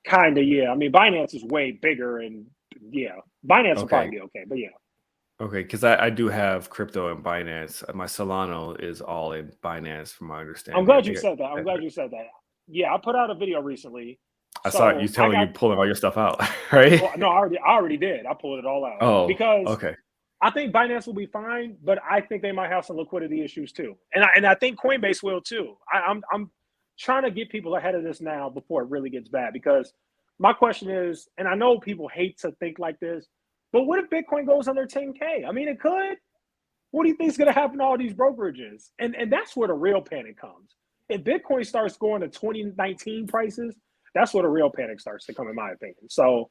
Kind of, yeah. I mean, Binance is way bigger, and yeah, Binance will probably Okay. be okay. But yeah, Okay, because I do have crypto in Binance. My Solano is all in Binance, from my I'm understanding. I glad you think said that. I'm glad you said that. Yeah, I put out a video recently. I saw you So I telling you got, pulling all your stuff out, right? well, no, I already did. I pulled it all out Oh, because okay. I think Binance will be fine, but I think they might have some liquidity issues too, and I think Coinbase will too. I'm trying to get people ahead of this now before it really gets bad because my question is, and I know people hate to think like this, but what if Bitcoin goes under 10K? I mean, it could. What do you think is going to happen to all these brokerages? And that's where the real panic comes. If Bitcoin starts going to 2019 prices, that's where the real panic starts to come, in my opinion. So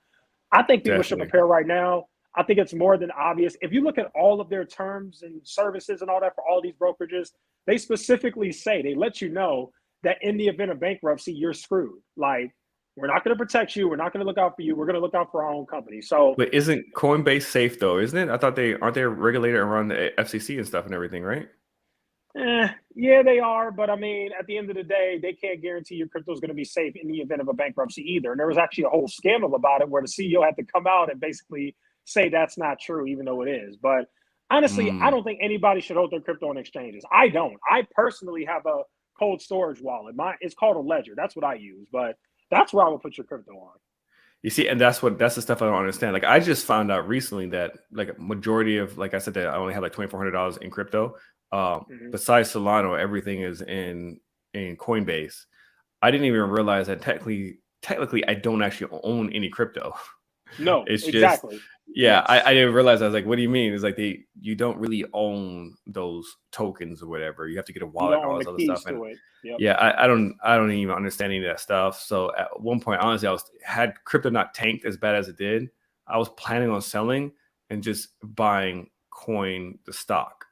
I think people should Definitely. prepare right now. I think it's more than obvious. If you look at all of their terms and services and all that for all these brokerages, they specifically say, they let you know that in the event of bankruptcy, you're screwed. Like, we're not going to protect you. We're not going to look out for you. We're going to look out for our own company. So, But isn't Coinbase safe though? Isn't it? I thought they aren't they regulated around the FCC and stuff and everything, right? yeah, they are. But I mean, at the end of the day, they can't guarantee your crypto is going to be safe in the event of a bankruptcy either. And there was actually a whole scandal about it where the CEO had to come out and basically say that's not true, even though it is. But honestly, I Mm, don't think anybody should hold their crypto on exchanges. I don't. I personally have a cold storage wallet. It's called a ledger. That's what I use. But that's where I would put your crypto on. You see, and that's the stuff I don't understand. Like I just found out recently that like a majority of, like I said, that I only have like $2,400 in crypto. Hmm. Besides Solano, everything is in Coinbase. I didn't even realize that technically I don't actually own any crypto. No, It's just, exactly. yeah, Yes, I didn't realize. I was like, what do you mean? It's like you don't really own those tokens or whatever. You have to get a you wallet don't and all own the this other stuff. keys And to it. Yep. yeah, I don't even understand any of that stuff. So at one point, honestly, had crypto not tanked as bad as it did, I was planning on selling and just buying coin the stock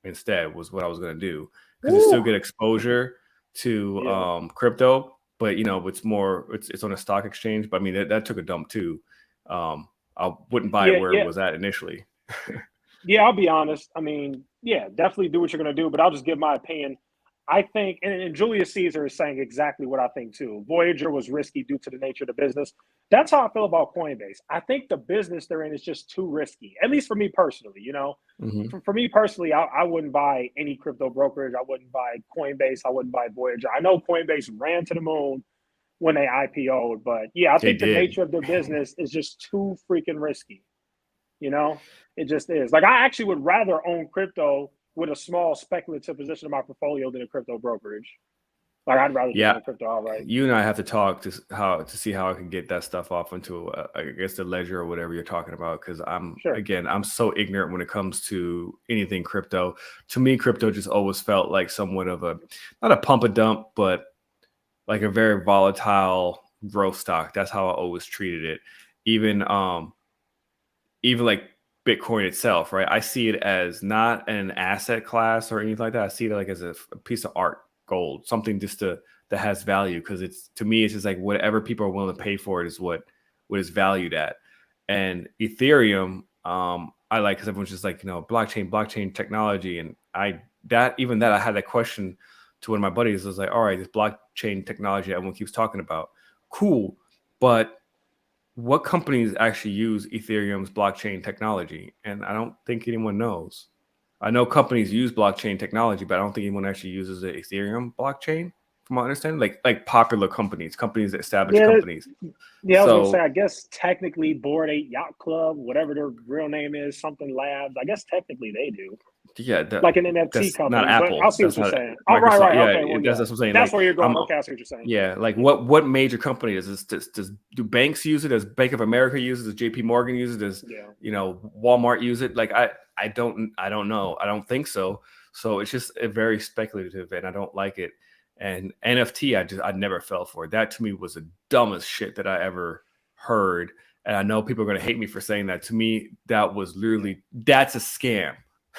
instead was what I was going to do because you Woo. still get exposure to Yeah. crypto, but it's on a stock exchange. But I mean that took a dump too. I wouldn't buy it Yeah. where it Yeah. was at initially. Yeah, I'll be honest. I mean, yeah, definitely do what you're going to do, but I'll just give my opinion. I think, and Julius Caesar is saying exactly what I think too. Voyager was risky due to the nature of the business. That's how I feel about Coinbase. I think the business they're in is just too risky, at least for me personally. Hmm. For me personally, I wouldn't buy any crypto brokerage. I wouldn't buy Coinbase. I wouldn't buy Voyager. I know Coinbase ran to the moon when they IPO'd, but yeah, I They think the did. nature of their business is just too freaking risky. You know, it just is. Like I actually would rather own crypto with a small speculative position in my portfolio than a crypto brokerage. Like I'd rather just Yeah, own crypto outright. you and I have to talk to see how I can get that stuff off into I guess the ledger or whatever you're talking about because Sure. I'm so ignorant when it comes to anything crypto. To me, crypto just always felt like somewhat of a not a pump and dump, but like a very volatile growth stock. That's how I always treated it. Even even like Bitcoin itself, right? I see it as not an asset class or anything like that. I see it like as a piece of art, gold, something just that has value because it's to me it's just like whatever people are willing to pay for it is what is valued at. And Ethereum, I like because everyone's just like blockchain technology, and I had that question to one of my buddies. I was like, all right, this blockchain technology everyone keeps talking about, cool, but what companies actually use Ethereum's blockchain technology? And I don't think anyone knows. I know companies use blockchain technology, but I don't think anyone actually uses the Ethereum blockchain, from my understanding. Like popular companies, established Yeah, companies. yeah. I was gonna say. So I guess technically, Board Eight Yacht Club, whatever their real name is, something Labs. I guess technically they do, yeah, like an NFT that's not company. But I'll Apple. see what That's you're not saying. Oh, right, Microsoft. right. Yeah, Okay. Well, that's yeah. what I'm saying. That's Like where you're I'm going. Okay, I see what you're saying. yeah, like what major company does do banks use it? Does Bank of America use it? Does JP Morgan use it? Does Yeah. Walmart use it? Like I don't know. I don't think so. So it's just a very speculative and I don't like it. And NFT I never fell for it. That to me was the dumbest shit that I ever heard. And I know people are gonna hate me for saying that. To me, that was Yeah. literally that's a scam.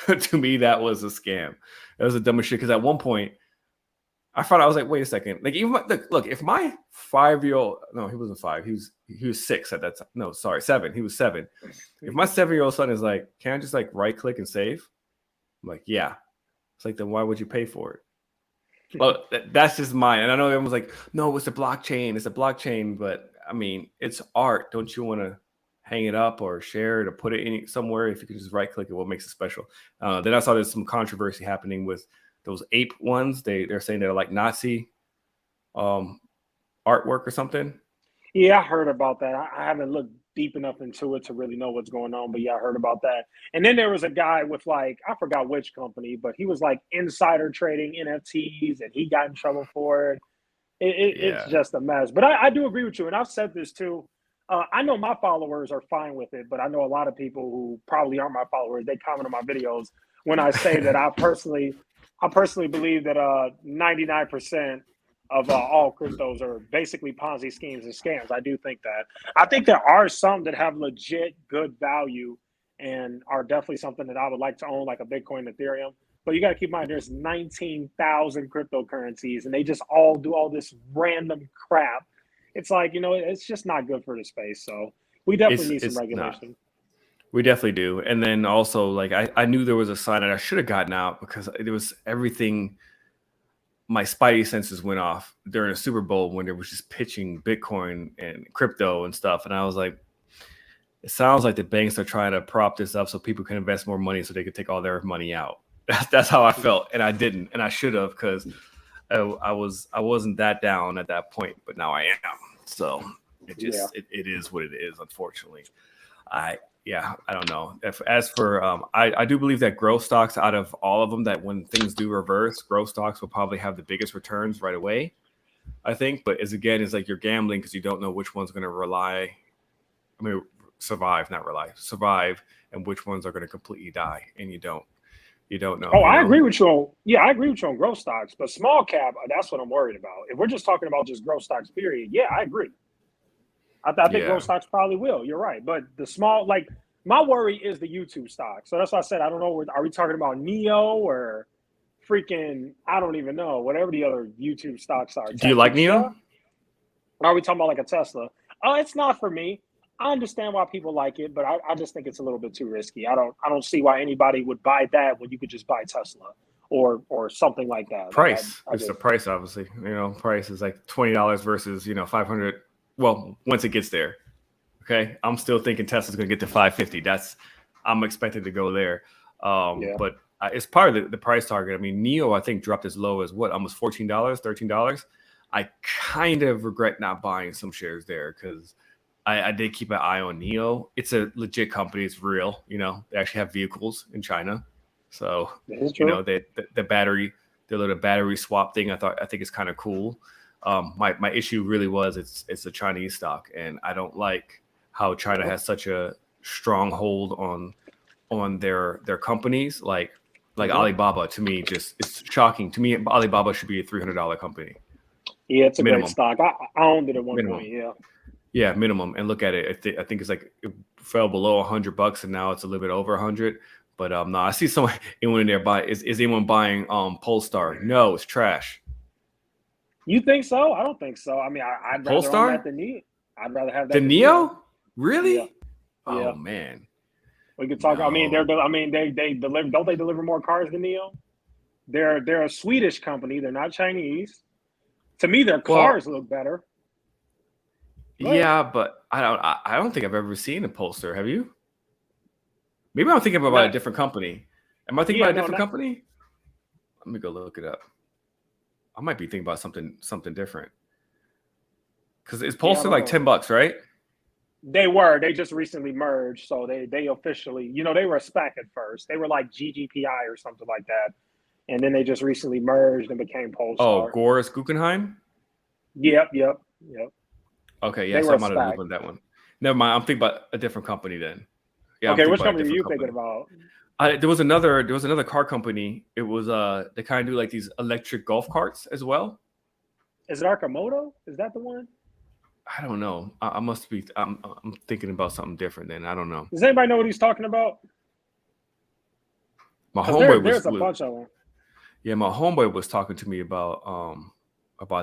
To me, that was a scam. That was the dumbest shit because at one point I found out I was like, wait a second. Like even look, if my 5-year-old no, he wasn't five, he was 6 at that time. No, sorry, 7. He was 7. If my 7-year-old son is like, can I just like right click and save? I'm like, yeah. It's like then why would you pay for it? Well, that's just mine. And I know everyone's like, no, it's a blockchain, but I mean, it's art. Don't you want to hang it up or share it or put it in somewhere if you could just right click it? What makes it special? Then I saw there's some controversy happening with those ape ones. They're saying they're like Nazi um, artwork or something. Yeah, I heard about that. I haven't looked deep enough into it to really know what's going on, but yeah, I heard about that. And then there was a guy with like I forgot which company, but he was like insider trading NFTs, and he got in trouble for it. It's Yeah, just a mess. But I do agree with you, and I've said this too. I know my followers are fine with it, but I know a lot of people who probably aren't my followers. They comment on my videos when I say that I personally believe that 99% of all cryptos are basically Ponzi schemes and scams. I do think that. I think there are some that have legit good value and are definitely something that I would like to own, like a Bitcoin, Ethereum. But you got to keep in mind, there's 19,000 cryptocurrencies, and they just all do all this random crap. It's like it's just not good for the space. So we definitely need some it's not. regulation. We definitely do. And then also, like, I knew there was a sign that I should have gotten out because there was everything. My spidey senses went off during a Super Bowl when they was just pitching Bitcoin and crypto and stuff. And I was like, it sounds like the banks are trying to prop this up so people can invest more money so they could take all their money out. That's how I felt. And I didn't. And I should have because I wasn't that down at that point, but now I am. So It is what it is, unfortunately. I don't know. As for I do believe that growth stocks, out of all of them, that when things do reverse, growth stocks will probably have the biggest returns right away, I think. But it's like you're gambling because you don't know which one's going to survive, and which ones are going to completely die, and you don't know. Oh, I agree with you on. Yeah, I agree with you on growth stocks, but small cap, that's what I'm worried about. If we're just talking about just growth stocks, period. Yeah, I agree. I think growth stocks probably will. You're right, but the small, like, my worry is the YouTube stock. So that's why I said I don't know. Are we talking about Neo or freaking? I don't even know. Whatever the other YouTube stocks are. Do you like Neo? Or are we talking about like a Tesla? Oh, it's not for me. I understand why people like it, but I just think it's a little bit too risky. I don't see why anybody would buy that when you could just buy Tesla or something like that. Price. It's the price, obviously. Price is like $20 versus $500. Well, once it gets there, okay. I'm still thinking Tesla's going to get to 550. I'm expected to go there. But it's part of the price target. I mean, Neo, I think, dropped as low as almost $14, $13. I kind of regret not buying some shares there because I did keep an eye on Neo. It's a legit company. It's real. They actually have vehicles in China. So, the battery, the little battery swap thing, I think is kind of cool. My issue really was it's a Chinese stock, and I don't like how China has such a strong hold on their companies. Like Alibaba, to me, it's shocking. To me, Alibaba should be a $300 company. Yeah, it's a minimum. Great stock. I owned it at one point. Yeah, minimum. And look at it. I think it's like it fell below $100, and now it's a little bit over 100. But no, I see anyone in there buy. Is anyone buying Polestar? No, it's trash. You think so? I don't think so. I mean, I'd rather own that than Neo. I'd rather have that than Neo. Really? Yeah. Oh man. We could talk. No. I mean, they deliver. Don't they deliver more cars than Neo? They're a Swedish company. They're not Chinese. To me, their cars look better. Yeah, but I don't think I've ever seen a Polestar. Have you? Maybe I'm thinking about a different company. Am I thinking about a different company? Let me go look it up. I might be thinking about something different. Because it's Polestar like $10, right? They were. They just recently merged, so they officially, they were a SPAC at first. They were like GGPI or something like that, and then they just recently merged and became Polestar. Oh, Goris Guggenheim? Yep. Okay, yeah, so I might have looked at that one. Never mind. I'm thinking about a different company then. Yeah. Okay, which company are you thinking about? There was another car company. It was they kind of do like these electric golf carts as well. Is it Arcimoto? Is that the one? I don't know. I must be. I'm thinking about something different then. I don't know. Does anybody know what he's talking about? My homeboy there's a bunch of them. Yeah, my homeboy was talking to me about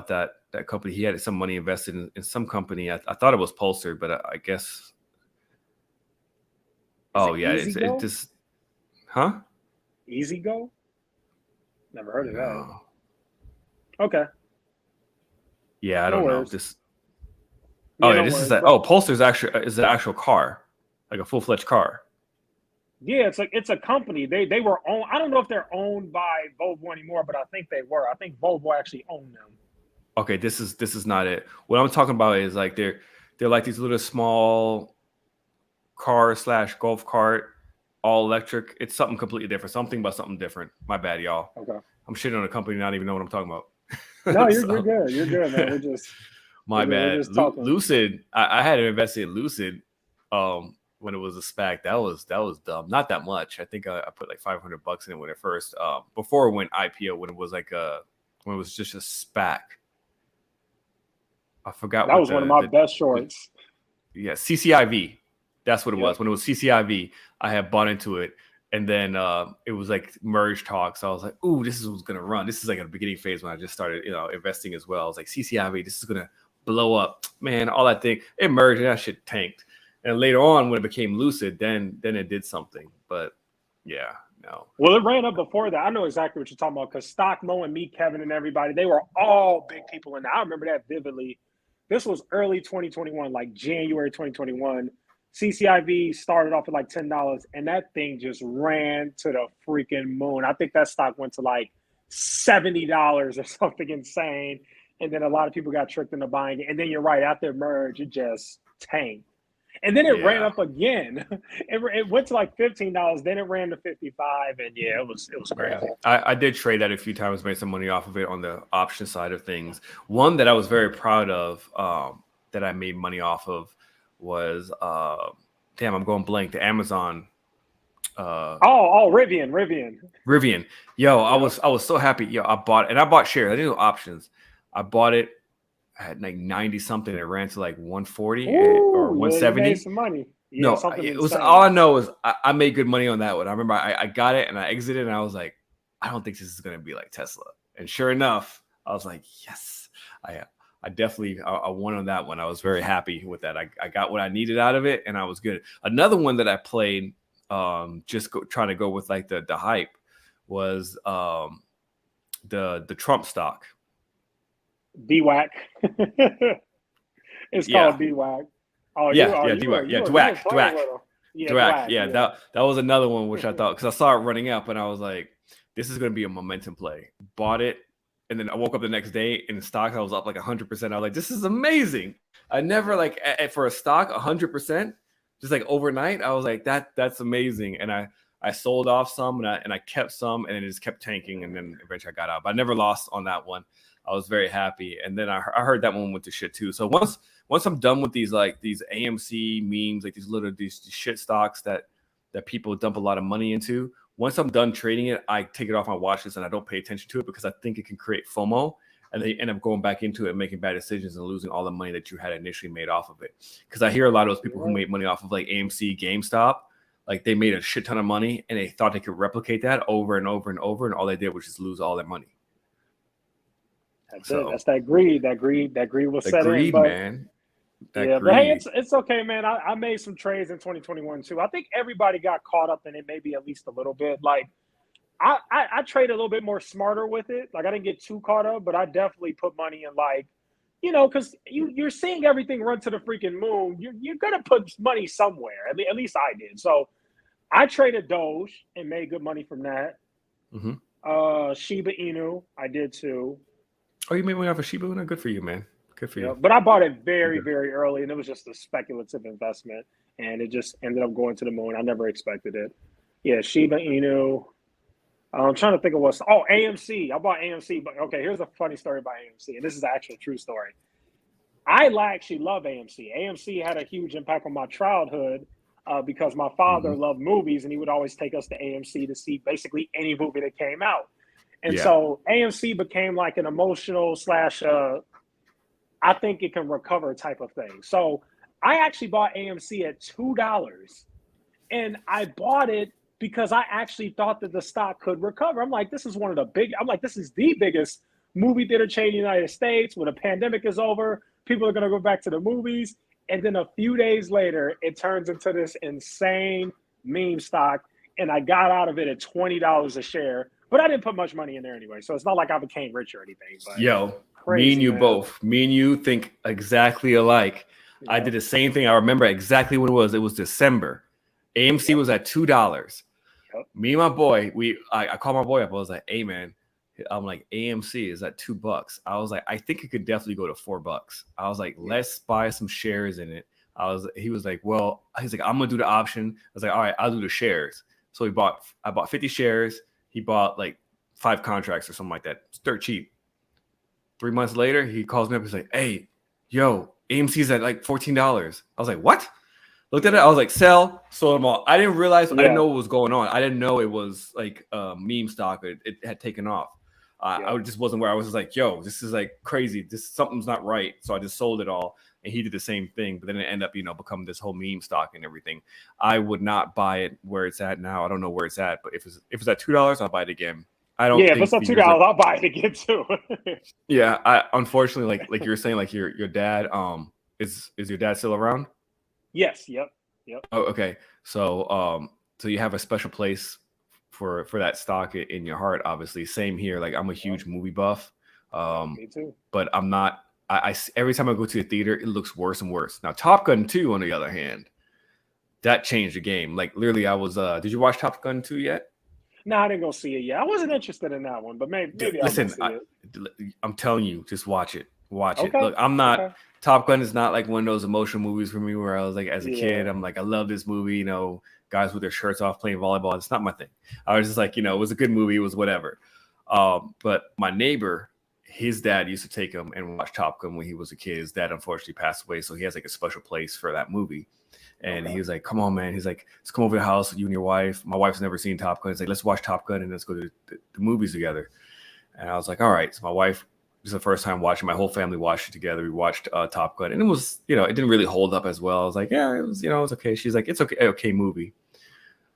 that company. He had some money invested in some company. I thought it was Pulsar, but I guess. It's just, huh? EasyGo? Never heard of that. Okay. Yeah, I don't know. This is that. Oh, Pulsar is an actual car, like a full-fledged car. Yeah, it's a company. They were owned. I don't know if they're owned by Volvo anymore, but I think they were. I think Volvo actually owned them. Okay, this is not it. What I'm talking about is like they're like these little small car / golf cart, all electric. It's something completely different. Something about something different. My bad, y'all. Okay. I'm shitting on a company, not even know what I'm talking about. No, you're good. You're good, man. We're just my bad. Lucid. I had invested in Lucid when it was a SPAC. That was dumb. Not that much. I think I put like $500 in it when it first before it went IPO, when it was like when it was just a SPAC. I forgot. That was one of my best shorts. Yeah, CCIV. That's what it was. When it was CCIV, I had bought into it. And then it was like merge talks. So I was like, ooh, this is what's going to run. This is like a beginning phase when I just started, investing as well. I was like, CCIV, this is going to blow up. Man, all that thing. It merged and that shit tanked. And later on, when it became Lucid, then it did something. But yeah, no. Well, it ran up before that. I know exactly what you're talking about because Stock, Mo, and me, Kevin, and everybody, they were all big people in that. I remember that vividly. This was early 2021, like January 2021. CCIV started off at like $10, and that thing just ran to the freaking moon. I think that stock went to like $70 or something insane. and then a lot of people got tricked into buying it. And then you're right, after merge, it just tanked. And then it ran Yeah. up again. It went to like $15. Then it ran to 55, and yeah, it was Yeah, crazy. I did trade that a few times, made some money off of it on the option side of things. One that I was very proud of, that I made money off of, was damn, I'm going blank. The Amazon Rivian. Rivian. Yo, I Yep. was so happy. Yo, I bought shares. I didn't do options. I bought it at like 90 something. It ran to like 140 or Ooh, yeah, you made 170. some money. Yeah, No, something it was all insane. I know is I made good money on that one. I remember I got it and I exited and I was like, I don't think this is gonna be like Tesla. And sure enough, I was like, yes, I definitely I won on that one. I was very happy with that. I got what I needed out of it and I was good. Another one that I played, trying to go with like the hype, was the Trump stock. DWAC. It's Yeah, called DWAC. Oh, yeah, DWAC, yeah, you were playing DWAC. with them. Yeah, Dwack, DWAC. yeah, Yeah. that was another one which I thought, because I saw it running up and I was like, this is going to be a momentum play. Bought it, and then I woke up the next day and the stock I was up like 100%. I was like, this is amazing. I never like for a stock 100%, just like overnight. I was like, that's amazing, and I sold off some and I kept some, and it just kept tanking, and then eventually I got out. But I never lost on that one. I was very happy, and then I heard that one went to shit too. So once I'm done with these AMC memes, like these shit stocks that people dump a lot of money into, once I'm done trading it, I take it off my watch list and I don't pay attention to it, because I think it can create FOMO, and they end up going back into it and making bad decisions and losing all the money that you had initially made off of it. Because I hear a lot of those people who made money off of like AMC, GameStop, like they made a shit ton of money and they thought they could replicate that over and over and over, and all they did was just lose all their money. That's it. That's that greed. That greed will set in. But Man. yeah, but hey, it's okay, man. I made some trades in 2021 too. I think everybody got caught up in it, maybe at least a little bit. Like I trade a little bit more smarter with it. Like I didn't get too caught up, but I definitely put money in, like, because you're seeing everything run to the freaking moon. You're gonna put money somewhere. At least I did. So I traded Doge and made good money from that. Mm-hmm. Shiba Inu, I did too. Oh, you made money off of Shiba Inu? Good for you, man. Good for you. But I bought it very, very early, and it was just a speculative investment, and it just ended up going to the moon. I never expected it. Yeah, Shiba Inu. I'm trying to think of what's. Oh, AMC. I bought AMC, but okay, here's a funny story about AMC, and this is an actual true story. I actually love AMC. AMC had a huge impact on my childhood, because my father loved movies, and he would always take us to AMC to see basically any movie that came out. And so AMC became like an emotional slash, I think it can recover type of thing. So I actually bought AMC at $2, and I bought it because I actually thought that the stock could recover. I'm like, this is this is the biggest movie theater chain in the United States. When the pandemic is over, people are going to go back to the movies. And then a few days later, it turns into this insane meme stock. And I got out of it at $20 a share, but I didn't put much money in there anyway. So it's not like I became rich or anything. But me and you both. Me and you think exactly alike. Yeah. I did the same thing. I remember exactly what it was. It was December. AMC was at $2. Me and my boy, I called my boy up. I was like, hey, man, I'm like, AMC is at $2. I was like, I think it could definitely go to $4. I was like, let's buy some shares in it. He was like, well, he's like, I'm going to do the option. I was like, all right, I'll do the shares. So I bought 50 shares. He bought like 5 contracts or something like that. It's dirt cheap. 3 months later, he calls me up. He's like, hey, yo, AMC's at like $14. I was like, what? Looked at it. I was like, sell, sold them all. I didn't realize, I didn't know what was going on. I didn't know it was like a meme stock. It had taken off. I just wasn't where I was just like, yo, this is like crazy. Something's not right. So I just sold it all. And he did the same thing. But then it ended up, becoming this whole meme stock and everything. I would not buy it where it's at now. I don't know where it's at. But if it's at $2, I'll buy it again. I don't. Yeah, if it's at $2, I'll buy it again too. Yeah, I unfortunately, like you were saying, like your dad. Is your dad still around? Yes. Yep. Oh, okay. So so you have a special place for that stock in your heart, obviously. Same here. Like I'm a huge movie buff. Me too. But I'm not. I every time I go to the theater, it looks worse and worse. Now Top Gun 2, on the other hand, that changed the game. Like literally, I was. Did you watch Top Gun 2 yet? No, I didn't go see it yet. I wasn't interested in that one, but maybe I'll go Listen, see it. I'm telling you, just watch it. Watch it. Okay. Look, I'm not. Okay. Top Gun is not like one of those emotional movies for me where I was like, as a kid, Yeah. I'm like, I love this movie. You know, guys with their shirts off playing volleyball. It's not my thing. I was just like, you know, it was a good movie. It was whatever. But my neighbor, his dad used to take him and watch Top Gun when he was a kid. His dad unfortunately passed away, so he has like a special place for that movie. And Okay. he was like, "Come on, man." He's like, "Let's come over to the house, you and your wife." My wife's never seen Top Gun. He's like, "Let's watch Top Gun and let's go to the movies together." And I was like, "All right." So my wife, this is the first time watching. My whole family watched it together. We watched Top Gun, and it was, you know, it didn't really hold up as well. I was like, "Yeah, it was, you know, it's okay." She's like, "It's okay, okay movie."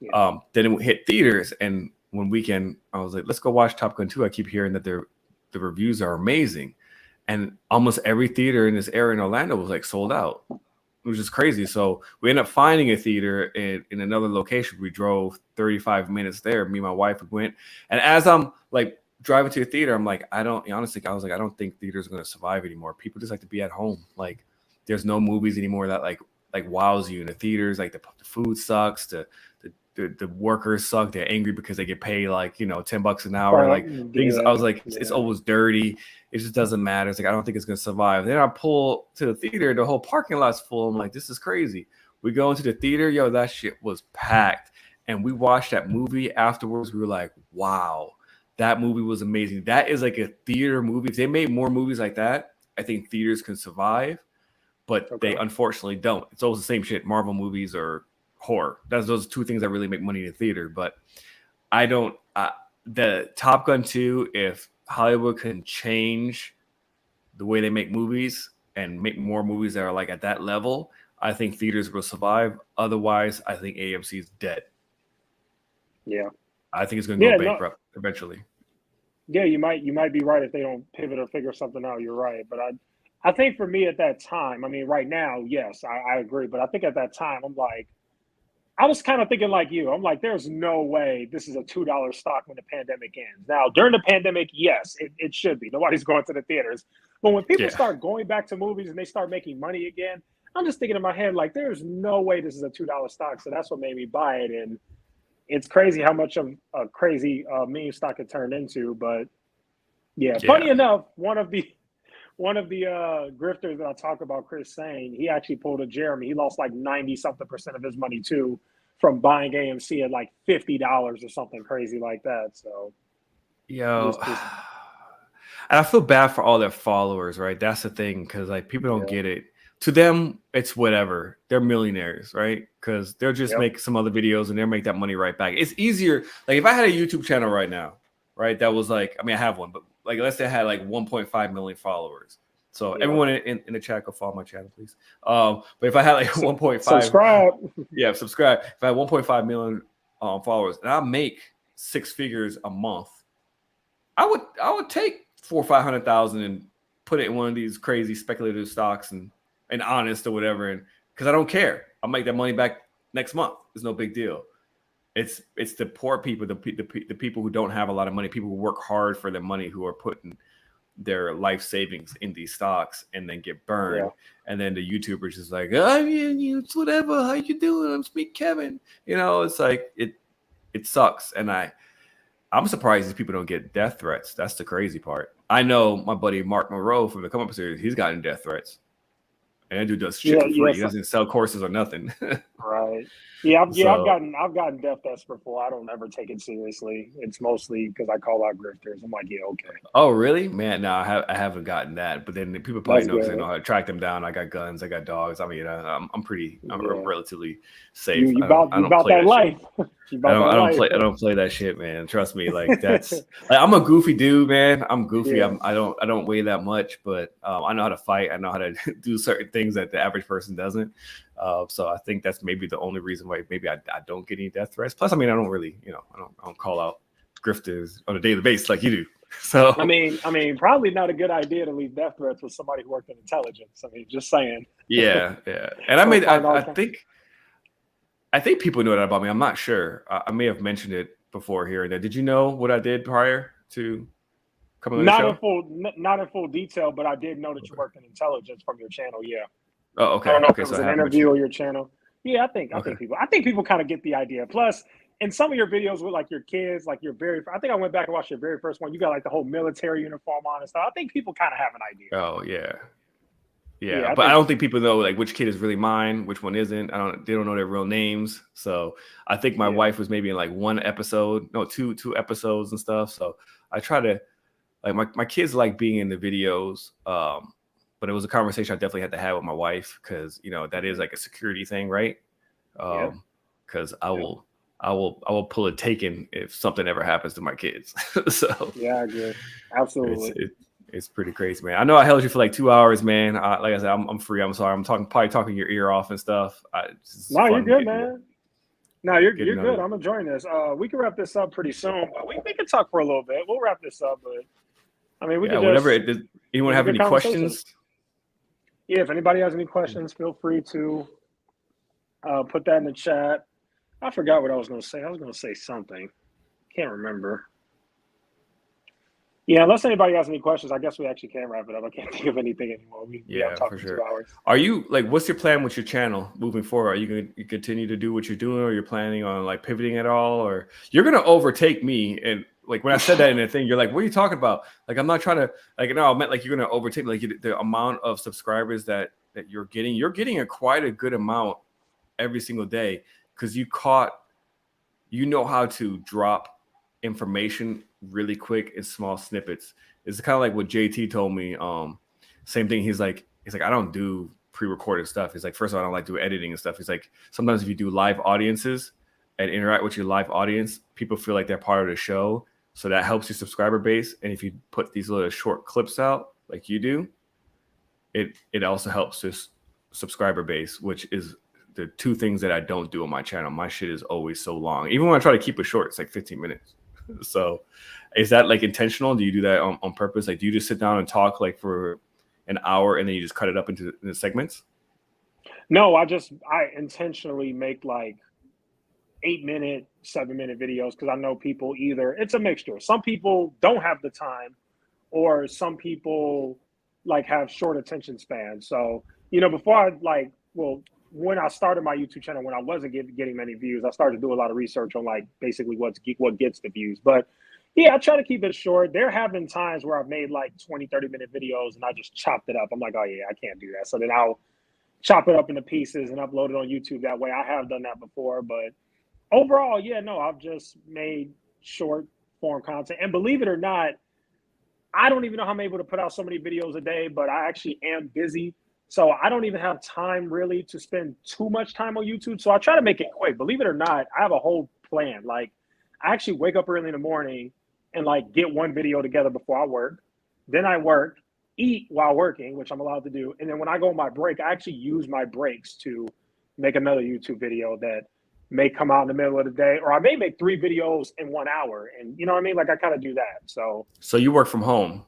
Yeah. Then it hit theaters, and one weekend I was like, "Let's go watch Top Gun 2." I keep hearing that the reviews are amazing, and almost every theater in this area in Orlando was like sold out, which is crazy. So we ended up finding a theater in another location. We drove 35 minutes there. Me and my wife went, and as I'm like driving to the theater, I'm like, I was like, I don't think theaters are going to survive anymore. People just like to be at home. Like, there's no movies anymore that like wows you in the theaters. Like the food sucks. The workers suck. They're angry because they get paid like, you know, $10 an hour. Like things. I was like, it's always dirty. It just doesn't matter. It's like, I don't think it's gonna survive. Then I pull to the theater. The whole parking lot's full. I'm like, this is crazy. We go into the theater. Yo, that shit was packed. And we watched that movie afterwards. We were like, wow, that movie was amazing. That is like a theater movie. If they made more movies like that, I think theaters can survive. But they unfortunately don't. It's always the same shit. Marvel movies or horror. Those two things that really make money in the theater. But I don't. The Top Gun 2, if Hollywood can change the way they make movies and make more movies that are like at that level, I think theaters will survive. Otherwise, I think AMC is dead. Yeah. I think it's going to go bankrupt eventually. Yeah, you might be right if they don't pivot or figure something out. You're right, but I think for me at that time, I mean, right now, yes, I agree, but I think at that time, I'm like, I was kind of thinking like you. I'm like, there's no way this is a $2 stock when the pandemic ends. Now, during the pandemic, yes, it should be. Nobody's going to the theaters. But when people start going back to movies and they start making money again, I'm just thinking in my head, like, there's no way this is a $2 stock. So that's what made me buy it. And it's crazy how much of a crazy meme stock it turned into. But yeah, funny enough, one of the grifters that I talk about, Chris Sane, he actually pulled a Jeremy. He lost like 90-something% of his money too from buying AMC at like $50 or something crazy like that. So, and I feel bad for all their followers, right? That's the thing, because like people don't get it. To them, it's whatever. They're millionaires, right? Because they'll just make some other videos and they'll make that money right back. It's easier. Like if I had a YouTube channel right now, right, that was like, I mean, I have one, but like let's say I had like 1.5 million followers. So everyone in the chat, go follow my channel, please. But if I had like 1.5, subscribe. Yeah, subscribe. If I had 1.5 million followers and I make 6 figures a month, I would take 400,000 or 500,000 and put it in one of these crazy speculative stocks and honest or whatever, and because I don't care, I'll make that money back next month. It's no big deal. It's the poor people, the people who don't have a lot of money, people who work hard for their money, who are putting their life savings in these stocks and then get burned. And then the YouTubers is like, I mean, it's whatever. How you doing? I'm Speak Kevin. You know, it's like it sucks. And I'm surprised these people don't get death threats. That's the crazy part. I know my buddy Mark Moreau from the Come Up series, he's gotten death threats. And that dude does shit for free. He doesn't sell courses or nothing. Right. Yeah, I've gotten death threats before. I don't ever take it seriously. It's mostly because I call out grifters. I'm like, yeah, okay. Oh, really? Man, no, I haven't gotten that. But then people probably know because they know how to track them down. I got guns. I got dogs. I mean, I'm relatively safe. You about that life. I don't play that shit, man. Trust me. Like that's like I'm a goofy dude, man. I'm goofy. Yeah. I don't weigh that much, but I know how to fight. I know how to do certain things that the average person doesn't. So I think that's maybe the only reason why maybe I don't get any death threats. Plus, I mean, I don't really, I don't call out grifters on a daily basis like you do. So I mean, probably not a good idea to leave death threats with somebody who worked in intelligence. I mean, just saying. Yeah. And I think people know that about me. I'm not sure. I may have mentioned it before here. Did you know what I did prior to coming on the show? Not in full detail, but I did know that you worked in intelligence from your channel. Yeah. Oh, okay. I don't know if it was an interview or your channel. Yeah, I think people kind of get the idea. Plus, and some of your videos with like your kids, like I think I went back and watched your very first one. You got like the whole military uniform on and stuff. I think people kind of have an idea. Oh yeah. Yeah, Yeah, I but I think don't think people know like which kid is really mine, which one isn't. They don't know their real names. So I think my wife was maybe in like two episodes and stuff. So I try to like my kids like being in the videos. But it was a conversation I definitely had to have with my wife because that is like a security thing, right? Because I will pull a taken if something ever happens to my kids. So yeah, I agree. Absolutely. It's pretty crazy, man. I know I held you for like 2 hours, man. Like I said, I'm free. I'm sorry. I'm probably talking your ear off and stuff. No, you're good, man. No, you're good. It. I'm enjoying this. We can wrap this up pretty soon. But we can talk for a little bit. We'll wrap this up, but I mean, we can whatever. Anyone have any questions? Yeah, if anybody has any questions, feel free to put that in the chat. I forgot what I was going to say. I was going to say something. Can't remember. Yeah, unless anybody has any questions, I guess we actually can wrap it up. I can't think of anything anymore. We have talked for sure. 2 hours. Are you like, what's your plan with your channel moving forward? Are you going to continue to do what you're doing, or you're planning on like pivoting at all, or you're going to overtake me? And like when I said that in the thing, you're like, what are you talking about? Like, I'm not trying to no, I meant like you're going to overtake like the amount of subscribers that you're getting. You're getting quite a good amount every single day because you know how to drop information really quick in small snippets. It's kind of like what JT told me. Same thing. He's like, I don't do pre-recorded stuff. He's like, first of all, I don't like do editing and stuff. He's like, sometimes if you do live audiences and interact with your live audience, people feel like they're part of the show. So that helps your subscriber base. And if you put these little short clips out like you do, it also helps this subscriber base, which is the two things that I don't do on my channel. My shit is always so long. Even when I try to keep it short, it's like 15 minutes. So is that like intentional? Do you do that on purpose? Like, do you just sit down and talk like for an hour and then you just cut it up into the segments? No, I intentionally make like 8-minute, 7-minute videos because I know people it's a mixture. Some people don't have the time, or some people like have short attention spans. So, before when I started my YouTube channel, when I wasn't getting many views, I started to do a lot of research on like basically what gets the views. But yeah, I try to keep it short. There have been times where I've made like 20, 30-minute videos and I just chopped it up. I'm like, oh yeah, I can't do that. So then I'll chop it up into pieces and upload it on YouTube that way. I have done that before, but overall, yeah, no, I've just made short form content. And believe it or not, I don't even know how I'm able to put out so many videos a day, but I actually am busy. So I don't even have time really to spend too much time on YouTube. So I try to make it quick. Believe it or not, I have a whole plan. Like, I actually wake up early in the morning and like get one video together before I work. Then I work, eat while working, which I'm allowed to do. And then when I go on my break, I actually use my breaks to make another YouTube video that may come out in the middle of the day, or I may make 3 videos in 1 hour. And you know what I mean? Like, I kind of do that. So you work from home?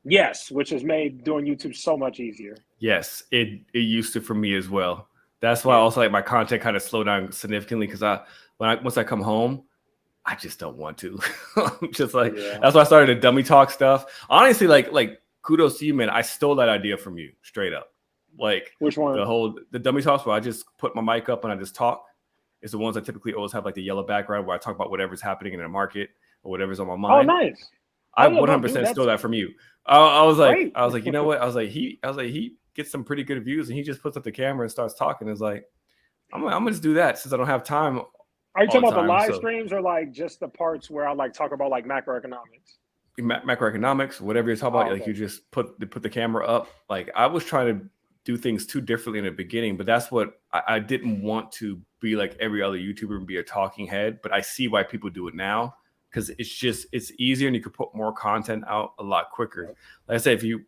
Yes, which has made doing YouTube so much easier. Yes, it used to for me as well. That's why also like my content kind of slowed down significantly because once I come home, I just don't want to. I'm just like that's why I started the dummy talk stuff. Honestly, like kudos to you, man. I stole that idea from you straight up. Like which one? The dummy talks where I just put my mic up and I just talk. It's the ones I typically always have like the yellow background where I talk about whatever's happening in the market or whatever's on my mind. Oh, nice. I 100% stole that from you. I was like, you know what? I was like, he gets some pretty good views and he just puts up the camera and starts talking. It's like, I'm gonna just do that since I don't have time. Are you talking about the live streams or like just the parts where I like talk about like macroeconomics? Macroeconomics, whatever you're talking about, like you just put the camera up. Like I was trying to do things too differently in the beginning, but that's what I didn't want to be like every other YouTuber and be a talking head. But I see why people do it now. Because it's easier and you could put more content out a lot quicker. Like I said, if you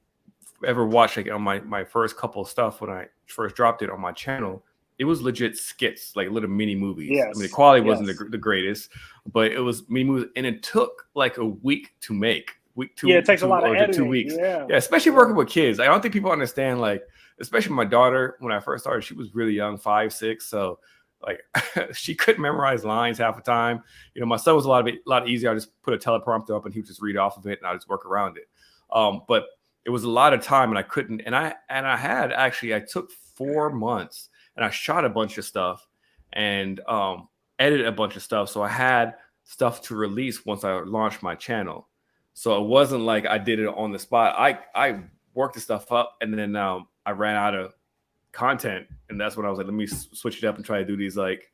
ever watch like on my first couple of stuff when I first dropped it on my channel, it was legit skits, like little mini movies. Yes. I mean, the quality wasn't the greatest, but it was mini movies, and it took like a week to make. It takes a lot of editing. 2 weeks. Yeah, especially working with kids. I don't think people understand. Like, especially my daughter, when I first started, she was really young, 5, 6, so. Like she couldn't memorize lines half the time. My son was a lot easier. I just put a teleprompter up and he would just read off of it and I just work around it. But it was a lot of time and I couldn't. And I took 4 months and I shot a bunch of stuff. And edit a bunch of stuff. So I had stuff to release once I launched my channel. So it wasn't like I did it on the spot. I worked the stuff up, and then I ran out of content, and that's when I was like, let me switch it up and try to do these like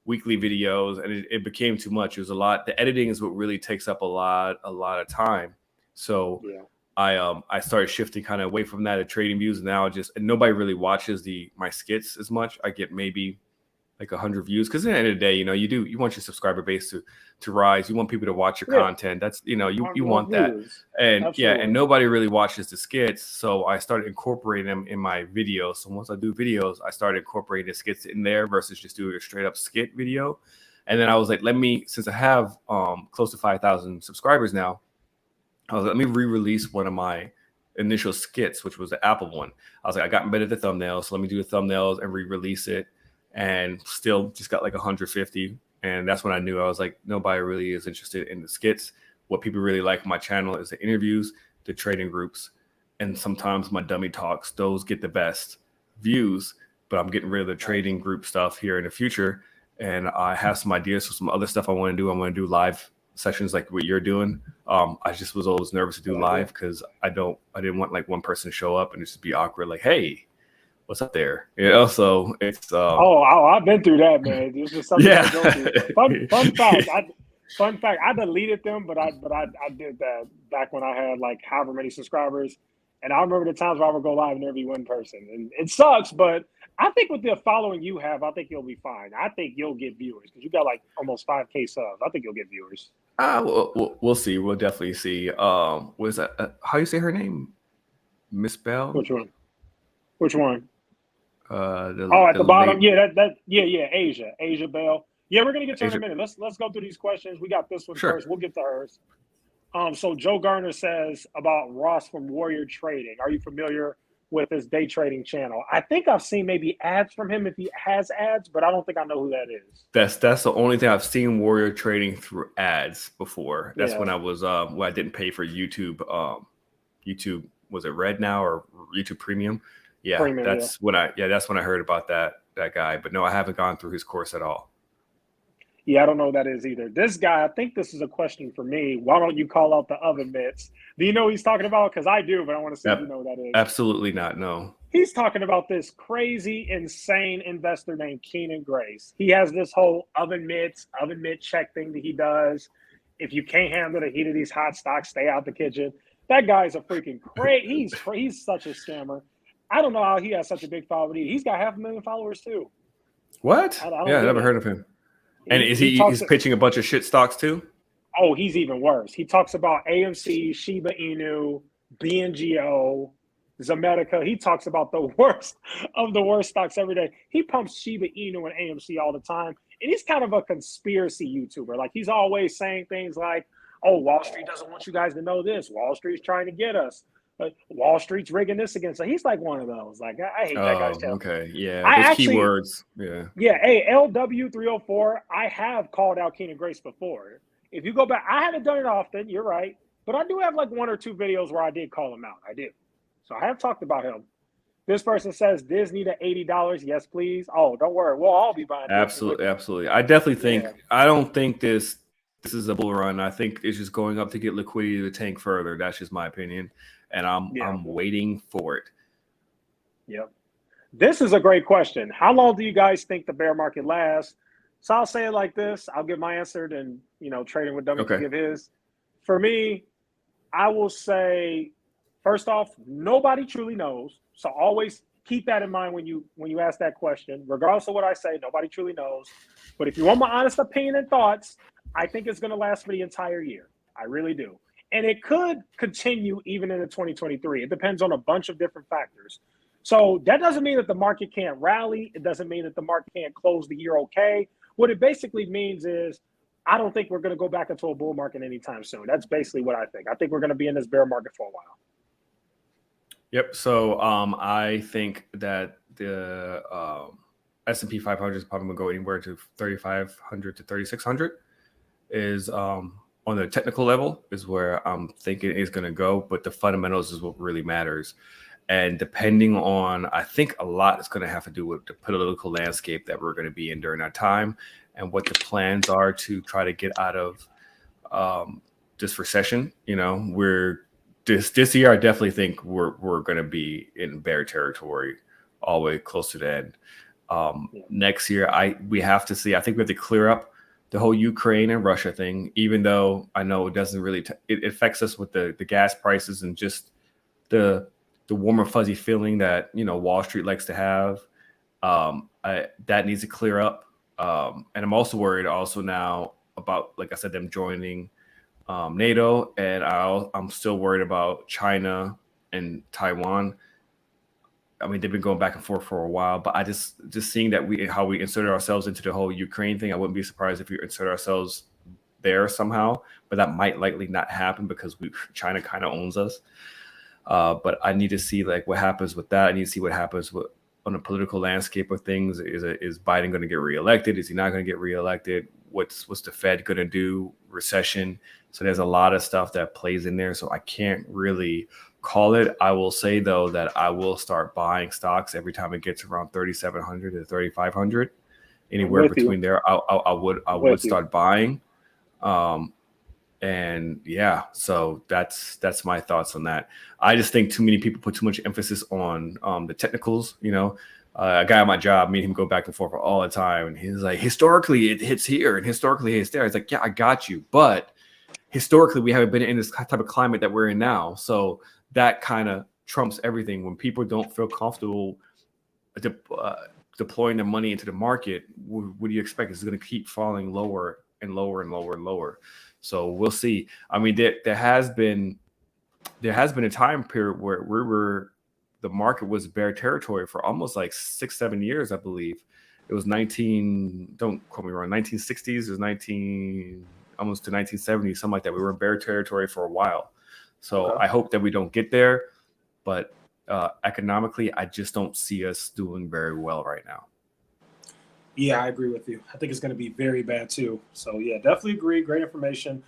weekly videos, and it became too much. It was a lot. The editing is what really takes up a lot of time. So Yeah. I started shifting kind of away from that to trading views. And now and nobody really watches my skits as much. I get maybe like 100 views, because at the end of the day, you want your subscriber base to rise. You want people to watch your content. That's you want that. And Absolutely. and nobody really watches the skits, so I started incorporating them in my videos. So once I do videos, I started incorporating the skits in there versus just doing a straight up skit video. And then I was like, since I have close to 5,000 subscribers now, I was like, let me re-release one of my initial skits, which was the Apple one. I was like, I got better at the thumbnails, so let me do the thumbnails and re-release it. And still just got like 150. And that's when I knew, I was like, nobody really is interested in the skits. What people really like on my channel is the interviews, the trading groups, and sometimes my dummy talks. Those get the best views, but I'm getting rid of the trading group stuff here in the future. And I have some ideas for some other stuff I want to do. I want to do live sessions like what you're doing. I just was always nervous to do live because I didn't want like one person to show up and just be awkward, like, hey, what's up there? So it's I've been through that, man. It's just something I go through. Fun fact, I deleted them, but I did that back when I had like however many subscribers. And I remember the times where I would go live and interview one person. And it sucks, but I think with the following you have, I think you'll be fine. I think you'll get viewers because you got like almost 5K subs. I think you'll get viewers. We'll see. We'll definitely see. What is that? How you say her name? Miss Bell? Which one? Which one? At the bottom. Yeah, Asia Bell. Yeah, we're gonna get to her in a minute. Let's go through these questions. We got this one first. We'll get to hers. So Joe Garner says about Ross from Warrior Trading. Are you familiar with his day trading channel? I think I've seen maybe ads from him if he has ads, but I don't think I know who that is. That's the only thing I've seen Warrior Trading through ads before. That's when I was when I didn't pay for YouTube. YouTube, was it Red Now or YouTube Premium? Yeah, Premium, that's when I heard about that guy. But no, I haven't gone through his course at all. Yeah, I don't know who that is either. This guy, I think this is a question for me. Why don't you call out the oven mitts? Do you know what he's talking about? Because I do, but I want to see if you know what that is. Absolutely not, no. He's talking about this crazy, insane investor named Keenan Grace. He has this whole oven mitt check thing that he does. If you can't handle the heat of these hot stocks, stay out the kitchen. That guy's a freaking crazy. He's such a scammer. I don't know how he has such a big following. He's got 500,000 followers too. What? I never heard of him. And he's pitching a bunch of shit stocks too? Oh, he's even worse. He talks about AMC, Shiba Inu, BNGO, Zomedica. He talks about the worst of the worst stocks every day. He pumps Shiba Inu and AMC all the time. And he's kind of a conspiracy YouTuber. Like, he's always saying things like, oh, Wall Street doesn't want you guys to know this. Wall Street's trying to get us. Wall Street's rigging this against. So he's like one of those. Like, I hate that guy's channel. Okay, yeah. Those keywords. Yeah. Yeah. Hey, LW304. I have called out Keenan Grace before. If you go back, I haven't done it often. You're right, but I do have like one or two videos where I did call him out. I do. So I have talked about him. This person says Disney to $80. Yes, please. Oh, don't worry. We'll all be buying. Absolutely. I definitely think. I don't think this is a bull run. I think it's just going up to get liquidity to tank further. That's just my opinion. And I'm waiting for it. Yep. This is a great question. How long do you guys think the bear market lasts? So I'll say it like this. I'll give my answer, and Trading with Dummy can give his. For me, I will say, first off, nobody truly knows. So always keep that in mind when you ask that question. Regardless of what I say, nobody truly knows. But if you want my honest opinion and thoughts, I think it's going to last for the entire year. I really do. And it could continue even into 2023. It depends on a bunch of different factors. So that doesn't mean that the market can't rally. It doesn't mean that the market can't close the year okay. What it basically means is I don't think we're going to go back into a bull market anytime soon. That's basically what I think. I think we're going to be in this bear market for a while. Yep. So I think that the S&P 500 is probably going to go anywhere to 3,500 to 3,600 is on the technical level is where I'm thinking it's going to go, but the fundamentals is what really matters. And depending on, I think a lot is going to have to do with the political landscape that we're going to be in during that time. and what the plans are to try to get out of this recession. We're this year. I definitely think we're going to be in bear territory all the way close to the end. Next year, we have to see. I think we have to clear up the whole Ukraine and Russia thing, even though I know it doesn't really it affects us with the gas prices and just the warm and fuzzy feeling that Wall Street likes to have. That needs to clear up. And I'm also worried also now about, like I said, them joining NATO, and I'm still worried about China and Taiwan. I mean, they've been going back and forth for a while, but I just seeing that how we inserted ourselves into the whole Ukraine thing, I wouldn't be surprised if we insert ourselves there somehow, but that might likely not happen because China kind of owns us. But I need to see like what happens with that. I need to see what happens on the political landscape of things. Is Biden going to get reelected? Is he not going to get reelected? What's the Fed going to do? Recession. So there's a lot of stuff that plays in there. So I can't really call it. I will say though that I will start buying stocks every time it gets around 3,700 to 3,500, anywhere between there. I would start buying. And yeah, so that's my thoughts on that. I just think too many people put too much emphasis on the technicals. A guy at my job, me and him go back and forth all the time, and he's like, historically it hits here and historically it hits there. It's like, yeah, I got you, but historically we haven't been in this type of climate that we're in now, so that kind of trumps everything. When people don't feel comfortable deploying their money into the market, what do you expect? It's going to keep falling lower and lower and lower and lower. So we'll see. I mean, there has been a time period where the market was bear territory for almost like 6-7 years, I believe. It was don't quote me wrong, 1960s. It was almost to 1970s, something like that. We were in bear territory for a while. So okay. I hope that we don't get there, but economically, I just don't see us doing very well right now. Yeah, I agree with you. I think it's going to be very bad too. So yeah, definitely agree. Great information.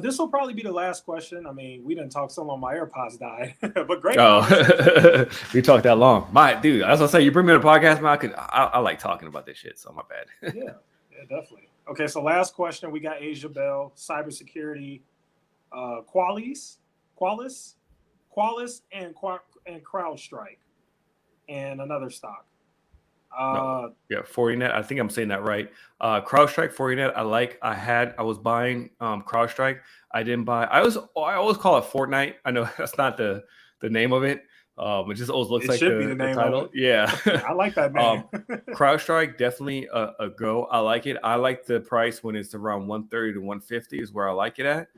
This will probably be the last question. I mean, we didn't talk so long. My AirPods died, but great. Oh, we talked that long. My dude, as I say, you bring me on a podcast, man. I like talking about this shit. So my bad. yeah, definitely. Okay, so last question. We got Asia Bell, cybersecurity, Qualys, and CrowdStrike, and another stock. No. Yeah, Fortinet. I think I'm saying that right. CrowdStrike, Fortinet. I was buying CrowdStrike. I didn't buy. I always call it Fortnite. I know that's not the name of it. It just always looks like the title. Yeah, I like that name. CrowdStrike, definitely a go. I like it. I like the price when it's around 130 to 150 is where I like it at.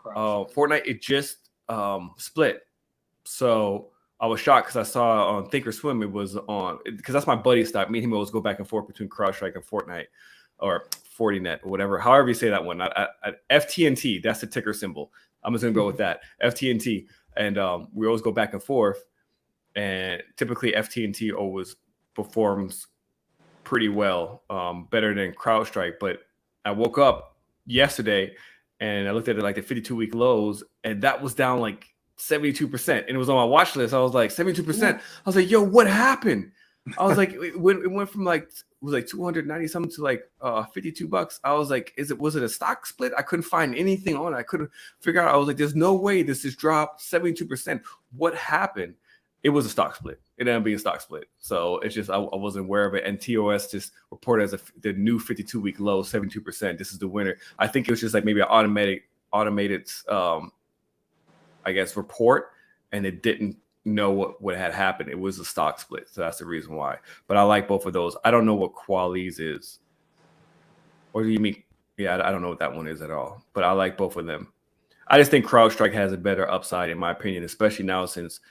Fortnite, it just split. So I was shocked because I saw on Thinkorswim it was on, because that's my buddy stock. Me and him always go back and forth between CrowdStrike and Fortnite or Fortinet or whatever, however you say that one. FTNT, that's the ticker symbol. I'm just gonna go with that, FTNT, and we always go back and forth. And typically FTNT always performs pretty well, better than CrowdStrike. But I woke up yesterday and I looked at it like the 52-week lows, and that was down like 72%, and it was on my watch list. I was like 72%. I was like, yo, what happened? I was like, it went from like, it was like 290 something to like $52. I was like, was it a stock split? I couldn't find anything on it. I couldn't figure out. I was like, there's no way this has dropped 72%. What happened? It was a stock split. It ended up being a stock split. So it's just I wasn't aware of it. And TOS just reported as the new 52-week low, 72%. This is the winner. I think it was just like maybe an automated I guess report, and it didn't know what had happened. It was a stock split, so that's the reason why. But I like both of those. I don't know what Qualys is. Or do you mean? Yeah, I don't know what that one is at all. But I like both of them. I just think CrowdStrike has a better upside, in my opinion, especially now since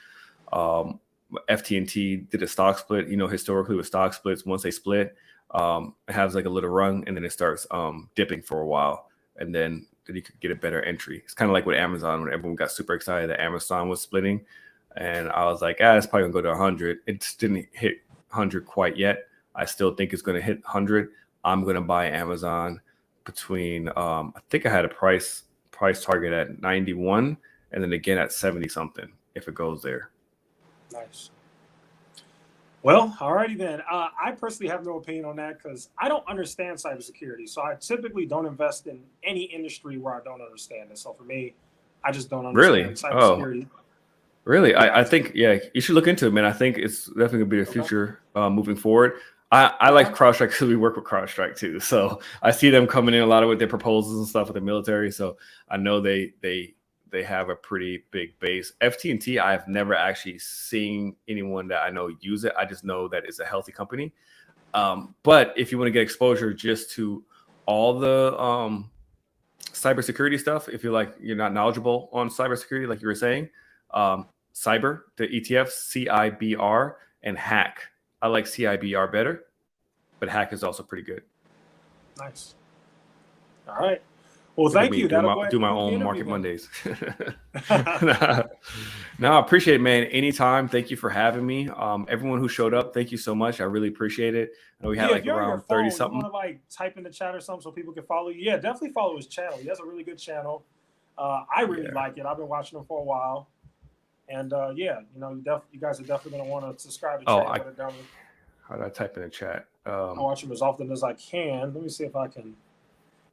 FTNT did a stock split. Historically with stock splits, once they split, it has like a little run, and then it starts dipping for a while, and then you could get a better entry. It's kind of like with Amazon when everyone got super excited that Amazon was splitting. And I was like, it's probably gonna go to 100. It didn't hit 100 quite yet. I still think it's gonna hit 100. I'm gonna buy Amazon between, I think I had a price target at 91 and then again at 70 something if it goes there. Nice. Well, alrighty then. I personally have no opinion on that because I don't understand cybersecurity. So I typically don't invest in any industry where I don't understand it. So for me, I just don't understand Really? Oh, cybersecurity. really? Yeah. I think, yeah, you should look into it, man. I think it's definitely gonna be the Okay. future moving forward. I like Okay. CrowdStrike because we work with CrowdStrike too. So I see them coming in a lot of with their proposals and stuff with the military. So I know they have a pretty big base. FT&T, I've never actually seen anyone that I know use it. I just know that it's a healthy company. But if you want to get exposure just to all the cybersecurity stuff, if you're not knowledgeable on cybersecurity, like you were saying, cyber, the ETF, CIBR, and hack. I like CIBR better, but hack is also pretty good. Nice. All right. Well, Look at thank me you. That'll go ahead do and my conclude the own interview Market then. Mondays. No, I appreciate it, man. Anytime. Thank you for having me. Everyone who showed up, thank you so much. I really appreciate it. I know we had Yeah, if like you're on your around 30 phone, you something. want to like type in the chat or something so people can follow you. Yeah, definitely follow his channel. He has a really good channel. I really Yeah. like it. I've been watching him for a while, and yeah, you guys are definitely gonna want to subscribe to Oh, Trading with a Dummy. how did I type in the chat? I watch him as often as I can. Let me see if I can.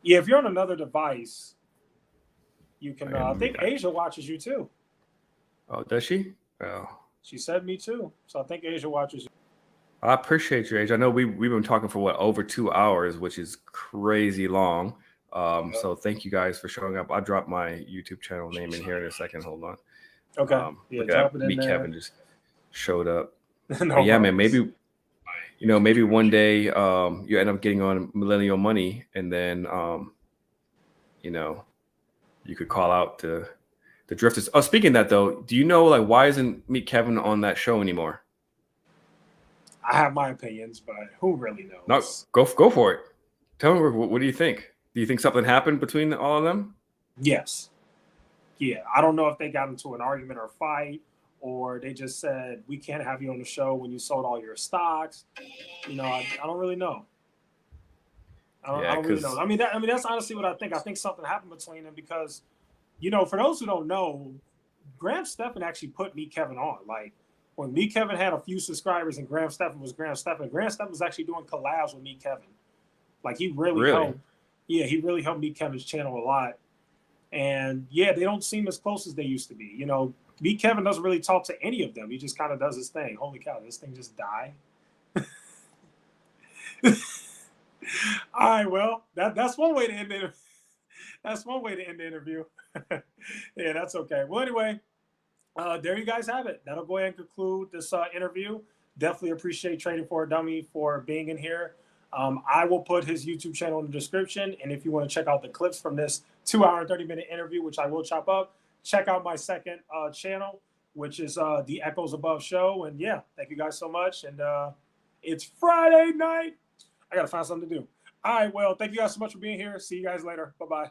Yeah, if you're on another device, you can. I think Asia watches you too. Oh, does she? Oh. She said me too. So I think Asia watches you. I appreciate your age. I know we've been talking for over 2 hours, which is crazy long. So thank you guys for showing up. I'll drop my YouTube channel name in here in a second. Hold on. Okay. Yeah, look drop at it in me. there. Kevin just showed up. No But yeah, man, problems. maybe one day you end up getting on Millennial Money, and then you could call out to the drifters. Oh, speaking of that though, do you know like why isn't Meet Kevin on that show anymore? I have my opinions, but who really No, knows? go for it. Tell me, what do you think? Do you think something happened between all of them? Yes. Yeah. I don't know if they got into an argument or fight, or they just said we can't have you on the show when you sold all your stocks. I don't really know. I don't really know. I mean, that's honestly what I think. I think something happened between them because, for those who don't know, Graham Stephan actually put Meet Kevin on. Like when Meet Kevin had a few subscribers and Graham Stephan was Graham Stephan. Graham Stephan was actually doing collabs with Meet Kevin. Like he really helped. Yeah, he really helped Meet Kevin's channel a lot. And yeah, they don't seem as close as they used to be. Meet Kevin doesn't really talk to any of them. He just kind of does his thing. Holy cow, this thing just died. All right, well, that's one way to end it. That's one way to end the interview. Yeah, that's okay. Well, anyway, there you guys have it. That'll go ahead and conclude this interview. Definitely appreciate Trading for a Dummy for being in here. I will put his YouTube channel in the description. And if you want to check out the clips from this 2 hour and 30-minute interview, which I will chop up, check out my second channel, which is the Echoes Above Show. And yeah, thank you guys so much. And it's Friday night. I got to find something to do. All right, well, thank you guys so much for being here. See you guys later. Bye-bye.